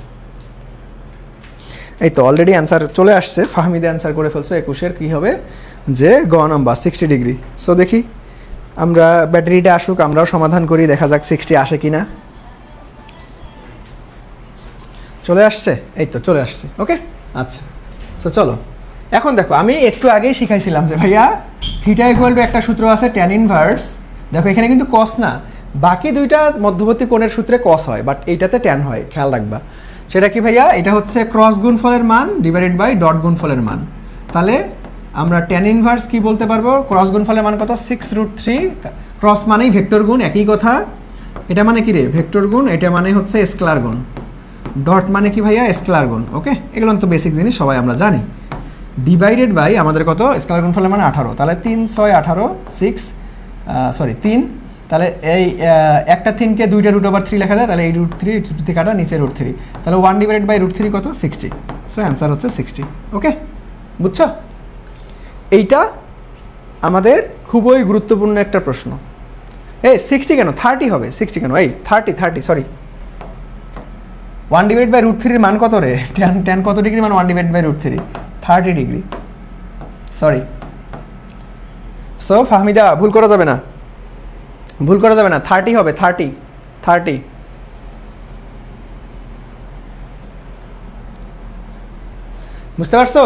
এই তো অলরেডি অ্যান্সার চলে আসছে, ফাহমিদা অ্যান্সার করে ফেলছে 21-এর কি হবে, যে গ নাম্বার 60 ডিগ্রি। সো দেখি আমরা ব্যাটারিটা আসুক, আমরাও সমাধান করি, দেখা যাক 60 আসে কিনা। চলে আসছে, এই তো চলে আসছে। ওকে, আচ্ছা সো চলো এখন দেখো, আমি একটু আগেই শিখাইছিলাম যে ভাইয়া থিটা ইকুয়াল টু একটা সূত্র আছে ট্যান ইনভার্স। দেখো এখানে কিন্তু কস না, বাকি দুইটা মধ্যবর্তী কোণের সূত্রে কস হয়, বাট এইটাতে ট্যান হয়, খেয়াল রাখবা। সেটা কি ভাইয়া? এটা হচ্ছে ক্রস গুণফলের মান ডিভাইডেড বাই ডট গুণফলের মান। তাহলে আমরা ট্যান ইনভার্স কি বলতে পারবো, ক্রস গুণফলের মান কত 6√3, ক্রস মানেই ভেক্টর গুণ, একই কথা। এটা মানে কি রে ভেক্টর গুণ, এটা মানে হচ্ছে স্কেলার গুণ, ডট মানে কি ভাইয়া স্কেলার গুণ। ওকে, এগুলো তো বেসিক জিনিস সবাই আমরা জানি। ডিভাইডেড বাই আমাদের কত স্কেলার গুণফলের মানে 18, তাহলে 3 6 18 3, তাহলে এই একটা 3কে দুইটা √3 লেখা যায়, তাহলে এই √3 থেকে কাটা নিচে √3, তাহলে 1/√3 কত 60। সো অ্যান্সার হচ্ছে 60। ওকে, বুঝছো? এইটা আমাদের খুবই গুরুত্বপূর্ণ একটা প্রশ্ন। 60 কেন 30 হবে, 60 কেন, এই 30 সরি, 1/√3 মান কত রে, tan কত ডিগ্রি মান 1/√3, 30 ডিগ্রি। সরি, সো ফাহমিদা ভুল করা যাবে না, 30 হবে, 30। বুঝতে পারছো?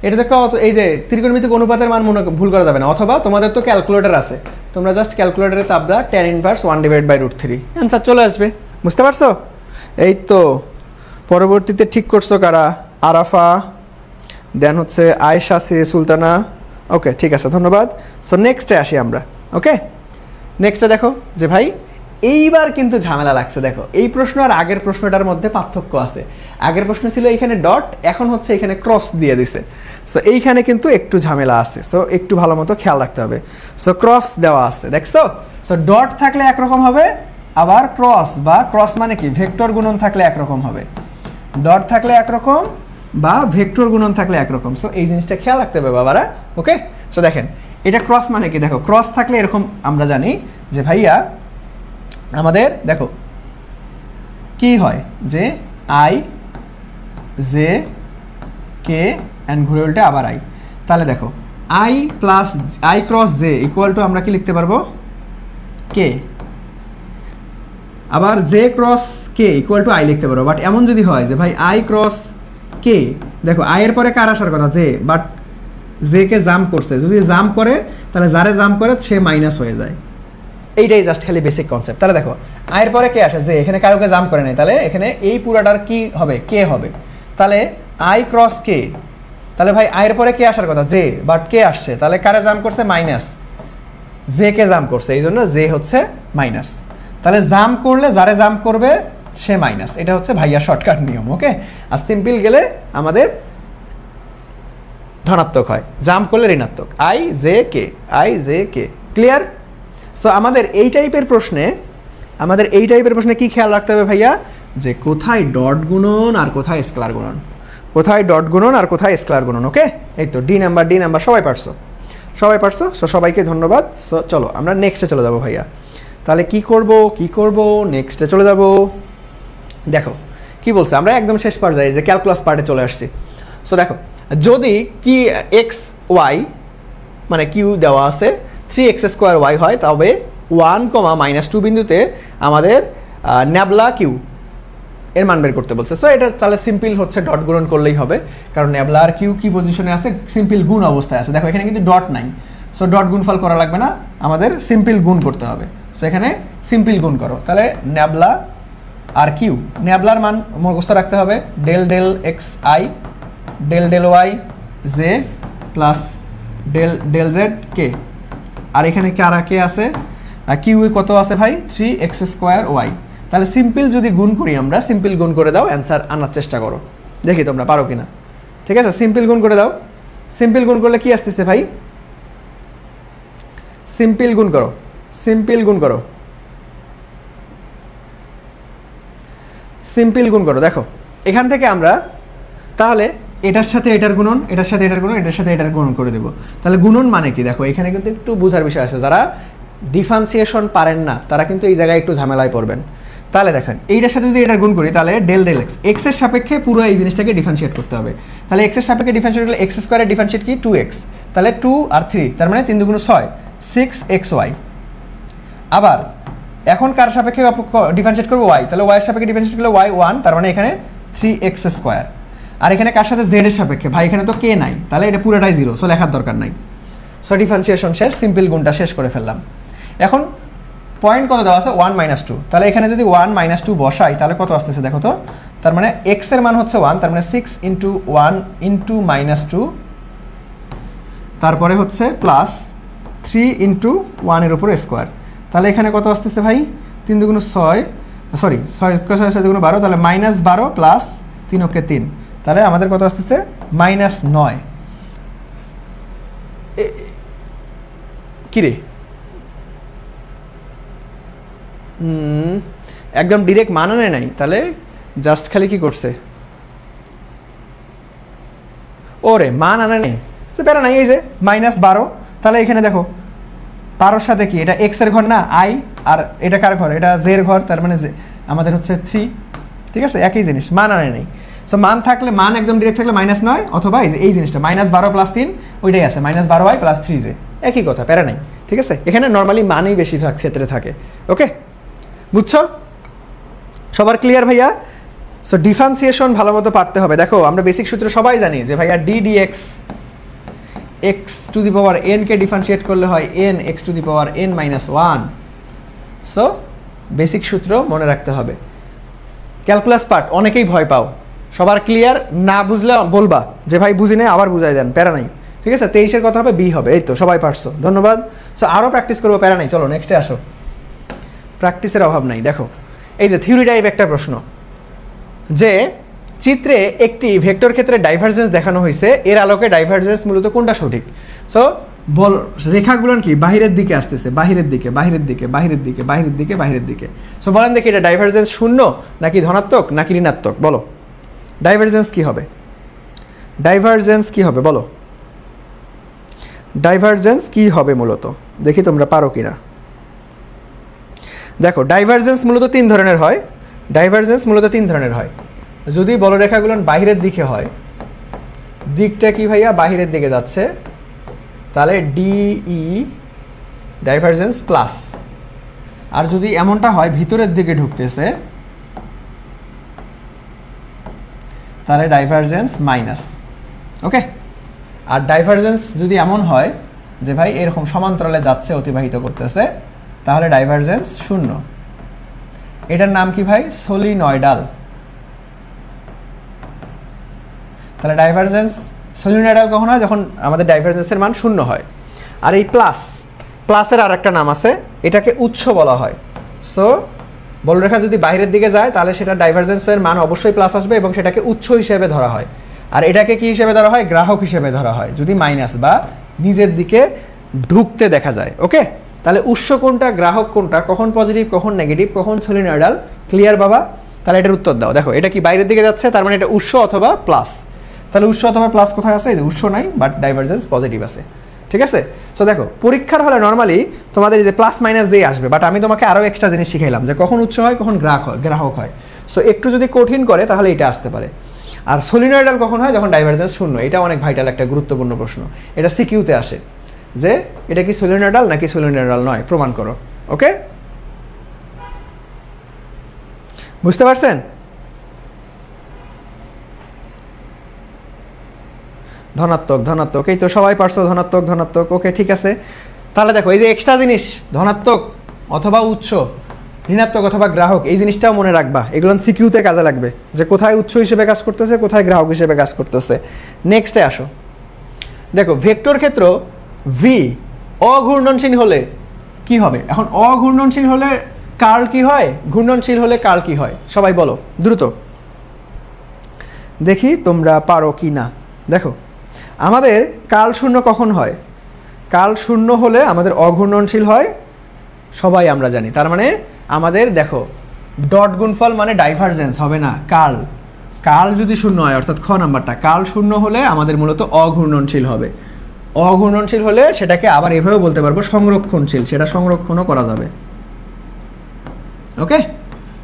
এটা তো এই যে ত্রিকোণমিতিক অনুপাতের মান ভুল করা যাবে না, অথবা তোমাদের তো ক্যালকুলেটর আছে, তোমরা জাস্ট ক্যালকুলেটরে চাপ দাও tan ইনভার্স 1/√3, অ্যান্সার চলে আসবে। বুঝতে পারছো? এই তো পরবর্তীতে ঠিক করছো কারা, আরাফা, দেন হচ্ছে আয়েশা সুলতানা। ওকে, ঠিক আছে, ধন্যবাদ। সো নেক্সটে আসি আমরা। ওকে, নেক্সটে দেখো যে ভাই এইবার কিন্তু ঝামেলা লাগছে। দেখো এই প্রশ্ন আর আগের প্রশ্নটার মধ্যে পার্থক্য আছে। আগের প্রশ্ন ছিল এইখানে ডট, এখন হচ্ছে এখানে ক্রস দিয়ে দিছে। সো এইখানে কিন্তু একটু ঝামেলা আছে, সো একটু ভালো মতো খেয়াল রাখতে হবে। সো ক্রস দেওয়া আছে, দেখছো? সো ডট থাকলে একরকম হবে, আবার ক্রস মানে কি ভেক্টর গুণন থাকলে একরকম হবে, ডট থাকলে একরকম বা ভেক্টর গুণন থাকলে একরকম। সো এই জিনিসটা খেয়াল রাখতে হবে বাবারা। ওকে, সো দেখেন এটা ক্রস মানে কি, দেখো ক্রস থাকলে এরকম আমরা জানি যে ভাইয়া আমাদের দেখো কি হয় যে আই জে কে অ্যান্ড ঘুরে উল্টে আবার আই, তাহলে দেখো I plus I cross J equal to আমরা কি লিখতে পারবো কে, আবার J cross K equal to I লিখতে পারবো। বাট এমন যদি হয় যে ভাই আই ক্রস কে, দেখো আই এর পরে কার আসার কথা J, but J K jump করছে, যদি জাম্প করে তাহলে যারে জাম্প করে সে মাইনাস হয়ে যায়। এইটাই জাস্ট খালি বেসিক কনসেপ্ট। তাহলে দেখো আয়ের পরে কে আসে জে, এখানে কারোকে জাম্প করে নাই, তাহলে এখানে এই পুরাটার কি হবে কে হবে, তাহলে আই ক্রস কে, তাহলে ভাই আয়ের পরে কে আসার কথা জে, বাট কে আসছে, তাহলে কারে জাম্প করছে মাইনাস, জে কে জাম্প করছে, এই জন্য জে হচ্ছে মাইনাস। তাহলে জাম্প করলে যারে জাম্প করবে সে মাইনাস, এটা হচ্ছে ভাইয়া শর্টকাট নিয়ম। ওকে, আর সিম্পল গেলে আমাদের ধনাত্মক হয়, জাম্প করলে ঋণাত্মক, I J K. Clear? So আমাদের এই টাইপের প্রশ্নে কি খেয়াল রাখতে হবে ভাইয়া, যে কোথায় ডট গুণন আর কোথায় স্কেলার গুণন, ওকে, এই তো ডি নাম্বার সবাই পারছো। সো সবাইকে ধন্যবাদ। সো চলো আমরা নেক্সটে চলে যাবো ভাইয়া। তাহলে কি করব নেক্সটে চলে যাব। দেখো কি বলছে, আমরা একদম শেষ পর্যায়ে যে ক্যালকুলাস পার্টে চলে আসছি। সো দেখো যদি কি এক্স ওয়াই মানে কিউ দেওয়া আছে 3x² হয়, তবে 1, -2 বিন্দুতে আমাদের ন্যাবলা কিউ এর মান বের করতে বলছে। সো এটা তাহলে সিম্পল হচ্ছে ডট গুণন করলেই হবে, কারণ ন্যাবলা আর কিউ কি পজিশনে আছে, সিম্পল গুণ অবস্থায় আছে। দেখো এখানে কিন্তু ডট নাই, সো ডট গুণফল করা লাগবে না, আমাদের সিম্পল গুণ করতে হবে। সো এখানে সিম্পল গুণ করো, তাহলে ন্যাবলা আর কিউ, ন্যাবলার মান মুখস্থ রাখতে হবে del X I del Y J plus del Z K, আর এখানে কারা কে আছে, কিউ কত আছে ভাই 3x²y। তাহলে সিম্পল যদি গুণ করি আমরা, সিম্পল গুণ করে দাও, অ্যান্সার আনার চেষ্টা করো, দেখি তোমরা পারো কিনা। ঠিক আছে, সিম্পল গুণ করে দাও। সিম্পল গুণ করলে কি আসতেছে ভাই, সিম্পল গুণ করো, দেখো এখান থেকে আমরা তাহলে এটার সাথে এটার গুণন, এটার সাথে এটার গুণন করে দেবো। তাহলে গুণন মানে কি, দেখো এখানে কিন্তু একটু বোঝার বিষয় আছে, যারা ডিফারেন্সিয়েশন পারেন না তারা কিন্তু এই জায়গায় একটু ঝামেলায় পড়বেন। তাহলে দেখেন এইটার সাথে যদি এটা গুণ করি, তাহলে ডেল এক্স, এক্স এর সাপেক্ষে পুরো এই জিনিসটাকে ডিফারেন্সিয়েট করতে হবে। তাহলে এক্স এর সাপেক্ষে ডিফারেন্সিয়েট করলে x² এর ডিফারেন্সিয়েট কি 2x, তাহলে 2 আর 3, তার মানে 3 × 6 6xy। আবার এখন কার সাপেক্ষে ডিফারেন্সিয়েট করবো y, তাহলে y এর সাপেক্ষে ডিফারেন্সিয়েট করলে y 1, তার মানে এখানে 3x²। আর এখানে কার সাথে z এর সাপেক্ষে, ভাই এখানে তো কে নাই, তাহলে এটা পুরোটাই 0, সো লেখার দরকার নাই। সো ডিফারেন্সিয়েশন শেষ, সিম্পল গুণটা শেষ করে ফেললাম। এখন পয়েন্ট কত দেওয়া আছে 1 - 2, তাহলে এখানে যদি 1 - 2 বসাই তাহলে কত আসতেছে দেখো তো, তার মানে x এর মান হচ্ছে 1, তার মানে 6 × 1 × -2 তারপরে হচ্ছে প্লাস 3 ইন্টু 1 উপর স্কোয়ার। তাহলে এখানে কত আসতেছে ভাই? 3 দুগুণ 6, সরি 6 6 দুগুণ 12, তাহলে -12 প্লাস 3 ওকে 3, তাহলে আমাদের কত আসতেছে? -9। কিরে একদম ডিরেক্ট মান আনে নাই, তাহলে জাস্ট খালি কি করছে? ওরে মান আনে নেই, তো বেড়া নাই। এই যে -12, তাহলে এখানে দেখো 12 সাথে কি এটা x এর ঘর না i, আর এটা কার ঘর? এটা j এর ঘর, তার মানে আমাদের হচ্ছে 3। ঠিক আছে, একই জিনিস, মান আনে নেই। সো মান থাকলে, মান একদম ডিরেক্ট থাকলে -9, অথবা এই জিনিসটা -12 প্লাস 3 ওইটাই আছে -12i প্লাস 3j, একই কথা, প্যারা নাই। ঠিক আছে, এখানে নর্মালি মানই বেশিরভাগ ক্ষেত্রে থাকে। ওকে, বুঝছো? সবার ক্লিয়ার ভাইয়া? সো ডিফারেন্সিয়েশন ভালো মতো পারতে হবে। দেখো আমরা বেসিক সূত্র সবাই জানি যে ভাইয়া d dx x to the power n K differentiate করলে হয় n x to the power n minus 1। So basic সূত্র মনে রাখতে হবে। ক্যালকুলাস পার্ট অনেকেই ভয় পাও, সবার ক্লিয়ার? না বুঝলে বলবা যে ভাই বুঝি নাই, আবার বুঝাই দেন, প্যারা নাই। ঠিক আছে, 23-এর কথা হবে b হবে। এই তো সবাই পারছো, ধন্যবাদ। সো আরও প্র্যাকটিস করবো, প্যারা নাই। চলো নেক্সটে আসো, প্র্যাকটিসের অভাব নাই। দেখো এই যে থিওরি টাইপ একটা প্রশ্ন, যে চিত্রে একটি ভেক্টর ক্ষেত্রে ডাইভারজেন্স দেখানো হয়েছে, এর আলোকে ডাইভারজেন্স মূলত কোনটা সঠিক? সো বল, রেখাগুলো কি বাহিরের দিকে আসতেছে, বাহিরের দিকে, বাহিরের দিকে, বাহিরের দিকে, বাহিরের দিকে, বাহিরের দিকে। সো বলেন দেখি এটা ডাইভারজেন্স শূন্য নাকি ধনাত্মক নাকি ঋণাত্মক? বলো ডাইভারজেন্স কি হবে? ডাইভারজেন্স কি হবে বলো? ডাইভারজেন্স কি হবে মূলত? দেখি তোমরা পারো কিনা। দেখো ডাইভারজেন্স মূলত 3 ধরনের হয়। ডাইভারজেন্স মূলত 3 ধরনের হয়। যদি বলরেখাগুলো বাহিরের দিকে হয়, দিকটা কি ভাইয়া? বাহিরের দিকে যাচ্ছে, তাহলে ডিই ডাইভারজেন্স প্লাস। আর যদি এমনটা হয় ভিতরের দিকে ঢুকতেছে, তাহলে ডাইভারজেন্স মাইনাস। ওকে, আর ডাইভারজেন্স যদি এমন হয় যে ভাই এরকম সমান্তরালে যাচ্ছে, অতিবাহিত করতেছে, তাহলে ডাইভারজেন্স 0। এটার নাম কি ভাই? সলিনয়েডাল। তাহলে ডাইভারজেন্স সলিনয়েডাল কখন হয়? যখন আমাদের ডাইভারজেন্সের মান 0 হয়। আর এই প্লাসের আর একটা নাম আছে, এটাকে উৎস বলা হয়। সো বলরেখা যদি বাইরের দিকে যায়, তাহলে সেটা ডাইভারজেন্সের মান অবশ্যই প্লাস আসবে এবং সেটাকে উৎস হিসেবে ধরা হয়। আর এটাকে কি হিসেবে ধরা হয়? গ্রাহক হিসেবে ধরা হয়, যদি মাইনাস বা নিজের দিকে ঢুকতে দেখা যায়। ওকে, তাহলে উৎস কোনটা, গ্রাহক কোনটা, কখন পজিটিভ কখন নেগেটিভ, কখন সলিনয়েডাল? ক্লিয়ার বাবা? তাহলে এটার উত্তর দাও। দেখো এটা কি বাইরের দিকে যাচ্ছে, তার মানে এটা উৎস অথবা প্লাস। তাহলে উৎস অথবা প্লাস কোথায় আছে? এই যে উৎস নাই, বাট ডাইভারজেন্স পজিটিভ আছে। ঠিক আছে, সো দেখো পরীক্ষার হলে নর্মালি তোমাদের এই যে প্লাস মাইনাস দিয়ে আসবে, বাট আমি তোমাকে আরও এক্সট্রা জিনিস শিখাইলাম যে কখন উৎস হয়, কখন গ্রাহক হয়। সো একটু যদি কঠিন করে তাহলে এটা আসতে পারে। আর সলিনয়েডাল কখন হয়? যখন ডাইভারজেন্স 0। এটা অনেক ভাইটাল একটা গুরুত্বপূর্ণ প্রশ্ন, এটা সিকিউতে আসে, যে এটা কি সলিনয়েডাল নাকি সলিনয়েডাল নয়, প্রমাণ করো। ওকে, বুঝতে পারছেন? ধনাত্মক ধনাত্মক, এই তো সবাই পারছো, ধনাত্মক ধনাত্মক। ওকে ঠিক আছে, তাহলে দেখো এই যে এক্সট্রা জিনিস, ধনাত্মক অথবা উৎস, ঋণাত্মক অথবা গ্রাহক, এই জিনিসটাও মনে রাখবা। এগুলো সিকিউতে কাজে লাগবে, যে কোথায় উৎস হিসেবে কাজ করতেছে, কোথায় গ্রাহক হিসেবে কাজ করতেছে। নেক্সটে আসো, দেখো ভেক্টর ক্ষেত্র ভি অঘূর্ণনশীল হলে কি হবে? এখন অঘূর্ণনশীল হলে কার্ল কি হয়, ঘূর্ণনশীল হলে কার্ল কি হয়? সবাই বলো দ্রুত, দেখি তোমরা পারো কি না। দেখো আমাদের কার্ল 0 কখন হয়? কার্ল 0 হলে আমাদের অঘূর্ণনশীল হয়, সবাই আমরা জানি। তার মানে আমাদের দেখো ডট গুণফল মানে ডাইভারজেন্স হবে না, কার্ল যদি 0 হয়, অর্থাৎ খ নাম্বারটা, কার্ল 0 হলে আমাদের মূলত অঘূর্ণনশীল হবে। অঘূর্ণনশীল হলে সেটাকে আবার এভাবে বলতে পারবো সংরক্ষণশীল, সেটা সংরক্ষণও করা যাবে। ওকে,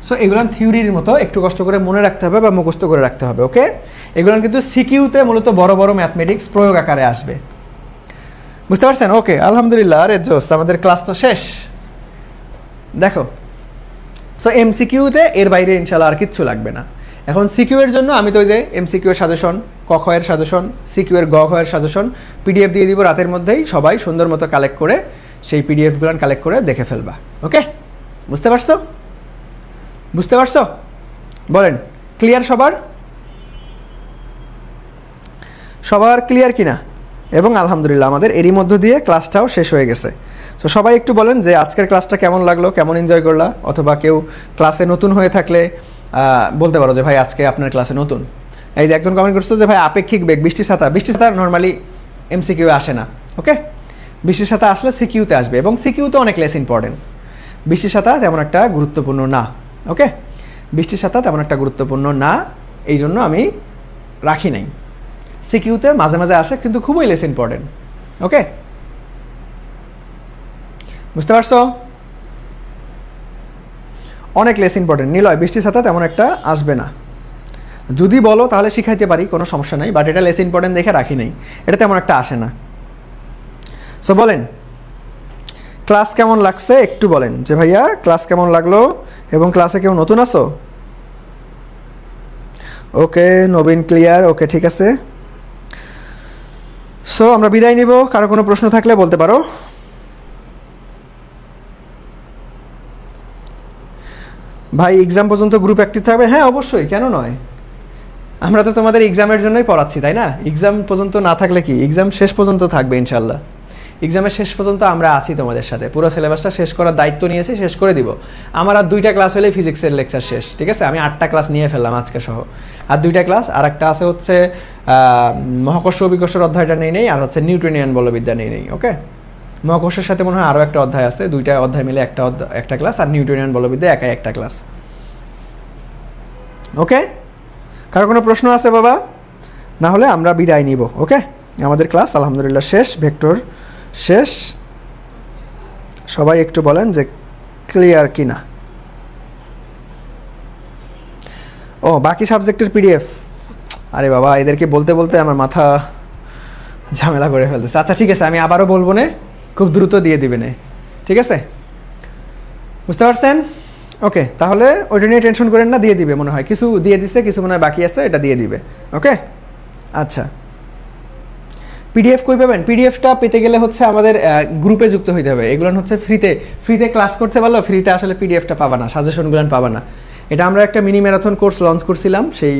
সো এগুলো থিওরির মতো একটু কষ্ট করে মনে রাখতে হবে বা মুখস্থ করে রাখতে হবে। ওকে, এগুলো কিন্তু সিকিউতে মূলত বড় বড় ম্যাথমেটিক্স প্রয়োগ আকারে আসবে, বুঝতে পারছেন? ওকে, আলহামদুলিল্লাহ, আরে জোস, আমাদের ক্লাস তো শেষ। দেখো সো এমসিকিউতে এর বাইরে ইনশাল্লাহ আর কিচ্ছু লাগবে না। এখন সিকিউ এর জন্য আমি তো ওই যে এমসিকিউ এর সাজেশন, ক খ এর সাজেশন, সিকিউ এর গ খ এর সাজেশন পিডিএফ দিয়ে দিব রাতের মধ্যেই, সবাই সুন্দর মতো কালেক্ট করে সেই পিডিএফগুলো কালেক্ট করে দেখে ফেলবা। ওকে, বুঝতে পারছো? বুঝতে পারছো? বলেন ক্লিয়ার? সবার ক্লিয়ার কিনা? এবং আলহামদুলিল্লাহ আমাদের এরই মধ্য দিয়ে ক্লাসটাও শেষ হয়ে গেছে। সো সবাই একটু বলেন যে আজকের ক্লাসটা কেমন লাগলো, কেমন এনজয় করলা, অথবা কেউ ক্লাসে নতুন হয়ে থাকলে বলতে পারো যে ভাই আজকে আপনার ক্লাসে নতুন। এই যে একজন কমেন্ট করছো যে ভাই আপেক্ষিক বেগ বৃষ্টির ছাতা নর্মালি এমসিকিউ আসে না, ওকে? বৃষ্টির ছাতা আসলে সিকিউতে আসবে, এবং সিকিউতে অনেক লেস ইম্পর্টেন্ট। বৃষ্টির ছাতা তেমন একটা গুরুত্বপূর্ণ না, ওকে? বৃষ্টির ছাতা তেমন একটা গুরুত্বপূর্ণ না, এই জন্য আমি রাখি নাই। সিকিউতে মাঝে মাঝে আসে, কিন্তু খুবই লেস ইম্পর্টেন্ট, ওকে? বুঝতে পারছো? অনেক লেস ইম্পর্টেন্ট। নিলয়, বৃষ্টির ছাতা তেমন একটা আসবে না, যদি বলো তাহলে শিখাইতে পারি, কোনো সমস্যা নাই, বাট এটা লেস ইম্পর্টেন্ট দেখে রাখি নাই, এটা তেমন একটা আসে না। সো বলেন ক্লাস কেমন লাগছে, একটু বলেন যে ভাইয়া ক্লাস কেমন লাগলো, এবং ক্লাসে কেউ নতুন আসো? ওকে, নবীন ক্লিয়ার, ওকে ঠিক আছে। সো আমরা বিদায় নিব, কারো কোনো প্রশ্ন থাকলে বলতে পারো। ভাই এক্সাম পর্যন্ত গ্রুপ অ্যাক্টিভ থাকবে? হ্যাঁ অবশ্যই, কেন নয়? আমরা তো তোমাদের এক্সামের জন্যই পড়াচ্ছি, তাই না? এক্সাম পর্যন্ত না থাকলে কি, এক্সাম শেষ পর্যন্ত থাকবে ইনশাল্লাহ। এক্সামের শেষ পর্যন্ত আমরা আছি তোমাদের সাথে, পুরো সিলেবাসটা শেষ করার দায়িত্ব নিয়েছি, শেষ করে দিব। আমার আর 2টা ক্লাস হলেই ফিজিক্সের লেকচার শেষ, ঠিক আছে? আমি 8টা ক্লাস নিয়ে ফেললাম আজকে সহ, আর 2টা ক্লাস, আর একটা আছে হচ্ছে মহাকর্ষ অভিকর্ষের অধ্যায়টা নেই, আর হচ্ছে নিউটনিয়ান বলবিদ্যা নেই, ওকে? মহাকর্ষের সাথে মনে হয় আরও একটা অধ্যায় আছে, 2টা অধ্যায় মিলে একটা ক্লাস, আর নিউটনিয়ান বলবিদ্যা একাই একটা ক্লাস, ওকে? কারো কোনো প্রশ্ন আছে বাবা? না হলে আমরা বিদায় নিব, ওকে? আমাদের ক্লাস আলহামদুলিল্লাহ শেষ, ভেক্টর শেষ। সবাই একটু বলেন যে ক্লিয়ার কিনা। ও বাকি সাবজেক্টের পিডিএফ, আরে বাবা এদেরকে বলতে বলতে আমার মাথা ঝামেলা করে ফেলতেছে। আচ্ছা ঠিক আছে, আমি আবারও বলবো না, খুব দ্রুত দিয়ে দিবেন, ঠিক আছে? বুঝতে পারছেন? ওকে, তাহলে ওইটা নিয়ে টেনশন করেন না, দিয়ে দিবে মনে হয়, কিছু দিয়ে দিছে, কিছু মনে হয় বাকি আছে, এটা দিয়ে দিবে, ওকে? আচ্ছা, পিডিএফ কই পাবেন? পিডিএফটা পেতে গেলে হচ্ছে আমাদের গ্রুপে যুক্ত হইতে হবে। এগুলো হচ্ছে ফ্রিতে ক্লাস করতে পারলেও ফ্রিতে আসলে পিডিএফটা পাবা না, সাজেশনগুলো পাবা না। এটা আমরা একটা মিনি ম্যারাথন কোর্স লঞ্চ করছিলাম সেই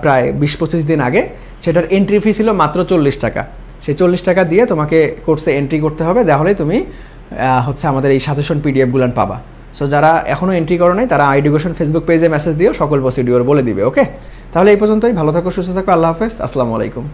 প্রায় 20-25 দিন আগে, সেটার এন্ট্রি ফি ছিল মাত্র 40 টাকা। সেই 40 টাকা দিয়ে তোমাকে কোর্সে এন্ট্রি করতে হবে, তাহলেই তুমি হচ্ছে আমাদের এই সাজেশন পিডিএফগুলো পাবা। সো যারা এখনও এন্ট্রি করো নাই তারা এডুকেশন ফেসবুক পেজে মেসেজ দিও, সকল প্রসিডিওর বলে দিবে, ওকে? তাহলে এই পর্যন্তই, ভালো থাকো, সুস্থ থাকো, আল্লাহ হাফেজ, আসসালামু আলাইকুম।